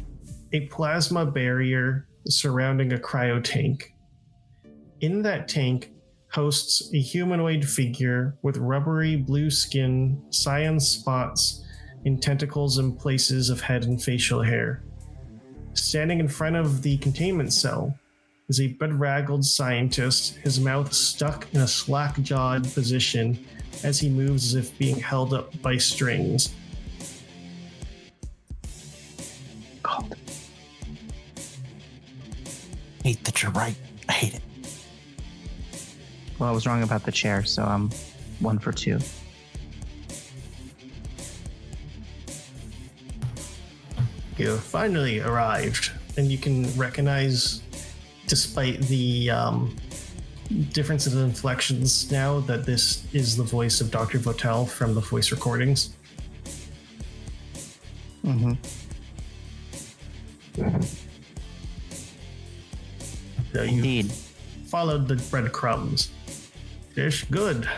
Speaker 6: a plasma barrier surrounding a cryo tank. In that tank hosts a humanoid figure with rubbery blue skin, cyan spots, and tentacles in places of head and facial hair. Standing in front of the containment cell is a bedraggled scientist, his mouth stuck in a slack-jawed position as he moves as if being held up by strings.
Speaker 3: God.
Speaker 4: Hate that you're right. I hate it.
Speaker 3: Well, I was wrong about the chair, so I'm 1 for 2.
Speaker 6: You finally arrived, and you can recognize, despite the differences in inflections now, that this is the voice of Dr. Votel from the voice recordings.
Speaker 3: Mm-hmm.
Speaker 6: So you
Speaker 3: Indeed.
Speaker 6: followed the breadcrumbs. Fish, good.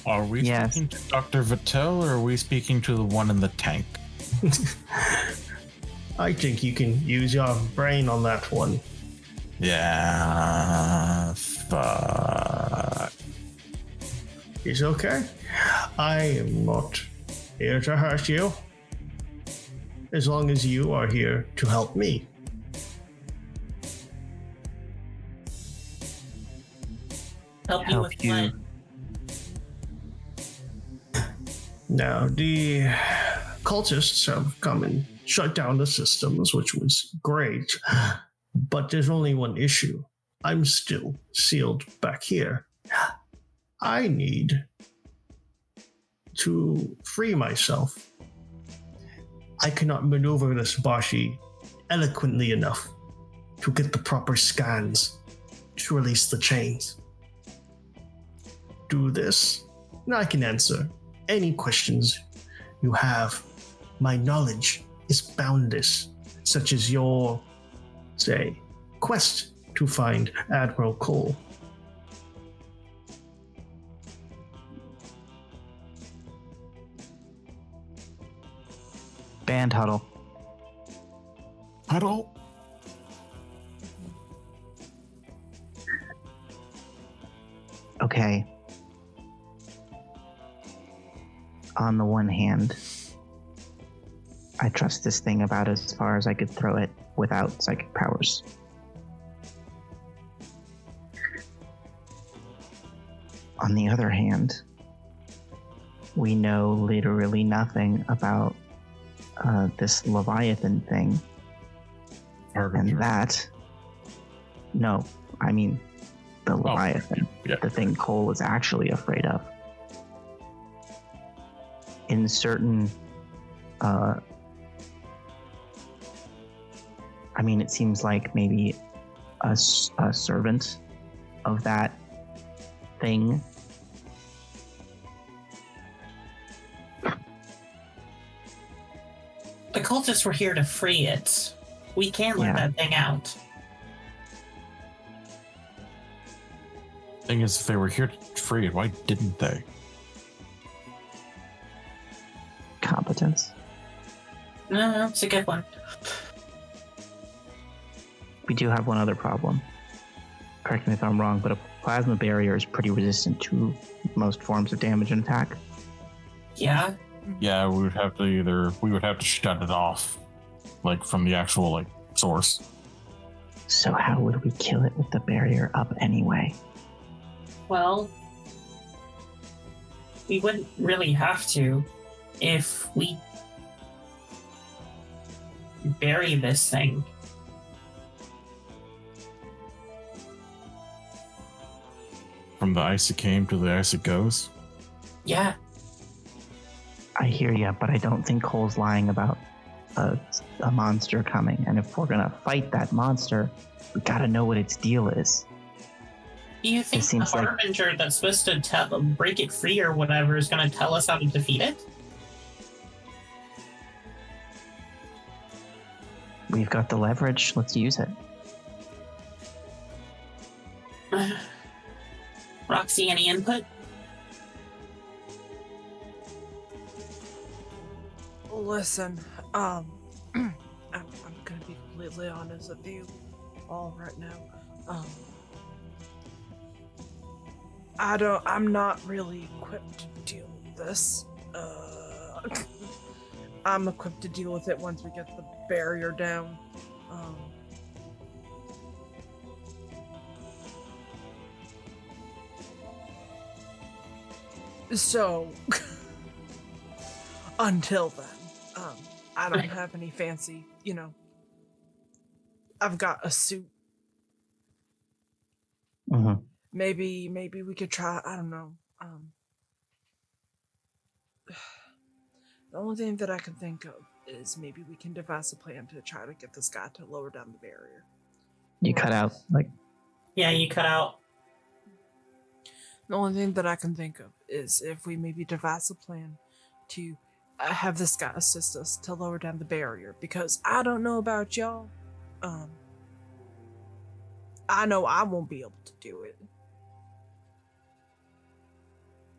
Speaker 4: Are we
Speaker 3: Yes.
Speaker 4: speaking to Dr. Vattel or are we speaking to the one in the tank?
Speaker 6: I think you can use your brain on that one.
Speaker 4: Yeah. Fuck.
Speaker 6: It's okay. I am not here to hurt you. As long as you are here to help me.
Speaker 1: Help you
Speaker 3: Help
Speaker 1: with
Speaker 3: you.
Speaker 1: what?
Speaker 6: Now, the cultists have come and shut down the systems, which was great. But there's only one issue. I'm still sealed back here. I need to free myself. I cannot maneuver this Bashi eloquently enough to get the proper scans to release the chains. do this. And I can answer any questions you have. My knowledge is boundless, such as your, say, quest to find Admiral Cole.
Speaker 3: Band huddle.
Speaker 4: Huddle.
Speaker 3: Okay. On the one hand, I trust this thing about as far as I could throw it without psychic powers. On the other hand, we know literally nothing about this Leviathan thing.
Speaker 4: Harbinger.
Speaker 3: And that... No, I mean the Leviathan.
Speaker 4: Yeah.
Speaker 3: The thing Cole is actually afraid of. In certain... I mean, it seems like maybe a servant of that thing.
Speaker 1: The cultists were here to free it. We can't let that thing out.
Speaker 4: Thing is, if they were here to free it, why didn't they?
Speaker 3: Competence.
Speaker 1: No, it's a good one.
Speaker 3: We do have one other problem. Correct me if I'm wrong, but a plasma barrier is pretty resistant to most forms of damage and attack.
Speaker 1: Yeah.
Speaker 4: Yeah, we would have to shut it off, like from the actual source.
Speaker 3: So how would we kill it with the barrier up anyway?
Speaker 1: Well, we wouldn't really have to if we bury this thing.
Speaker 4: From the ice it came to the ice it goes.
Speaker 1: Yeah.
Speaker 3: I hear ya, but I don't think Cole's lying about a monster coming. And if we're gonna fight that monster, we gotta know what its deal is.
Speaker 1: Do you think the Harbinger that's supposed to break it free or whatever is going to tell us how to defeat it?
Speaker 3: We've got the leverage. Let's use it.
Speaker 1: Roxxie, any input?
Speaker 2: Listen, I'm gonna be completely honest with you all right now. I'm not really equipped to deal with this. I'm equipped to deal with it once we get the barrier down. So, until then, I don't have any fancy, I've got a suit.
Speaker 3: Mm-hmm.
Speaker 2: Maybe we could try, I don't know. The only thing that I can think of is maybe we can devise a plan to try to get this guy to lower down the barrier.
Speaker 3: You cut out,
Speaker 1: Yeah, you cut out.
Speaker 2: The only thing that I can think of is if we maybe devise a plan to have this guy assist us to lower down the barrier, because I don't know about y'all. I know I won't be able to do it.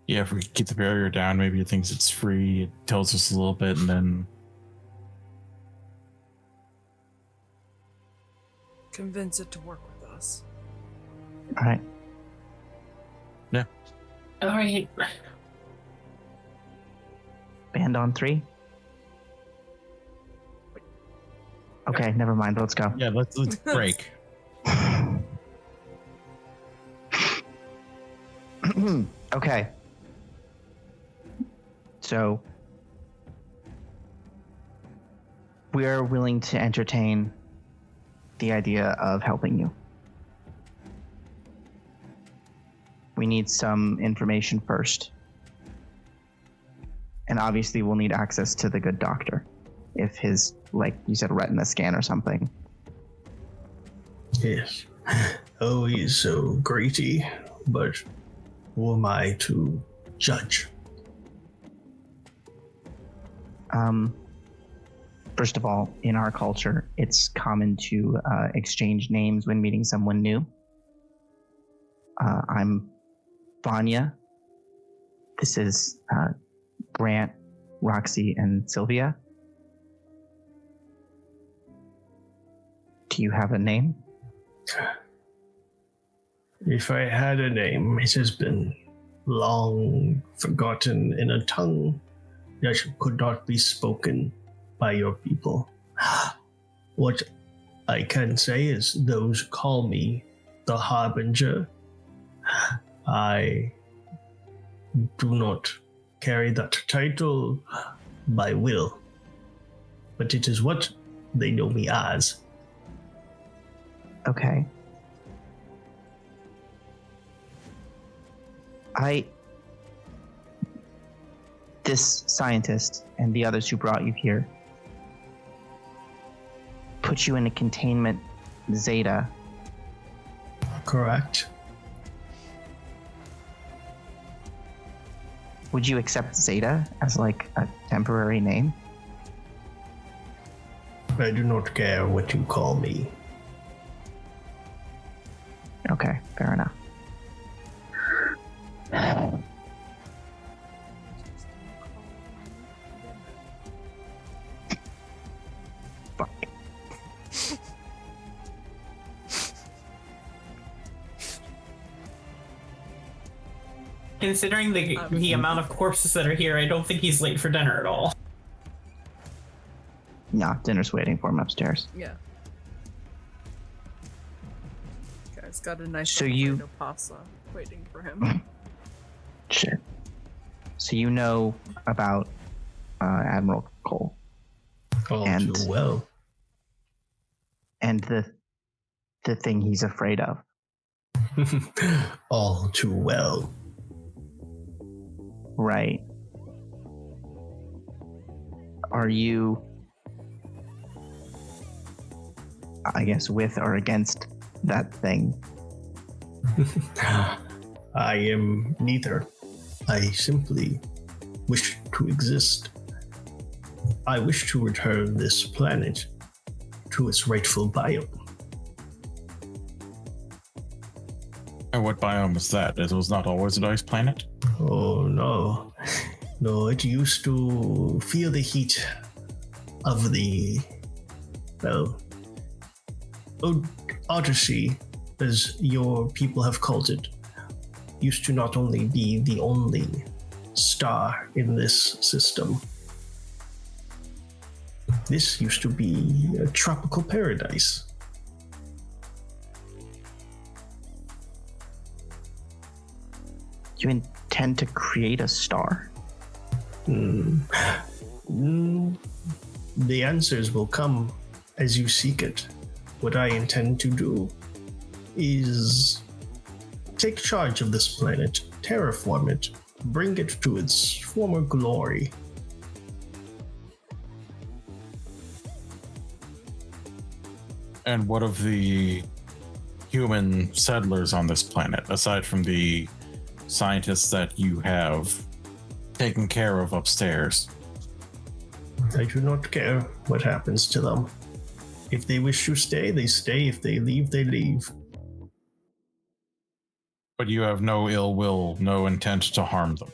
Speaker 4: Yeah, if we could keep the barrier down, maybe it thinks it's free, it tells us a little bit, and then...
Speaker 2: Convince it to work with us.
Speaker 3: Alright.
Speaker 4: Yeah.
Speaker 1: Alright.
Speaker 3: Band on 3? Okay, never mind, let's go.
Speaker 4: Yeah, let's break.
Speaker 3: Okay. So, we are willing to entertain the idea of helping you. We need some information first. And obviously we'll need access to the good doctor. If his, like you said, retina scan or something.
Speaker 6: Yes. Oh, he's so greaty, but Who am I to judge?
Speaker 3: First of all, in our culture, it's common to exchange names when meeting someone new. I'm Vanya. This is Brant, Roxxie, and Sylvia. Do you have a name?
Speaker 6: If I had a name, it has been long forgotten in a tongue that could not be spoken by your people. What I can say is those call me the Harbinger. I do not carry that title by will, but it is what they know me as.
Speaker 3: Okay. This scientist and the others who brought you here put you in a containment Zeta.
Speaker 6: Correct.
Speaker 3: Would you accept Zeta as like a temporary name?
Speaker 6: I do not care what you call me.
Speaker 3: Okay, fair enough. Fuck.
Speaker 1: Considering the amount of corpses that are here, I don't think he's late for dinner at all.
Speaker 3: Nah, dinner's waiting for him upstairs.
Speaker 2: Yeah. Guy's got a nice
Speaker 3: So
Speaker 2: little
Speaker 3: you-
Speaker 2: plate of pasta waiting for him.
Speaker 3: Shit. So you know about Admiral Cole
Speaker 6: All
Speaker 3: And-
Speaker 6: too well.
Speaker 3: and the thing he's afraid of.
Speaker 6: All too well.
Speaker 3: Right. Are you, I guess, with or against that thing?
Speaker 6: I am neither. I simply wish to exist. I wish to return this planet to its rightful biome.
Speaker 4: And what biome was that? It was not always a ice planet?
Speaker 6: Oh no. No, it used to feel the heat of the, well, Odyssey, as your people have called it, used to not only be the only star in this system. This used to be a tropical paradise.
Speaker 3: You intend to create a star?
Speaker 6: The answers will come as you seek it. What I intend to do is take charge of this planet, terraform it, bring it to its former glory.
Speaker 4: And what of the human settlers on this planet, aside from the scientists that you have taken care of upstairs?
Speaker 6: I do not care what happens to them. If they wish to stay, they stay. If they leave, they leave.
Speaker 4: But you have no ill will, no intent to harm them.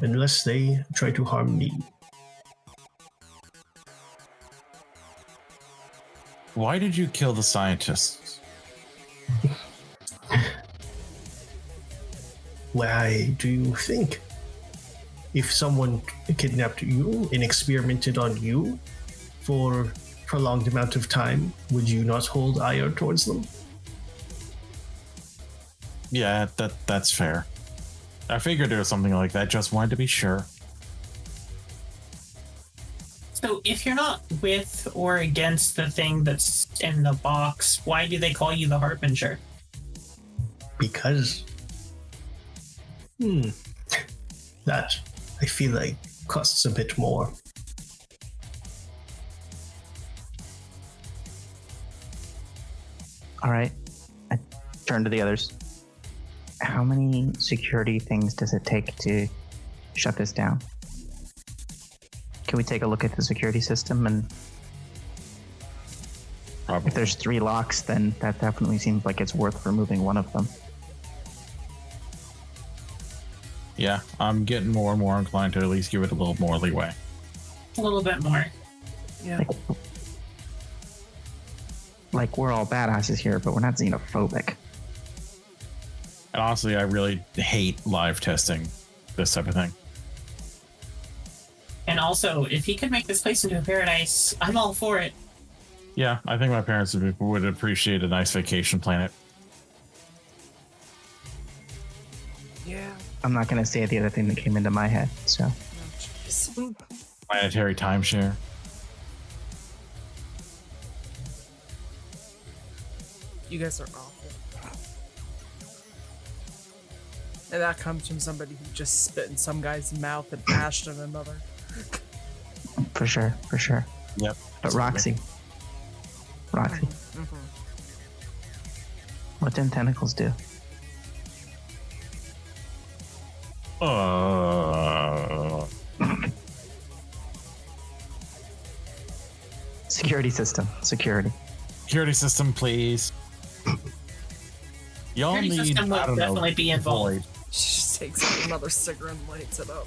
Speaker 6: Unless they try to harm me.
Speaker 4: Why did you kill the scientists?
Speaker 6: Why do you think? If someone kidnapped you and experimented on you for a prolonged amount of time, would you not hold ire towards them?
Speaker 4: Yeah, that's fair. I figured there was something like that, just wanted to be sure.
Speaker 1: So if you're not with or against the thing that's in the box, why do they call you the Harbinger?
Speaker 6: Because that I feel like costs a bit more.
Speaker 3: All right. I turn to the others. How many security things does it take to shut this down? Can we take a look at the security system? And
Speaker 4: Probably.
Speaker 3: if there's 3 locks, then that definitely seems like it's worth removing one of them.
Speaker 4: Yeah, I'm getting more and more inclined to at least give it a little more leeway.
Speaker 1: A little bit more.
Speaker 2: Yeah.
Speaker 3: Like we're all badasses here, but we're not xenophobic.
Speaker 4: And honestly, I really hate live testing this type of thing.
Speaker 1: And also, if he could make this place into a paradise, I'm all for it.
Speaker 4: Yeah, I think my parents would appreciate a nice vacation planet.
Speaker 2: Yeah.
Speaker 3: I'm not going to say the other thing that came into my head, so.
Speaker 2: Oh, jeez.
Speaker 4: Planetary timeshare.
Speaker 2: You guys are awful. And that comes from somebody who just spit in some guy's mouth and ashed in another.
Speaker 3: For sure, for sure.
Speaker 4: Yep.
Speaker 3: But Roxxie.
Speaker 2: Mm-hmm.
Speaker 3: What do tentacles do? Security system. Security.
Speaker 4: Security system, please. Y'all
Speaker 1: Security
Speaker 4: need,
Speaker 1: system
Speaker 4: I
Speaker 1: would
Speaker 4: don't know,
Speaker 1: definitely be involved.
Speaker 4: Void.
Speaker 2: She just takes out another cigarette and lights it up.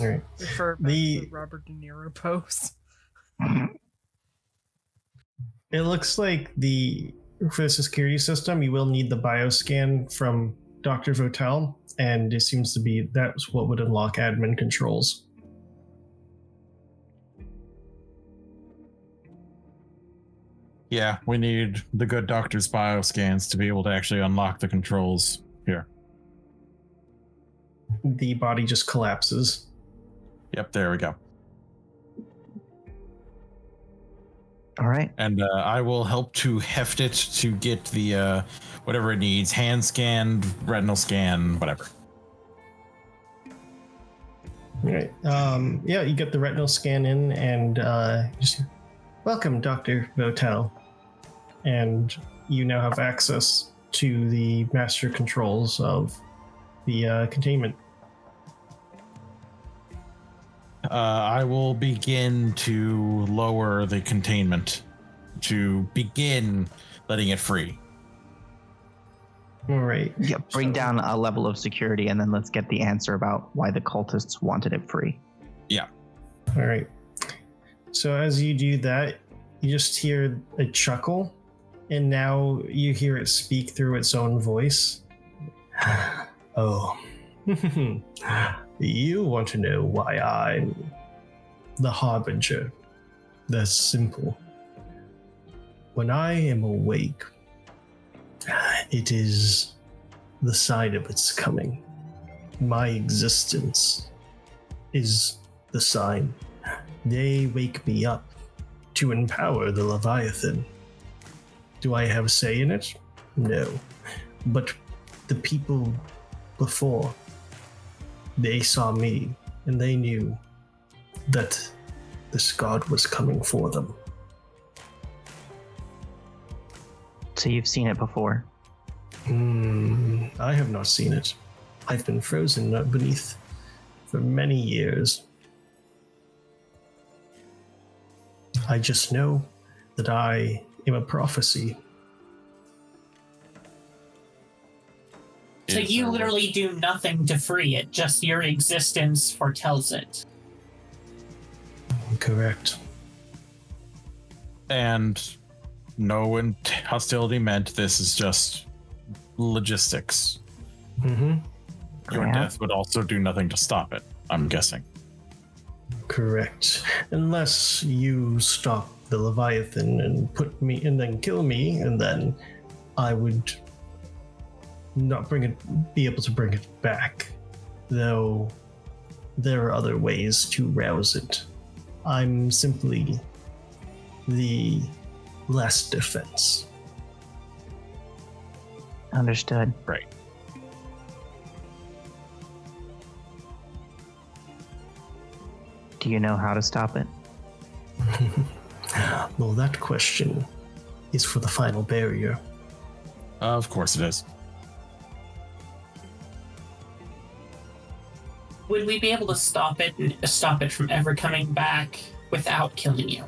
Speaker 6: All right.
Speaker 2: Refer back to the Robert De Niro pose.
Speaker 6: It looks like for the security system, you will need the bioscan from Dr. Votel, and it seems to be that's what would unlock admin controls.
Speaker 4: Yeah, we need the good doctor's bioscans to be able to actually unlock the controls here.
Speaker 6: The body just collapses.
Speaker 4: Yep, there we go.
Speaker 3: All right.
Speaker 4: And I will help to heft it to get the whatever it needs, hand scanned, retinal scan, whatever.
Speaker 6: All right. Yeah, you get the retinal scan in, and just welcome, Dr. Votel. And you now have access to the master controls of the containment.
Speaker 4: I will begin to lower the containment to begin letting it free.
Speaker 6: All right.
Speaker 3: Yeah, bring down a level of security, and then let's get the answer about why the cultists wanted it free.
Speaker 4: Yeah.
Speaker 6: All right. So as you do that, you just hear a chuckle, and now you hear it speak through its own voice. Oh. You want to know why I'm the Harbinger? That's simple. When I am awake, it is the sign of its coming. My existence is the sign. They wake me up to empower the Leviathan. Do I have a say in it? No. But the people before, they saw me, and they knew that this god was coming for them.
Speaker 3: So you've seen it before.
Speaker 6: I have not seen it. I've been frozen beneath for many years. I just know that I am a prophecy.
Speaker 1: So you literally do nothing to free it, just your existence foretells it.
Speaker 6: Correct.
Speaker 4: And no hostility meant. This is just logistics.
Speaker 6: Mm-hmm.
Speaker 4: Your
Speaker 3: Yeah.
Speaker 4: death would also do nothing to stop it, I'm guessing.
Speaker 6: Correct. Unless you stop the Leviathan and put me and then kill me, and then I would not be able to bring it back. Though there are other ways to rouse it. I'm simply the last defense.
Speaker 3: Understood.
Speaker 4: Right.
Speaker 3: Do you know how to stop it?
Speaker 6: Well, that question is for the final barrier.
Speaker 4: Of course it is.
Speaker 1: Would we be able to stop it from ever coming back without killing you?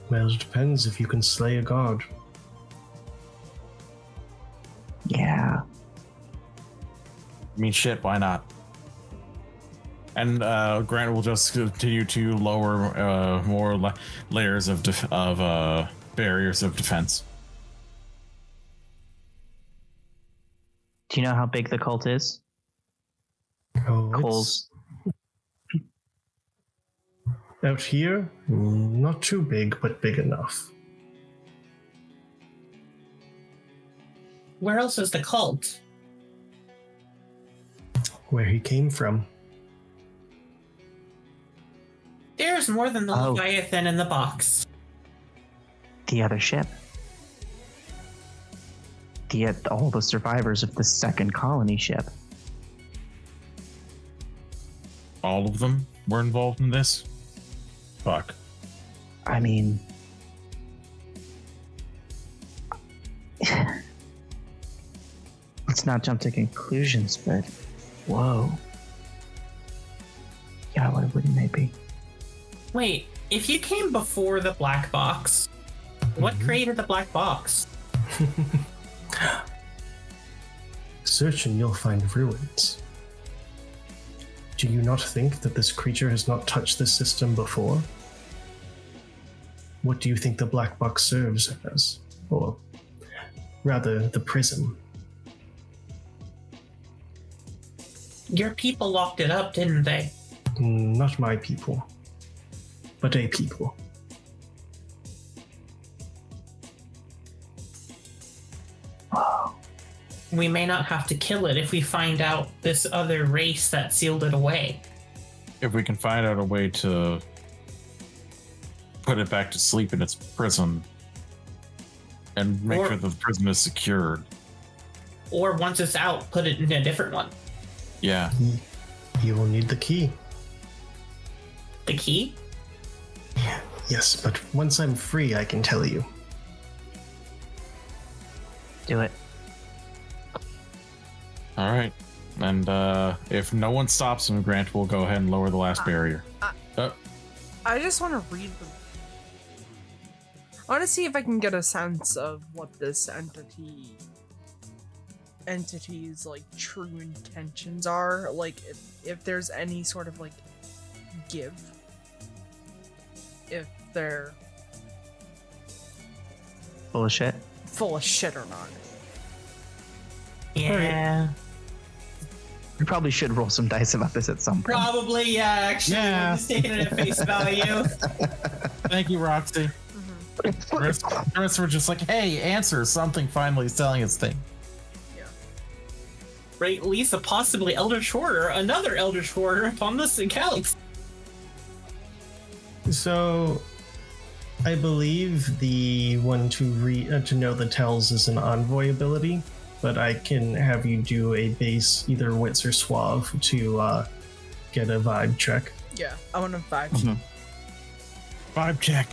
Speaker 6: Well, it depends if you can slay a god.
Speaker 3: Yeah.
Speaker 4: I mean, shit, why not? And Grant will just continue to lower more layers of barriers of defense.
Speaker 3: Do you know how big the cult is?
Speaker 6: Oh,
Speaker 3: Cole's.
Speaker 6: out here, not too big, but big enough.
Speaker 1: Where else is the cult?
Speaker 6: Where he came from.
Speaker 1: There's more than the
Speaker 3: Oh.
Speaker 1: Leviathan in the box.
Speaker 3: The other ship. All the survivors of the second colony ship.
Speaker 4: All of them were involved in this? Fuck.
Speaker 3: I mean, let's not jump to conclusions, but whoa. Yeah, why wouldn't they be?
Speaker 1: Wait, if you came before the black box, what created the black box?
Speaker 6: Search and you'll find ruins. Do you not think that this creature has not touched this system before? What do you think the black box serves as? Or rather, the prism?
Speaker 1: Your people locked it up, didn't they?
Speaker 6: Not my people, but a people.
Speaker 1: We may not have to kill it if we find out this other race that sealed it away.
Speaker 4: If we can find out a way to put it back to sleep in its prison and make
Speaker 1: Or-
Speaker 4: sure that the prison is secured.
Speaker 1: Or once it's out, put it in a different one.
Speaker 4: Yeah.
Speaker 6: You will need the key.
Speaker 1: The key?
Speaker 6: Yes, but once I'm free, I can tell you.
Speaker 3: Do it.
Speaker 4: All right. And if no one stops him, Grant will go ahead and lower the last barrier.
Speaker 2: I just want to read them. I want to see if I can get a sense of what this entity's like true intentions are. Like if there's any sort of like give. If they're
Speaker 3: Full of shit.
Speaker 2: full of shit or not.
Speaker 1: Yeah.
Speaker 3: We probably should roll some dice about this at some point.
Speaker 1: Probably, yeah, actually.
Speaker 4: Yeah.
Speaker 1: I'm just taking it at face value.
Speaker 4: Thank you, Roxxie. The rest were just like, hey, answer something finally selling its thing.
Speaker 1: Right, Lisa, possibly Eldritch Horror, another Eldritch Horror upon this galaxy.
Speaker 6: So, I believe the one to know the tells is an envoy ability, but I can have you do a base either wits or suave to get a vibe check.
Speaker 2: Yeah, I want to vibe.
Speaker 3: Mhm.
Speaker 4: Vibe check.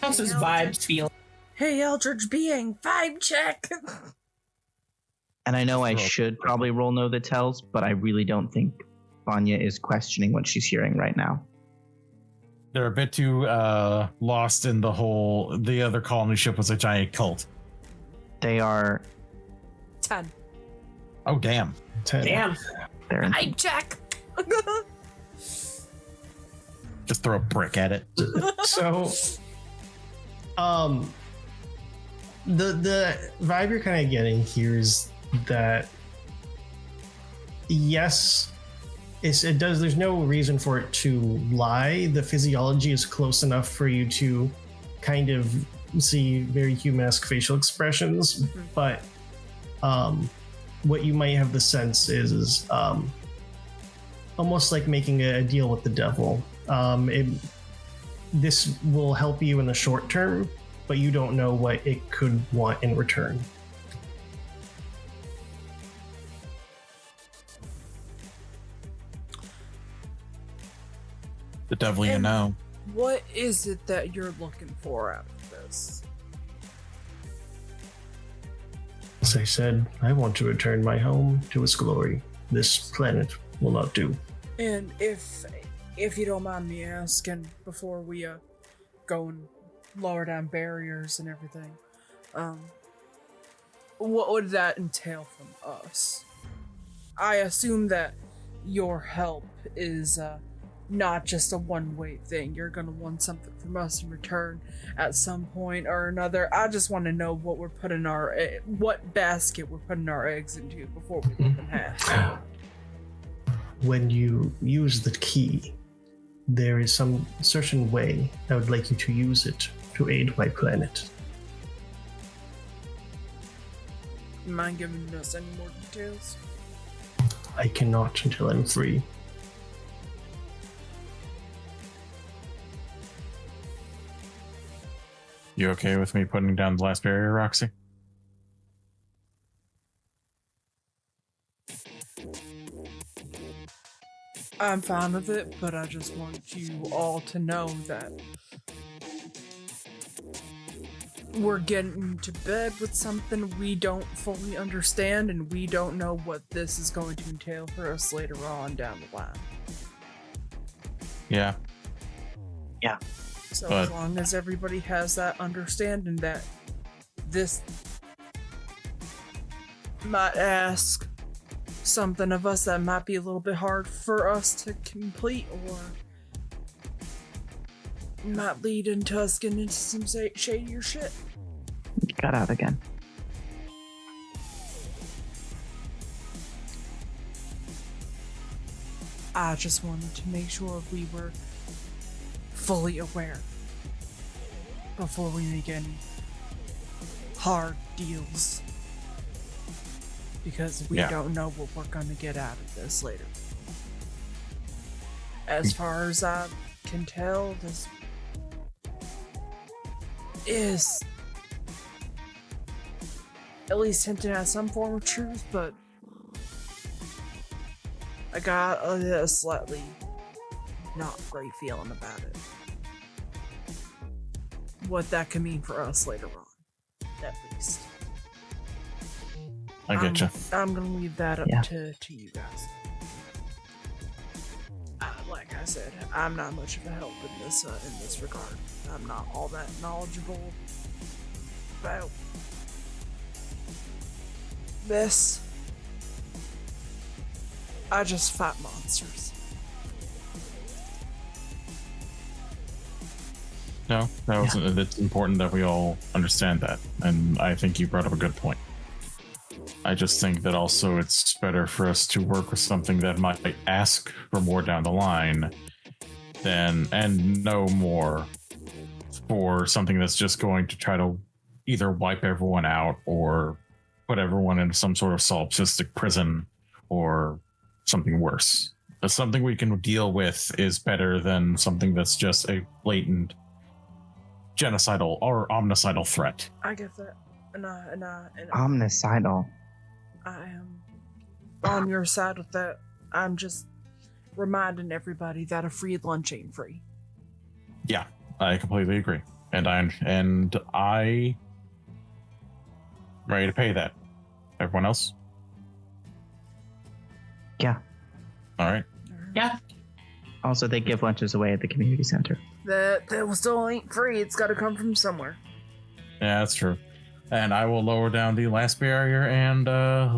Speaker 1: How's his vibes feel?
Speaker 2: Hey, Eldritch being, vibe check.
Speaker 3: And I know I should probably roll know the tells, but I really don't think Vanya is questioning what she's hearing right now.
Speaker 4: They're a bit too lost in the other colony ship was a giant cult.
Speaker 3: They are.
Speaker 2: 10.
Speaker 4: Oh, damn.
Speaker 6: 10.
Speaker 1: Damn.
Speaker 3: They're in,
Speaker 2: Vibe check.
Speaker 4: Just throw a brick at it.
Speaker 6: So, the vibe you're kind of getting here is that yes, it does. There's no reason for it to lie. The physiology is close enough for you to kind of see very human-esque facial expressions, but what you might have the sense is almost like making a deal with the devil. This will help you in the short term, but you don't know what it could want in return.
Speaker 4: The devil you know.
Speaker 2: What is it that you're looking for out of this?
Speaker 6: As I said, I want to return my home to its glory. This planet will not do.
Speaker 2: And if you don't mind me asking, before we go and lower down barriers and everything, what would that entail from us? I assume that your help is not just a one-way thing. You're gonna want something from us in return at some point or another. I just want to know what we're putting what basket we're putting our eggs into before we leave in half.
Speaker 6: When you use the key, there is some certain way I would like you to use it to aid my planet.
Speaker 2: You mind giving us any more details?
Speaker 6: I cannot until I'm free.
Speaker 4: You okay with me putting down the last barrier, Roxxie?
Speaker 2: I'm fine with it, but I just want you all to know that we're getting to bed with something we don't fully understand, and we don't know what this is going to entail for us later on down the line.
Speaker 4: Yeah.
Speaker 2: So
Speaker 4: But-
Speaker 2: as long as everybody has that understanding that this might ask something of us that might be a little bit hard for us to complete, or might lead into us getting into some shadier shit.
Speaker 3: You got out again.
Speaker 2: I just wanted to make sure we were fully aware before we make any hard deals. Because we
Speaker 4: Yeah.
Speaker 2: don't know what we're going to get out of this later. As far as I can tell, this is at least hinting at some form of truth, but I got a slightly not great feeling about it. What that could mean for us later on, at least.
Speaker 4: I get you.
Speaker 2: I'm gonna leave that up
Speaker 3: Yeah.
Speaker 2: to you guys. Like I said, I'm not much of a help in this regard. I'm not all that knowledgeable about this. I just fight monsters.
Speaker 4: No, it's important that we all understand that, and I think you brought up a good point. I just think that also it's better for us to work with something that might ask for more down the line and know more for something that's just going to try to either wipe everyone out or put everyone into some sort of solipsistic prison or something worse. But something we can deal with is better than something that's just a blatant genocidal or omnicidal threat.
Speaker 2: I get that, and
Speaker 3: Omnicidal.
Speaker 2: I am on your side with that. I'm just reminding everybody that a free lunch ain't free.
Speaker 4: Yeah, I completely agree, and I'm ready to pay that. Everyone else?
Speaker 3: Yeah.
Speaker 4: All right.
Speaker 1: Yeah.
Speaker 3: Also, they give lunches away at the community center.
Speaker 2: That still ain't free. It's got to come from somewhere.
Speaker 4: Yeah, that's true. And I will lower down the last barrier and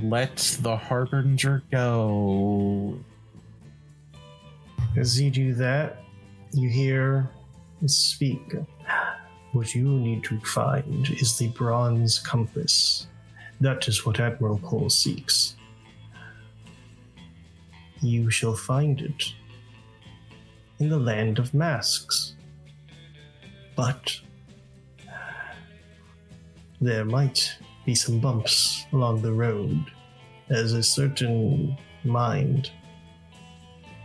Speaker 4: let the Harbinger go.
Speaker 6: As you do that, you hear speak. What you need to find is the bronze compass. That is what Admiral Cole seeks. You shall find it in the land of masks. But there might be some bumps along the road, as a certain mind,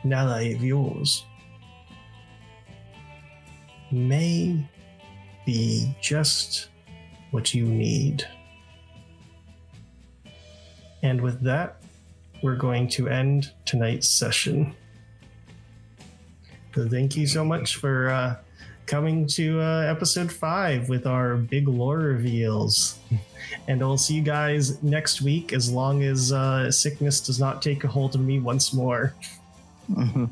Speaker 6: an ally of yours, may be just what you need. And with that, we're going to end tonight's session. So thank you so much for coming to episode 5 with our big lore reveals. And I'll see you guys next week as long as sickness does not take a hold of me once more.
Speaker 3: Mhm.